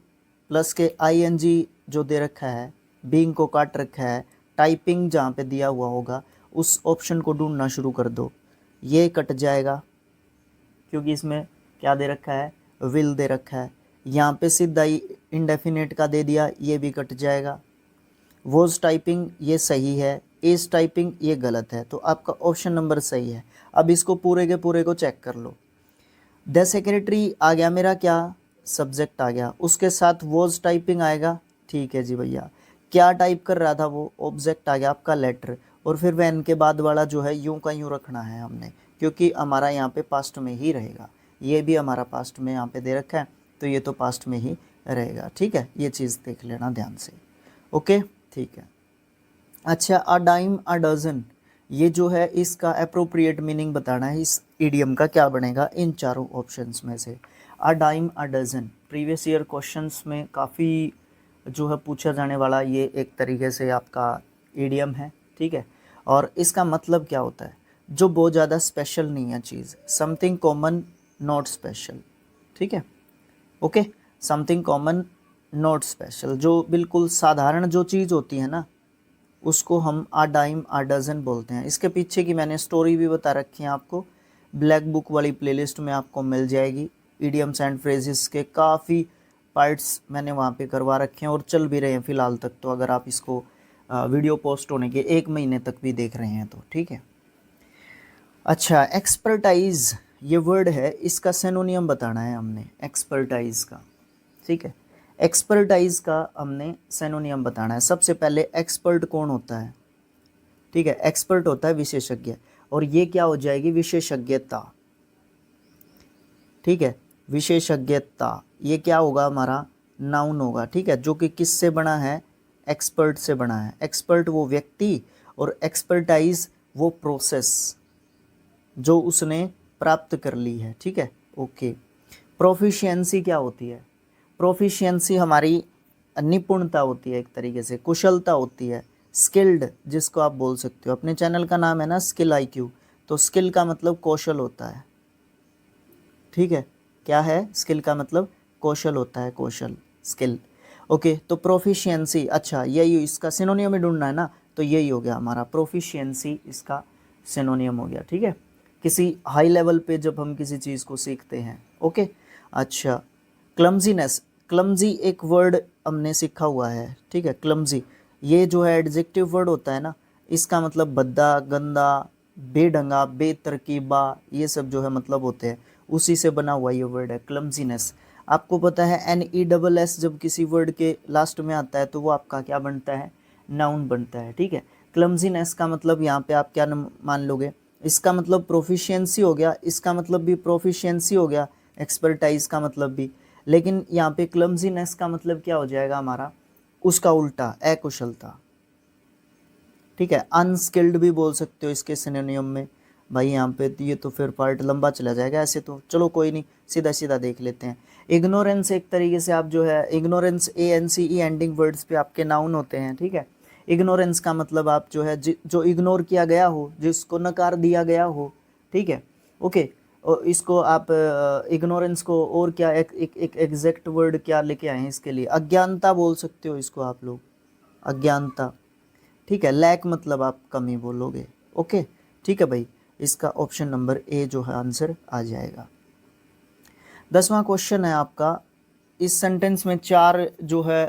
प्लस के आईएनजी जो दे रखा है, बीइंग को काट रखा है, टाइपिंग जहाँ पे दिया हुआ होगा, उस ऑप्शन को ढूंढना शुरू कर दो। ये कट जाएगा क्योंकि इसमें क्या दे रखा है? विल दे रखा है। यहाँ पे सीधा ही इंडेफिनेट का दे दिया, ये भी कट जाएगा। वॉज टाइपिंग ये सही है, इज टाइपिंग ये गलत है, तो आपका ऑप्शन नंबर सही है। अब इसको पूरे के पूरे को चेक कर लो। द सेक्रेटरी आ गया मेरा, क्या सब्जेक्ट आ गया, उसके साथ वॉज टाइपिंग आएगा, ठीक है जी भैया। क्या टाइप कर रहा था वो? ऑब्जेक्ट आ गया आपका लेटर, और फिर वैन के बाद वाला जो है यूं का यूं रखना है हमने, क्योंकि हमारा यहाँ पे पास्ट में ही रहेगा। ये भी हमारा पास्ट में यहाँ पे दे रखा है, तो ये तो पास्ट में ही रहेगा, ठीक है। ये चीज़ देख लेना ध्यान से। ओके, ठीक है। अच्छा, अ डाइम अ डजन, ये जो है इसका अप्रोप्रिएट मीनिंग बताना है। इस इडियम का क्या बनेगा इन चारों ऑप्शंस में से? A dime a dozen previous year questions में काफ़ी जो है पूछा जाने वाला ये एक तरीके से आपका इडियम है, ठीक है। और इसका मतलब क्या होता है? जो बहुत ज़्यादा स्पेशल नहीं है चीज़, समथिंग कॉमन नॉट स्पेशल, ठीक है। Okay, something common not special, जो बिल्कुल साधारण जो चीज़ होती है ना, उसको हम आ डाइम आ डजन बोलते हैं। इसके पीछे की मैंने स्टोरी भी बता रखी है आपको, ब्लैक बुक वाली प्लेलिस्ट में आपको मिल जाएगी। इडियम्स एंड फ्रेजेस के काफ़ी पार्ट्स मैंने वहाँ पे करवा रखे हैं और चल भी रहे हैं फ़िलहाल तक, तो अगर आप इसको वीडियो पोस्ट होने के 1 महीने तक भी देख रहे हैं तो ठीक है। अच्छा, एक्सपर्टाइज ये वर्ड है, इसका सिनोनियम बताना है हमने एक्सपर्टाइज का, ठीक है। एक्सपर्टाइज का हमने सिनोनियम बताना है। सबसे पहले एक्सपर्ट कौन होता है? ठीक है, एक्सपर्ट होता है विशेषज्ञ, और ये क्या हो जाएगी? विशेषज्ञता, ठीक है। विशेषज्ञता ये क्या होगा? हमारा नाउन होगा, ठीक है, जो कि किससे बना है? एक्सपर्ट से बना है। एक्सपर्ट वो व्यक्ति और एक्सपर्टाइज वो प्रोसेस जो उसने प्राप्त कर ली है, ठीक है। ओके, प्रोफिशिएंसी क्या होती है? प्रोफिशिएंसी हमारी निपुणता होती है, एक तरीके से कुशलता होती है। स्किल्ड जिसको आप बोल सकते हो, अपने चैनल का नाम है ना स्किल आईक्यू, तो स्किल का मतलब कौशल होता है, ठीक है। क्या है? स्किल का मतलब कौशल होता है, कौशल, स्किल। ओके, तो प्रोफिशिएंसी, अच्छा यही इसका सिनोनियम ही ढूंढना है ना, तो यही हो गया हमारा प्रोफिशिएंसी, इसका सिनोनियम हो गया, ठीक है। किसी हाई लेवल पे जब हम किसी चीज़ को सीखते हैं। ओके, अच्छा, क्लमजीनेस, क्लमजी एक वर्ड हमने सीखा हुआ है, ठीक है। क्लमजी ये जो है एडजेक्टिव वर्ड होता है ना, इसका मतलब भद्दा, गंदा, बेढंगा, बेतरकीबा, ये सब जो है मतलब होते हैं। उसी से बना हुआ ये वर्ड है क्लमजीनेस। आपको पता है NESS जब किसी वर्ड के लास्ट में आता है तो वो आपका क्या बनता है, नाउन बनता है, ठीक है। क्लमजीनेस का मतलब यहाँ पे आप क्या मान लोगे, इसका मतलब प्रोफिशिएंसी हो गया, इसका मतलब भी प्रोफिशिएंसी हो गया, एक्सपर्टाइज का मतलब भी। लेकिन यहाँ पे क्लमजीनेस का मतलब क्या हो जाएगा हमारा, उसका उल्टा, अकुशलता, ठीक है। अनस्किल्ड भी बोल सकते हो इसके सिनोनिम में। भाई यहाँ पे ये तो फिर पार्ट लंबा चला जाएगा ऐसे तो, चलो कोई नहीं, सीधा सीधा देख लेते हैं। इग्नोरेंस एक तरीके से आप जो है, इग्नोरेंस ANCE एंडिंग वर्ड्स पे आपके नाउन होते हैं, ठीक है। इग्नोरेंस का मतलब आप जो है जो इग्नोर किया गया हो, जिसको नकार दिया गया हो, ठीक है, ओके। और इसको आप इग्नोरेंस को और क्या एक एग्जैक्ट वर्ड क्या लेके आए हैं इसके लिए, अज्ञानता बोल सकते हो इसको आप लोग, अज्ञानता, ठीक है। लैक मतलब आप कमी बोलोगे, ओके, ठीक है भाई। इसका ऑप्शन नंबर ए जो है आंसर आ जाएगा। 10वां क्वेश्चन है आपका, इस सेंटेंस में चार जो है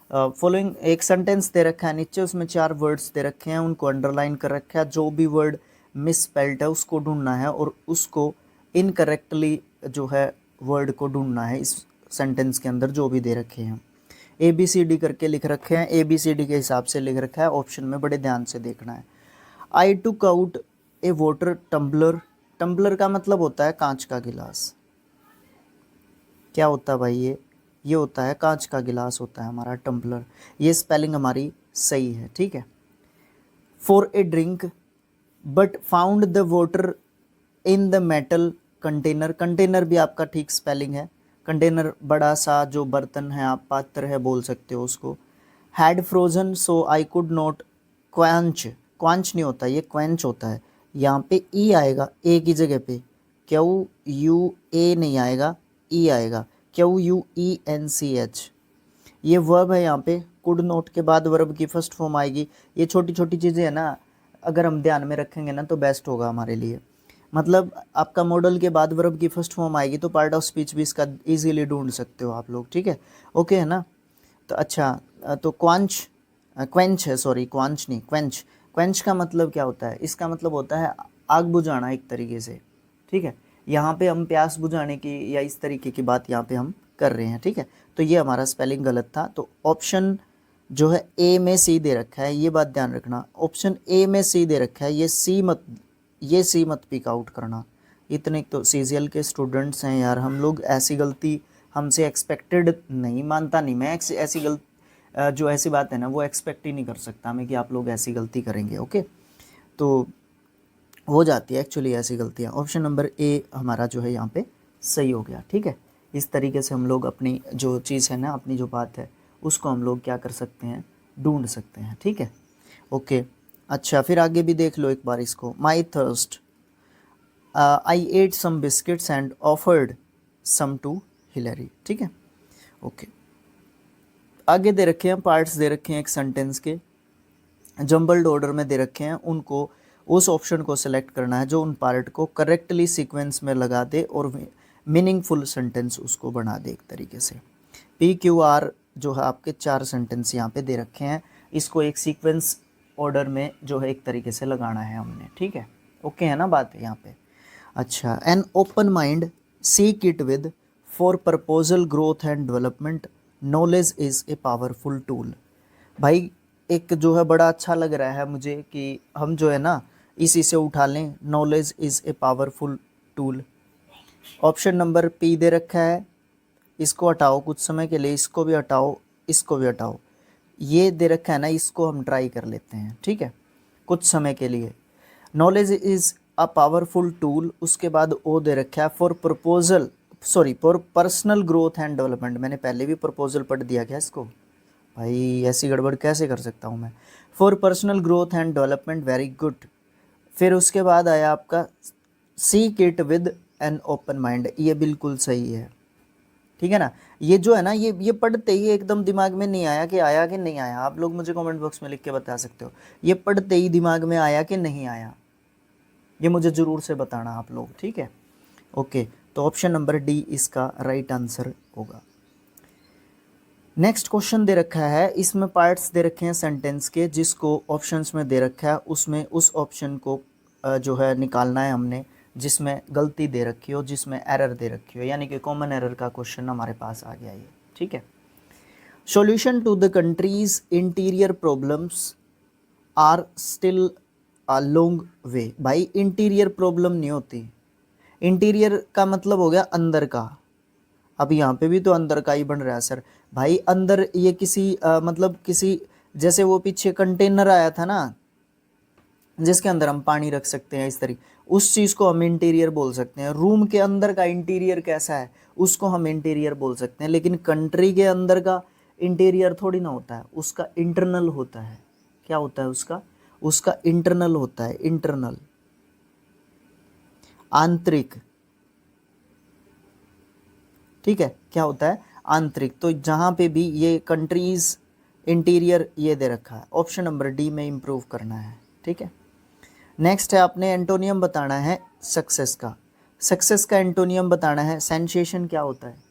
फॉलोइंग, एक सेंटेंस दे रखा है नीचे, उसमें 4 वर्ड्स दे रखे हैं, उनको अंडरलाइन कर रखा है। जो भी वर्ड मिसस्पेल्ड है उसको ढूंढना है और उसको इनकरेक्टली जो है वर्ड को ढूंढना है इस सेंटेंस के अंदर जो भी दे रखे हैं। ABCD करके लिख रखे हैं, ABCD के हिसाब से लिख रखा है, ऑप्शन में बड़े ध्यान से देखना है। आई टुक आउट ए वाटर टम्बलर, टम्बलर का मतलब होता है कांच का गिलास। क्या होता है भाई ये होता है कांच का गिलास होता है हमारा टम्बलर। ये स्पेलिंग हमारी सही है, ठीक है। For a drink but found the water in the metal container, container भी आपका ठीक स्पेलिंग है। कंटेनर बड़ा सा जो बर्तन है, आप पात्र है बोल सकते हो उसको। Had frozen so I could not क्वांच, क्वांच नहीं होता, ये क्वेंच होता है। यहाँ पे ई आएगा ए की जगह पे, QUA नहीं आएगा, ई आएगा, QUENCH। ये वर्ब है यहाँ पे, कुड नॉट के बाद वर्ब की फर्स्ट फॉर्म आएगी। ये छोटी छोटी चीज़ें हैं ना, अगर हम ध्यान में रखेंगे ना तो बेस्ट होगा हमारे लिए। मतलब आपका मॉडल के बाद वर्ब की फर्स्ट फॉर्म आएगी तो पार्ट ऑफ स्पीच भी इसका इजीली ढूंढ सकते हो आप लोग, ठीक है, ओके है ना। तो अच्छा, तो क्वांच, क्वेंच है, सॉरी क्वांच नहीं, क्वेंच। क्वेंच का मतलब क्या होता है, इसका मतलब होता है आग बुझाना एक तरीके से, ठीक है। यहाँ पे हम प्यास बुझाने की या इस तरीके की बात यहाँ पे हम कर रहे हैं, ठीक है। तो ये हमारा स्पेलिंग गलत था, तो ऑप्शन जो है ए में सी दे रखा है, ये बात ध्यान रखना। ऑप्शन ए में सी दे रखा है, ये सी मत पिक आउट करना। इतने तो CGL के स्टूडेंट्स हैं यार, हम लोग ऐसी गलती हमसे एक्सपेक्टेड नहीं, मानता नहीं मैं ऐसी गलती, जो ऐसी बात है ना वो एक्सपेक्ट ही नहीं कर सकता मैं कि आप लोग ऐसी गलती करेंगे, ओके। तो हो जाती है एक्चुअली ऐसी गलतियाँ। ऑप्शन नंबर ए हमारा जो है यहाँ पे सही हो गया, ठीक है। इस तरीके से हम लोग अपनी जो चीज़ है ना, अपनी जो बात है उसको हम लोग क्या कर सकते हैं, ढूंढ सकते हैं, ठीक है, ओके। अच्छा फिर आगे भी देख लो एक बार इसको। My thirst, I ate some biscuits and offered some to Hillary, ठीक है, ओके। आगे दे रखे हैं पार्ट्स दे रखे हैं एक सेंटेंस के, जम्बल्ड ऑर्डर में दे रखे हैं, उनको उस ऑप्शन को सिलेक्ट करना है जो उन पार्ट को करेक्टली सीक्वेंस में लगा दे और मीनिंगफुल सेंटेंस उसको बना दे एक तरीके से। PQR जो है आपके 4 सेंटेंस यहाँ पे दे रखे हैं, इसको एक सीक्वेंस ऑर्डर में जो है एक तरीके से लगाना है हमने, ठीक है, ओके है ना बात है यहाँ पे। अच्छा, an open mind seek it with for proposal growth and development, knowledge is a powerful tool. भाई एक जो है बड़ा अच्छा लग रहा है मुझे कि हम जो है ना इसी से उठा लें, knowledge is a powerful tool. Option number P दे रखा है, इसको हटाओ कुछ समय के लिए, इसको भी हटाओ, इसको भी हटाओ। ये दे रखा है ना, इसको हम ट्राई कर लेते हैं, ठीक है, कुछ समय के लिए। Knowledge is a powerful tool, उसके बाद O दे रखा है for proposal, sorry for personal growth and development. मैंने पहले भी प्रपोजल पढ़ दिया क्या इसको, भाई ऐसी गड़बड़ कैसे कर सकता हूँ मैं। For personal growth and development, very good. फिर उसके बाद आया आपका seek it with an open mind, ये बिल्कुल सही है, ठीक है ना। ये जो है ना, ये पढ़ते ही एकदम दिमाग में नहीं आया कि नहीं आया, आप लोग मुझे कमेंट बॉक्स में लिख के बता सकते हो, ये पढ़ते ही दिमाग में आया कि नहीं आया, ये मुझे ज़रूर से बताना आप लोग, ठीक है, ओके। तो ऑप्शन नंबर डी इसका राइट आंसर होगा। नेक्स्ट क्वेश्चन दे रखा है, इसमें पार्ट्स दे रखे हैं सेंटेंस के, जिसको ऑप्शंस में दे रखा है उसमें उस ऑप्शन को जो है निकालना है हमने, जिसमें गलती दे रखी हो, जिसमें एरर दे रखी हो, यानी कि कॉमन एरर का क्वेश्चन हमारे पास आ गया ये, ठीक है। Solution to the country's interior problems are still a long way. भाई इंटीरियर प्रॉब्लम नहीं होती, इंटीरियर का मतलब हो गया अंदर का। अब यहाँ पे भी तो अंदर का ही बन रहा है सर। भाई अंदर ये किसी मतलब किसी, जैसे वो पीछे कंटेनर आया था ना जिसके अंदर हम पानी रख सकते हैं इस तरीके, उस चीज़ को हम इंटीरियर बोल सकते हैं। रूम के अंदर का इंटीरियर कैसा है उसको हम इंटीरियर बोल सकते हैं, लेकिन कंट्री के अंदर का इंटीरियर थोड़ी ना होता है, उसका इंटरनल होता है। क्या होता है उसका? उसका इंटरनल होता है, इंटरनल, आंतरिक, ठीक है। क्या होता है? आंतरिक। तो जहाँ पे भी ये कंट्रीज इंटीरियर ये दे रखा है, ऑप्शन नंबर डी में इम्प्रूव करना है, ठीक है। नेक्स्ट है, आपने एंटोनियम बताना है सक्सेस का। सक्सेस का एंटोनियम बताना है। सेंसेशन क्या होता है?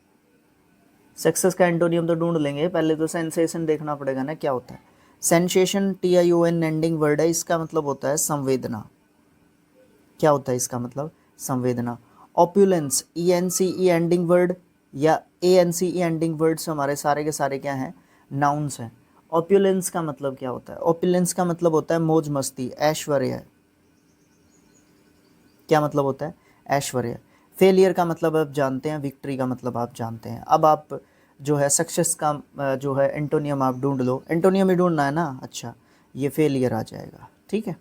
सक्सेस का एंटोनियम तो ढूंढ लेंगे, पहले तो सेंसेशन देखना पड़ेगा ना क्या होता है। सेंसेशन TION एंडिंग वर्ड है, इसका मतलब होता है संवेदना। क्या होता है इसका मतलब? संवेदना। ऑप्युलेंस ENCE एंडिंग वर्ड या ANCE एंडिंग वर्ड्स हमारे सारे के सारे क्या हैं? नाउन्स हैं। ऑप्युलेंस का मतलब क्या होता है? ऑप्युलेंस का मतलब होता है मौज मस्ती, ऐश्वर्य। क्या मतलब होता है? ऐश्वर्य। फेलियर का मतलब आप जानते हैं, विक्ट्री का मतलब आप जानते हैं। अब आप जो है सक्सेस का जो है एंटोनियम आप ढूंढ लो, एंटोनियम ही ढूंढना है ना। अच्छा, ये फेलियर आ जाएगा, ठीक है।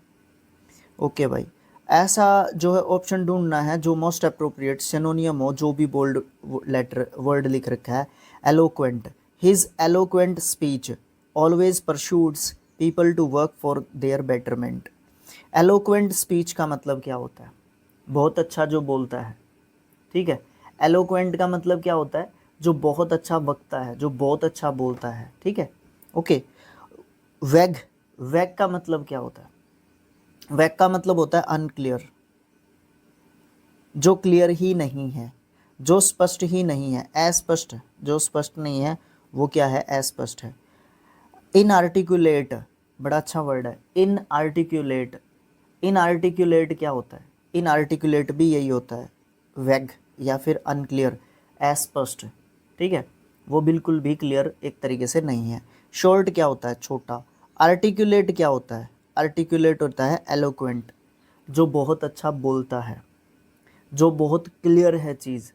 ओके भाई, ऐसा जो है ऑप्शन ढूंढना है जो मोस्ट अप्रोप्रिएट सिनोनियम हो, जो भी बोल्ड लेटर वर्ड लिख रखा है। Eloquent, his eloquent speech always persuades people to work for their betterment. Eloquent speech का मतलब क्या होता है? बहुत अच्छा जो बोलता है, ठीक है। एलोक्वेंट का मतलब क्या होता है? जो बहुत अच्छा वक्ता है, जो बहुत अच्छा बोलता है, ठीक है। ओके। वैग, वैग का मतलब क्या होता है? वैग का मतलब होता है अनक्लियर, जो क्लियर ही नहीं है, जो स्पष्ट ही नहीं है, अस्पष्ट। जो स्पष्ट नहीं है वो क्या है? अस्पष्ट है। इनआर्टिकुलेट, बड़ा अच्छा वर्ड है, इनआर्टिकुलेट। इनआर्टिकुलेट क्या होता है? इनआर्टिकुलेट भी यही होता है, वैग या फिर अनक्लियर, अस्पष्ट, ठीक है। वो बिल्कुल भी क्लियर एक तरीके से नहीं है। शॉर्ट क्या होता है? छोटा। आर्टिकुलेट क्या होता है? आर्टिकुलेट होता है एलोक्वेंट, जो बहुत अच्छा बोलता है, जो बहुत क्लियर है चीज़,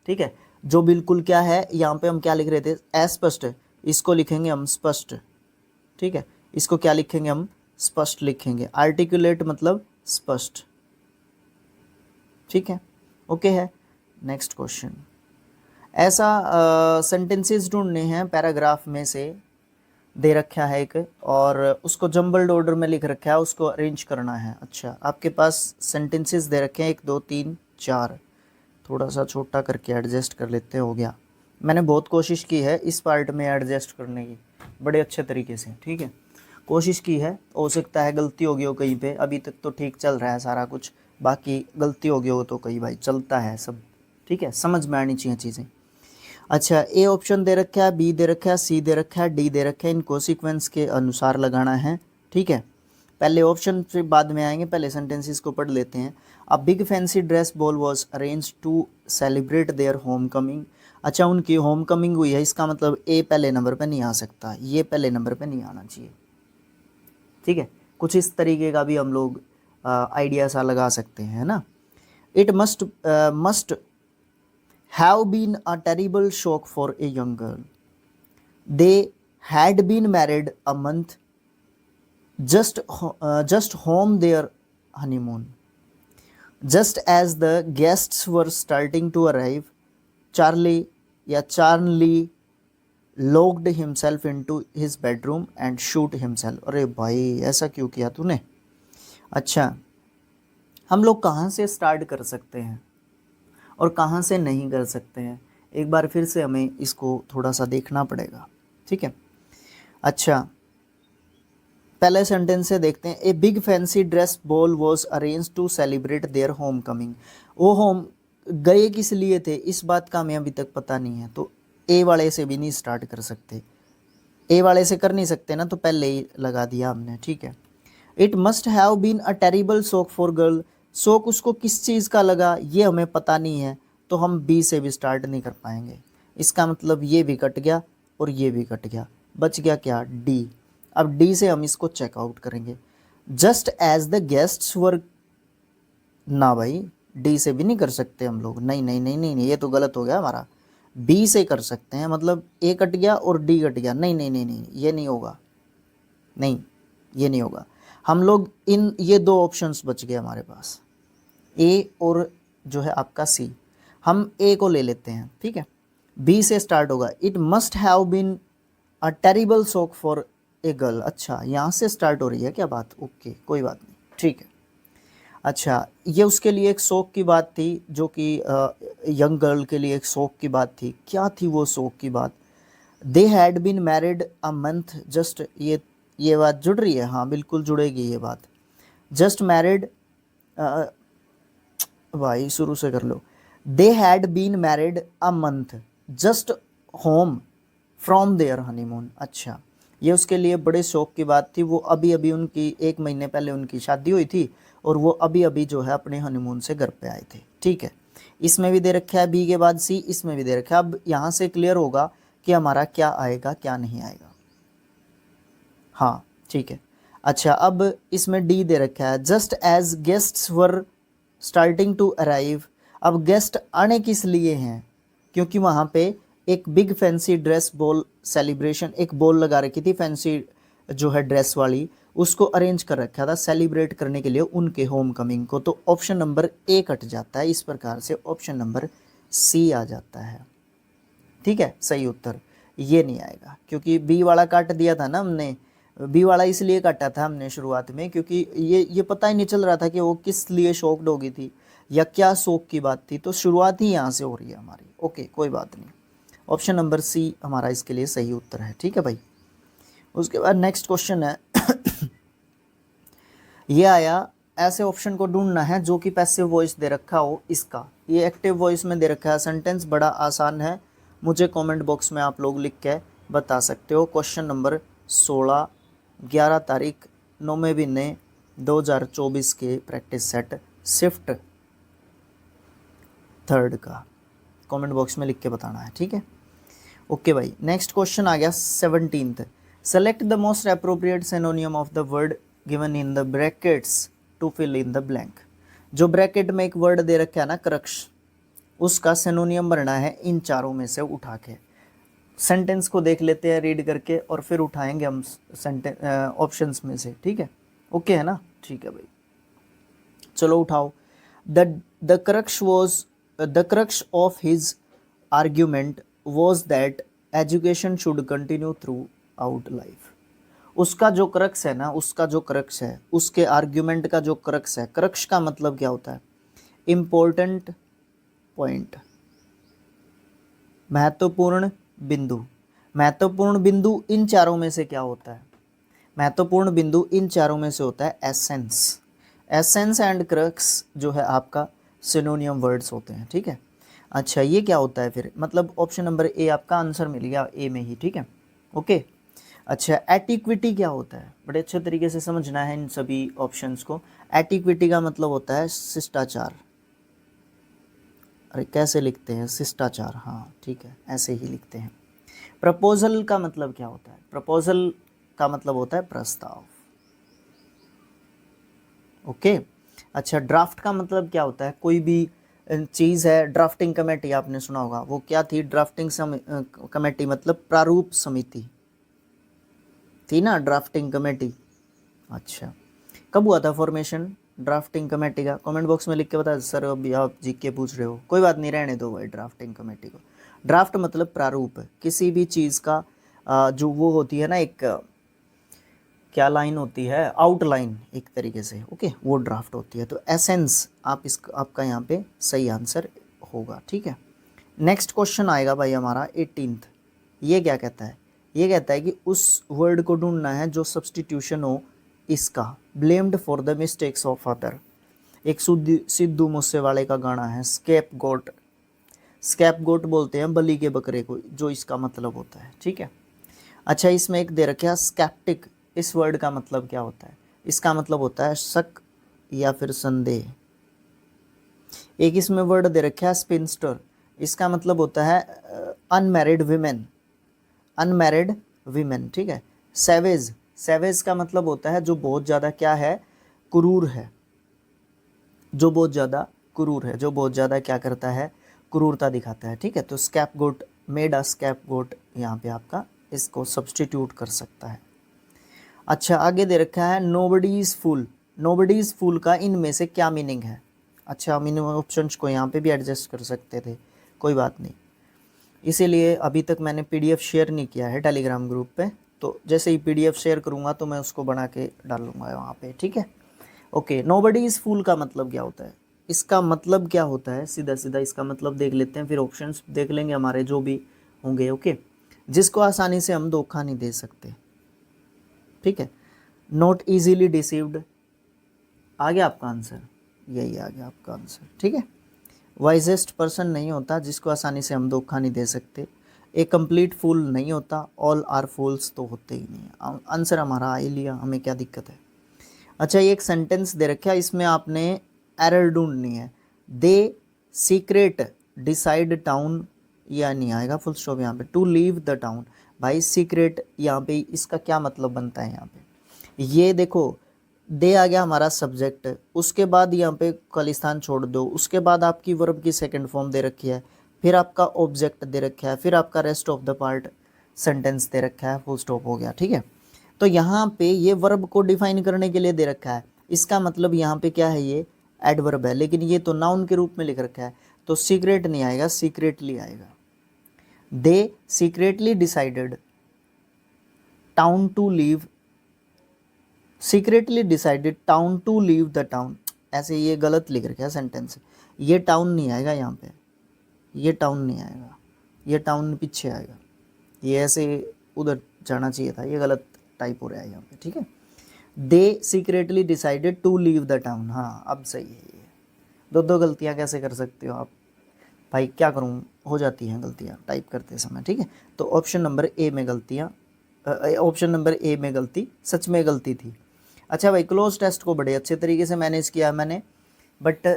ठीक है। जो बिल्कुल क्या है, यहाँ पे हम क्या लिख रहे थे? अस्पष्ट, इसको लिखेंगे हम स्पष्ट, ठीक है। इसको क्या लिखेंगे हम? स्पष्ट लिखेंगे। आर्टिकुलेट मतलब स्पष्ट, ठीक है। ओके है। नेक्स्ट क्वेश्चन, ऐसा सेंटेंसेस ढूंढने हैं पैराग्राफ में से, दे रखा है एक, और उसको जंबल्ड ऑर्डर में लिख रखा है, उसको अरेंज करना है। अच्छा, आपके पास सेंटेंसेस दे रखे हैं 1 2 3 4, थोड़ा सा छोटा करके एडजस्ट कर लेते हैं, हो गया। मैंने बहुत कोशिश की है इस पार्ट में एडजस्ट करने की, बड़े अच्छे तरीके से, ठीक है। कोशिश की है, हो सकता है गलती हो गई हो कहीं पे, अभी तक तो ठीक चल रहा है सारा कुछ, बाकी गलती हो गई हो तो कहीं भाई चलता है सब, ठीक है। समझ में आनी चाहिए चीज़ें। अच्छा, ए ऑप्शन दे रखा है, बी दे रखा है, सी दे रखा है, डी दे रखा है, इनको सीक्वेंस के अनुसार लगाना है, ठीक है। पहले ऑप्शन फिर बाद में आएंगे, पहले सेंटेंसेस को पढ़ लेते हैं। A big fancy dress ball was arrange to celebrate their homecoming. अच्छा, उनकी होम कमिंग हुई है, इसका मतलब ए पहले नंबर पे नहीं आ सकता, ये पहले नंबर पे नहीं आना चाहिए, ठीक है। कुछ इस तरीके का भी हम लोग आइडिया सा लगा सकते हैं ना। It must have been a terrible shock for a young girl. They had been married a month, just home their honeymoon. Just as the guests were starting to arrive, Charlie locked himself into his bedroom and shoot himself. अरे भाई, ऐसा क्यों किया तूने? अच्छा, हम लोग कहाँ से स्टार्ट कर सकते हैं और कहाँ से नहीं कर सकते हैं, एक बार फिर से हमें इसको थोड़ा सा देखना पड़ेगा, ठीक है। अच्छा, पहले सेंटेंस से देखते हैं। A big fancy dress ball was arrange to celebrate their homecoming. वो होम गए किस लिए थे, इस बात का हमें अभी तक पता नहीं है, तो ए वाले से भी नहीं स्टार्ट कर सकते, ए वाले से कर नहीं सकते ना, तो पहले ही लगा दिया हमने, ठीक है। It must have been a terrible shock for girl, शौक उसको किस चीज़ का लगा ये हमें पता नहीं है, तो हम बी से भी स्टार्ट नहीं कर पाएंगे। इसका मतलब ये भी कट गया और ये भी कट गया, बच गया क्या, डी। अब डी से हम इसको चेकआउट करेंगे। जस्ट एज द गेस्ट्स वर, ना भाई डी से भी नहीं कर सकते हम लोग, नहीं नहीं नहीं नहीं नहीं, ये तो गलत हो गया हमारा। बी से कर सकते हैं, मतलब ए कट गया और डी कट गया, नहीं नहीं नहीं नहीं, ये नहीं होगा, नहीं ये नहीं होगा। हम लोग इन ये दो ऑप्शंस बच गए हमारे पास, ए और जो है आपका सी। हम ए को ले लेते हैं, ठीक है। बी से स्टार्ट होगा, it must have been a terrible shock for a girl. अच्छा यहाँ से स्टार्ट हो रही है क्या बात, ओके कोई बात नहीं, ठीक है। अच्छा ये उसके लिए एक शौक की बात थी, जो कि यंग गर्ल के लिए एक शौक की बात थी। क्या थी वो शौक की बात, they had been married a month just, ये बात जुड़ रही है, हाँ बिल्कुल जुड़ेगी ये बात। जस्ट मैरिड, भाई शुरू से कर लो। They had been married a month just home from their honeymoon. अच्छा ये उसके लिए बड़े शौक की बात थी, वो अभी अभी उनकी 1 महीने पहले उनकी शादी हुई थी और वो अभी अभी जो है अपने हनीमून से घर पे आए थे, ठीक है। इसमें भी दे रखा है बी के बाद सी, इसमें भी दे रखा है। अब यहाँ से क्लियर होगा कि हमारा क्या आएगा क्या नहीं आएगा, हाँ ठीक है। अच्छा अब इसमें डी दे रखा है, just as guests were starting to arrive. अब गेस्ट आने किस लिए हैं, क्योंकि वहाँ पे एक big fancy dress ball celebration, एक बॉल लगा रखी थी फैंसी जो है ड्रेस वाली, उसको अरेंज कर रखा था सेलिब्रेट करने के लिए उनके होम कमिंग को। तो ऑप्शन नंबर ए कट जाता है, इस प्रकार से ऑप्शन नंबर सी आ जाता है, ठीक है। सही उत्तर ये नहीं आएगा, क्योंकि बी वाला काट दिया था ना हमने, बी वाला इसलिए काटा था हमने शुरुआत में, क्योंकि ये पता ही नहीं चल रहा था कि वो किस लिए शॉक्ड हो गई थी या क्या शौक की बात थी, तो शुरुआत ही यहाँ से हो रही है हमारी, ओके कोई बात नहीं। ऑप्शन नंबर सी हमारा इसके लिए सही उत्तर है, ठीक है भाई। उसके बाद नेक्स्ट क्वेश्चन है ये आया, ऐसे ऑप्शन को ढूंढना है जो कि पैसिव वॉइस दे रखा हो इसका, ये एक्टिव वॉइस में दे रखा है। सेंटेंस बड़ा आसान है, मुझे कमेंट बॉक्स में आप लोग लिख के बता सकते हो। क्वेश्चन नंबर 16, 11 तारीख 9वें महीने 2024 के प्रैक्टिस सेट शिफ्ट 3 का कमेंट बॉक्स में लिख के बताना है, ठीक है। ओके भाई नेक्स्ट क्वेश्चन आ गया 17th, select the most appropriate synonym of the word given in the brackets to fill in the blank. जो ब्रैकेट में एक वर्ड दे रखा है ना क्रक्ष, उसका सिनोनियम बनना है इन चारों में से उठा के। सेंटेंस को देख लेते हैं रीड करके और फिर उठाएंगे हम ऑप्शंस में से, ठीक है। ओके है ना, ठीक है भाई चलो उठाओ। The crux of his argument was that education should continue through out life. उसका जो क्रक्स है ना, उसका जो क्रक्स है, उसके आर्ग्यूमेंट का जो क्रक्स है, क्रक्स का मतलब क्या होता है, इम्पोर्टेंट पॉइंट, महत्वपूर्ण बिंदु। महत्वपूर्ण बिंदु इन चारों में से क्या होता है, महत्वपूर्ण बिंदु इन चारों में से होता है एसेंस। एसेंस एंड क्रक्स जो है आपका सिनोनियम वर्ड्स होते हैं, ठीक है। अच्छा ये क्या होता है फिर, मतलब ऑप्शन नंबर ए आपका आंसर मिल गया ए में ही, ठीक है ओके। अच्छा एटिक्विटी क्या होता है, बड़े अच्छे तरीके से समझना है इन सभी ऑप्शंस को। एटिक्विटी का मतलब होता है शिष्टाचार, अरे कैसे लिखते हैं शिष्टाचार, हाँ ठीक है ऐसे ही लिखते हैं। प्रपोजल का मतलब क्या होता है, प्रपोजल का मतलब होता है प्रस्ताव, ओके। अच्छा ड्राफ्ट का मतलब क्या होता है, कोई भी चीज़ है, ड्राफ्टिंग कमेटी आपने सुना होगा, वो क्या थी, ड्राफ्टिंग कमेटी मतलब प्रारूप समिति थी ना, ड्राफ्टिंग कमेटी। अच्छा कब हुआ था फॉर्मेशन ड्राफ्टिंग कमेटी का, कमेंट बॉक्स में लिख के बता। सर अभी आप जीके पूछ रहे हो, कोई बात नहीं रहने दो भाई ड्राफ्टिंग कमेटी को। ड्राफ्ट मतलब प्रारूप, किसी भी चीज़ का जो वो होती है ना एक क्या लाइन होती है, आउटलाइन एक तरीके से, ओके वो ड्राफ्ट होती है। तो एसेंस आपका यहाँ पे सही आंसर होगा, ठीक है। नेक्स्ट क्वेश्चन आएगा भाई हमारा 18th, ये क्या कहता है, ये कहता है कि उस वर्ड को ढूंढना है जो सब्सटीट्यूशन हो इसका, blamed for the mistakes of other. एक सिद्धू मूसेवाले का गाना है स्केप गोट, स्केप गोट बोलते हैं बलि के बकरे को, जो इसका मतलब होता है, ठीक है। अच्छा इसमें एक दे रखा है स्केप्टिक, इस वर्ड का मतलब क्या होता है, इसका मतलब होता है शक या फिर संदेह, एक इसमें वर्ड दे रखा है स्पिंस्टर, इसका मतलब होता है अनमैरिड विमेन, अनमैरिड विमेन, ठीक है। सैवेज, सैवेज का मतलब होता है जो बहुत ज़्यादा क्या है, क्रूर है, जो बहुत ज़्यादा क्रूर है, जो बहुत ज़्यादा क्या करता है, क्रूरता दिखाता है, ठीक है। तो स्कैप गोट, मेड अ स्कैप गोट यहाँ पे आपका इसको सब्सटीट्यूट कर सकता है। अच्छा आगे दे रखा है nobody is fool, nobody is fool का इनमें से क्या मीनिंग है। अच्छा हम इन ऑप्शंस को यहाँ पे भी एडजस्ट कर सकते थे, कोई बात नहीं, इसीलिए अभी तक मैंने पीडीएफ शेयर नहीं किया है टेलीग्राम ग्रुप पे, तो जैसे ही पीडीएफ शेयर करूँगा तो मैं उसको बना के डालूँगा वहाँ पे, ठीक है। ओके, नोबडी इज़ फूल का मतलब क्या होता है, इसका मतलब क्या होता है, सीधा सीधा इसका मतलब देख लेते हैं, फिर ऑप्शंस देख लेंगे हमारे जो भी होंगे। ओके, जिसको आसानी से हम धोखा नहीं दे सकते, ठीक है। नॉट ईजीली डिसीव्ड, आ गया आपका आंसर, यही आ गया आपका आंसर, ठीक है। वाइजेस्ट पर्सन नहीं होता, जिसको आसानी से हम धोखा नहीं दे सकते। एक कंप्लीट फूल नहीं होता, ऑल आर फूल्स तो होते ही नहीं। आंसर हमारा आ ही लिया, हमें क्या दिक्कत है। अच्छा ये एक सेंटेंस दे रखा है, इसमें आपने एरर ढूंढनी है। दे सीक्रेट डिसाइड टाउन, या नहीं आएगा, फुल स्टॉप यहाँ पे, टू लीव द टाउन। भाई सीक्रेट यहाँ पे इसका क्या मतलब बनता है यहाँ पे, ये देखो दे आ गया हमारा सब्जेक्ट, उसके बाद यहाँ पे खालिस्तान छोड़ दो, उसके बाद आपकी वर्ब की सेकंड फॉर्म दे रखी है, फिर आपका ऑब्जेक्ट दे रखा है, फिर आपका rest of the part sentence दे रखा है, फुल स्टॉप हो गया, ठीक है। तो यहाँ पे ये वर्ब को डिफाइन करने के लिए दे रखा है, इसका मतलब यहाँ पे क्या है, ये एडवर्ब है, लेकिन ये तो नाउन के रूप में लिख रखा है, तो सीक्रेट नहीं आएगा, सीक्रेटली आएगा। They secretly decided town to leave, secretly decided town to leave the town, ऐसे ये गलत लिख रखा है सेंटेंस, ये टाउन नहीं आएगा यहाँ पे, ये टाउन नहीं आएगा, ये टाउन पीछे आएगा, ये ऐसे उधर जाना चाहिए था, ये गलत टाइप हो रहा है यहाँ पे, ठीक है। They secretly decided to leave the town, हाँ अब सही है ये। दो दो गलतियाँ कैसे कर सकते हो आप भाई, क्या करूँ, हो जाती हैं गलतियाँ टाइप करते समय, ठीक है। तो ऑप्शन नंबर ए में गलतियाँ, ऑप्शन नंबर ए में गलती सच में गलती थी। अच्छा भाई क्लोज टेस्ट को बड़े अच्छे तरीके से मैनेज किया मैंने, बट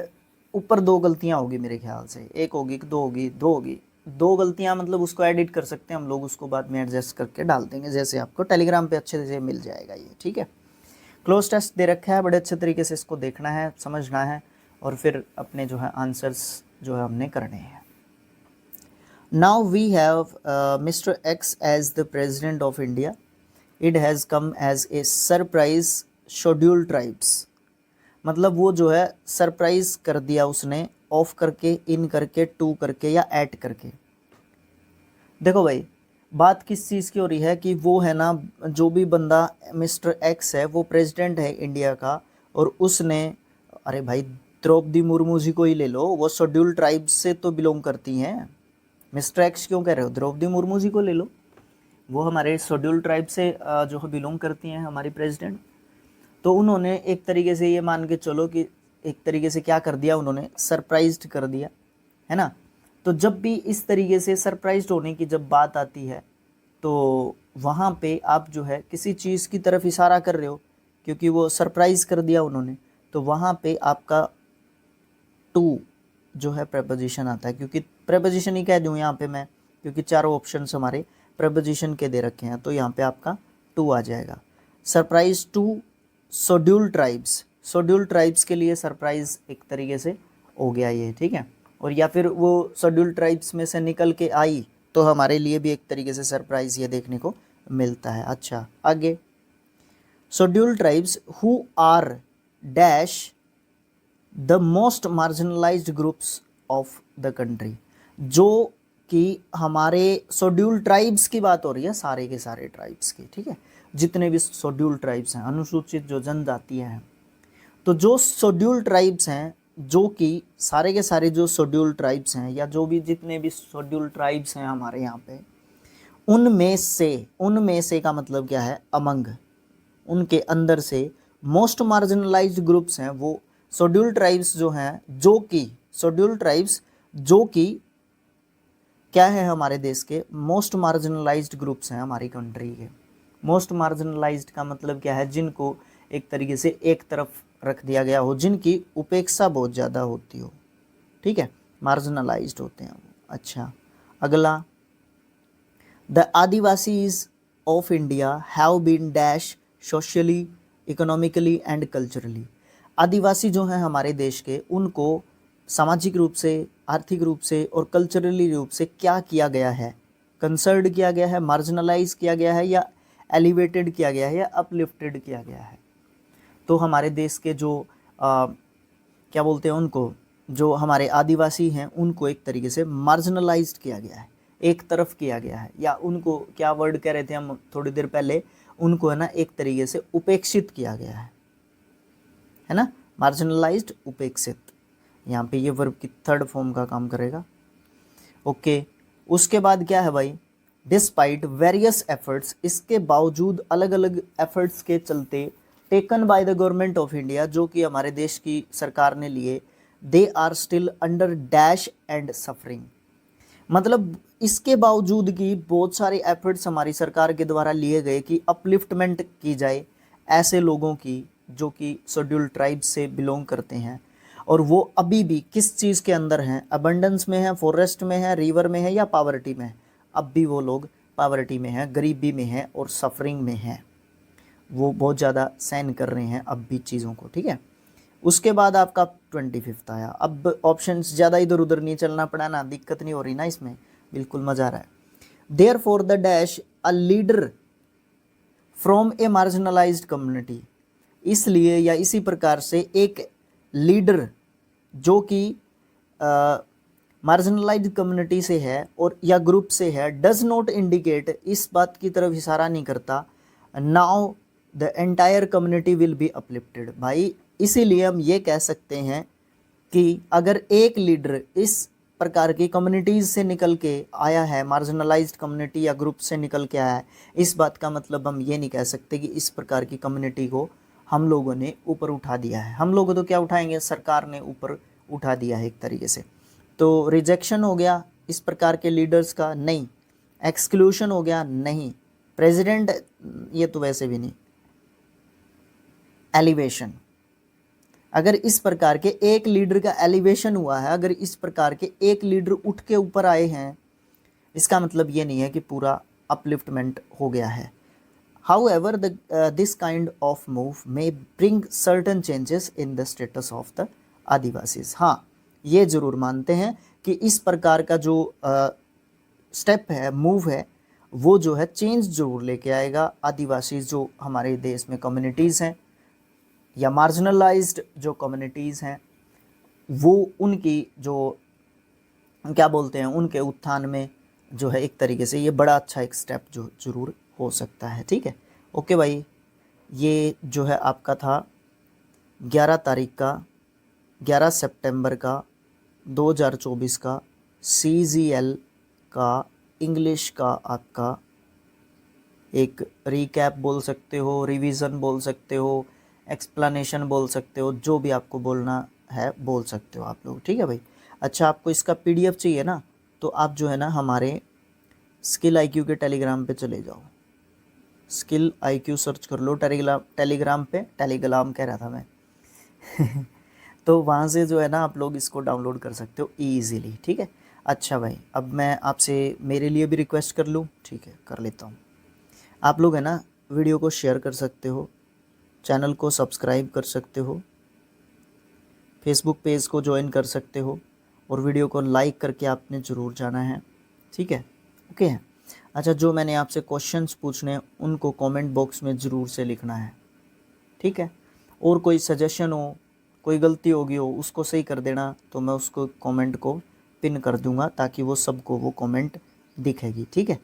ऊपर दो गलतियाँ होगी मेरे ख्याल से, एक होगी, दो होगी, दो होगी, दो गलतियाँ, मतलब उसको एडिट कर सकते हैं हम लोग, उसको बाद में एडजस्ट करके डाल देंगे, जैसे आपको टेलीग्राम पे अच्छे से मिल जाएगा ये, ठीक है। क्लोज टेस्ट दे रखा है, बड़े अच्छे तरीके से इसको देखना है, समझना है, और फिर अपने जो है आंसर्स जो है हमने करने हैं। Now we have Mr X as the president of India, it has come as a surprise schedule tribes, मतलब वो जो है सरप्राइज कर दिया उसने, ऑफ करके, इन करके, टू करके, या ऐड करके। देखो भाई बात किस चीज़ की हो रही है कि वो है ना, जो भी बंदा मिस्टर एक्स है वो प्रेसिडेंट है इंडिया का, और उसने, अरे भाई द्रौपदी मुर्मू जी को ही ले लो, वो शेड्यूल ट्राइब्स से तो बिलोंग करती हैं। मिस्टर एक्स क्यों कह रहे हो, द्रौपदी मुर्मू जी को ले लो, वो हमारे शेड्यूल ट्राइब से जो है बिलोंग करती हैं हमारी प्रेसिडेंट। तो उन्होंने एक तरीके से ये मान के चलो कि एक तरीके से क्या कर दिया, उन्होंने सरप्राइज्ड कर दिया, है ना। तो जब भी इस तरीके से सरप्राइज्ड होने की जब बात आती है, तो वहाँ पे आप जो है किसी चीज़ की तरफ इशारा कर रहे हो, क्योंकि वो सरप्राइज कर दिया उन्होंने, तो वहाँ पे आपका टू जो है प्रपोजिशन आता है, क्योंकि प्रपोजिशन ही कह दूँ यहाँ पे मैं, क्योंकि चारों ऑप्शंस हमारे प्रपोजिशन के दे रखे हैं, तो यहाँ पे आपका टू आ जाएगा। Surprise to schedule tribes, schedule tribes के लिए सरप्राइज एक तरीके से हो गया ये, ठीक है। और या फिर वो शेड्यूल ट्राइब्स में से निकल के आई, तो हमारे लिए भी एक तरीके से सरप्राइज ये देखने को मिलता है। अच्छा आगे, schedule tribes who are dash the most marginalised groups of the country, जो कि हमारे शेड्यूल ट्राइब्स की बात हो रही है, सारे के सारे ट्राइब्स की, ठीक है, जितने भी शेड्यूल ट्राइब्स हैं, अनुसूचित जो जनजातियां हैं, तो जो शेड्यूल ट्राइब्स हैं, जो कि सारे के सारे जो शेड्यूल ट्राइब्स हैं, या जो भी जितने भी शेड्यूल ट्राइब्स हैं हमारे यहाँ पे, उनमें से का मतलब क्या है, अमंग, उनके अंदर से मोस्ट मार्जिनलाइज्ड ग्रुप्स हैं वो शेड्यूल ट्राइब्स जो हैं, जो कि शेड्यूल ट्राइब्स जो कि क्या है, हमारे देश के मोस्ट मार्जिनलाइज्ड ग्रुप्स हैं हमारी कंट्री के। मोस्ट मार्जिनलाइज्ड का मतलब क्या है, जिनको एक तरीके से एक तरफ रख दिया गया हो, जिनकी उपेक्षा बहुत ज़्यादा होती हो, ठीक है, मार्जिनलाइज्ड होते हैं वो। अच्छा, अगला, the Adivasis of India have been dash socially, economically and culturally. आदिवासी जो हैं हमारे देश के, उनको सामाजिक रूप से, आर्थिक रूप से और कल्चरली रूप से क्या किया गया है? कंसर्ड किया गया है, मार्जिनलाइज किया गया है, या एलिवेटेड किया गया है, या अपलिफ्टेड किया गया है? तो हमारे देश के जो क्या बोलते हैं उनको, जो हमारे आदिवासी हैं, उनको एक तरीके से मार्जिनलाइज्ड किया गया है, एक तरफ किया गया है, या उनको क्या वर्ड कह रहे थे हम थोड़ी देर पहले, उनको है ना एक तरीके से उपेक्षित किया गया है ना, मार्जिनलाइज्ड, उपेक्षित। यहाँ पे ये वर्ब की थर्ड फॉर्म का काम करेगा। ओके, उसके बाद क्या है भाई, डिस्पाइट वेरियस एफर्ट्स, इसके बावजूद अलग अलग एफर्ट्स के चलते, taken by the government of India, जो कि हमारे देश की सरकार ने लिए, they are still under dash and suffering. मतलब इसके बावजूद कि बहुत सारे एफर्ट्स हमारी सरकार के द्वारा लिए गए कि अपलिफ्टमेंट की जाए ऐसे लोगों की जो कि शेड्यूल्ड ट्राइब से बिलोंग करते हैं, और वो अभी भी किस चीज़ के अंदर हैं, अबंडेंस में है, फॉरेस्ट में है, रिवर में है, या पावर्टी में है? अब भी वो लोग पावर्टी में हैं, गरीबी में हैं और सफरिंग में हैं, वो बहुत ज़्यादा सहन कर रहे हैं अब भी चीज़ों को, ठीक है। उसके बाद आपका 25 आया। अब ऑप्शंस ज़्यादा इधर उधर नहीं चलना पड़ा ना, दिक्कत नहीं हो रही ना इसमें, बिल्कुल मज़ा आ रहा है। Therefore the dash a leader from a marginalised community, इसलिए या इसी प्रकार से एक लीडर जो कि मार्जिनलाइज्ड कम्युनिटी से है और या ग्रुप से है, डज नॉट इंडिकेट, इस बात की तरफ इशारा नहीं करता, now the entire community will be uplifted. भाई इसीलिए हम ये कह सकते हैं कि अगर एक लीडर इस प्रकार की कम्युनिटीज़ से निकल के आया है, मार्जिनलाइज्ड कम्युनिटी या ग्रुप से निकल के आया है, इस बात का मतलब हम ये नहीं कह सकते कि इस प्रकार की कम्युनिटी को हम लोगों ने ऊपर उठा दिया है। हम लोग तो क्या उठाएंगे, सरकार ने ऊपर उठा दिया है एक तरीके से। तो रिजेक्शन हो गया इस प्रकार के लीडर्स का, नहीं। एक्सक्लूशन हो गया, नहीं। प्रेसिडेंट, ये तो वैसे भी नहीं। एलिवेशन, अगर इस प्रकार के एक लीडर का एलिवेशन हुआ है, अगर इस प्रकार के एक लीडर उठ के ऊपर आए हैं, इसका मतलब ये नहीं है कि पूरा अपलिफ्टमेंट हो गया है। However, this kind of move may bring certain changes in the status of the Adivasis. हाँ, ये ज़रूर मानते हैं कि इस प्रकार का जो स्टेप है, मूव है, वो जो है चेंज ज़रूर लेके आएगा। आदिवासी जो हमारे देश में कम्युनिटीज़ हैं या मार्जिनलाइज्ड जो कम्युनिटीज़ हैं, वो उनकी जो क्या बोलते हैं, उनके उत्थान में जो है एक तरीके से ये बड़ा अच्छा एक स्टेप जो ज़रूर हो सकता है, ठीक है। ओके भाई, ये जो है आपका था 11 तारीख का, 11 सितंबर का 2024 का CGL का इंग्लिश का आपका एक रीकैप बोल सकते हो, रिवीजन बोल सकते हो, एक्सप्लेनेशन बोल सकते हो, जो भी आपको बोलना है बोल सकते हो आप लोग, ठीक है भाई। अच्छा, आपको इसका PDF चाहिए ना, तो आप जो है ना हमारे स्किल IQ के टेलीग्राम पे चले जाओ। स्किल IQ सर्च कर लो टेलीग्राम पे, टेलीग्राम कह रहा था मैं तो वहाँ से जो है ना आप लोग इसको डाउनलोड कर सकते हो ईजीली, ठीक है। अच्छा भाई, अब मैं आपसे मेरे लिए भी रिक्वेस्ट कर लूँ, ठीक है, कर लेता हूँ। आप लोग है ना वीडियो को शेयर कर सकते हो, चैनल को सब्सक्राइब कर सकते हो, फेसबुक पेज को ज्वाइन कर सकते हो, और वीडियो को लाइक करके आपने ज़रूर जाना है, ठीक है। ओके है। अच्छा, जो मैंने आपसे क्वेश्चंस पूछने हैं उनको कमेंट बॉक्स में ज़रूर से लिखना है, ठीक है। और कोई सजेशन हो, कोई गलती होगी हो, उसको सही कर देना, तो मैं उसको कमेंट को पिन कर दूंगा ताकि वो सबको वो कमेंट दिखेगी, ठीक है।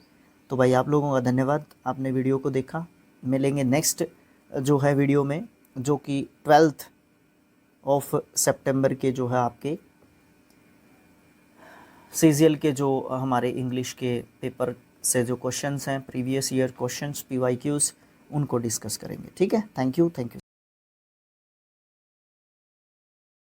तो भाई आप लोगों का धन्यवाद, आपने वीडियो को देखा। मिलेंगे नेक्स्ट जो है वीडियो में, जो कि 12 सितंबर के जो है आपके CGL के जो हमारे इंग्लिश के पेपर से जो क्वेश्चंस हैं, प्रीवियस ईयर क्वेश्चंस, PYQs, उनको डिस्कस करेंगे, ठीक है। Thank you.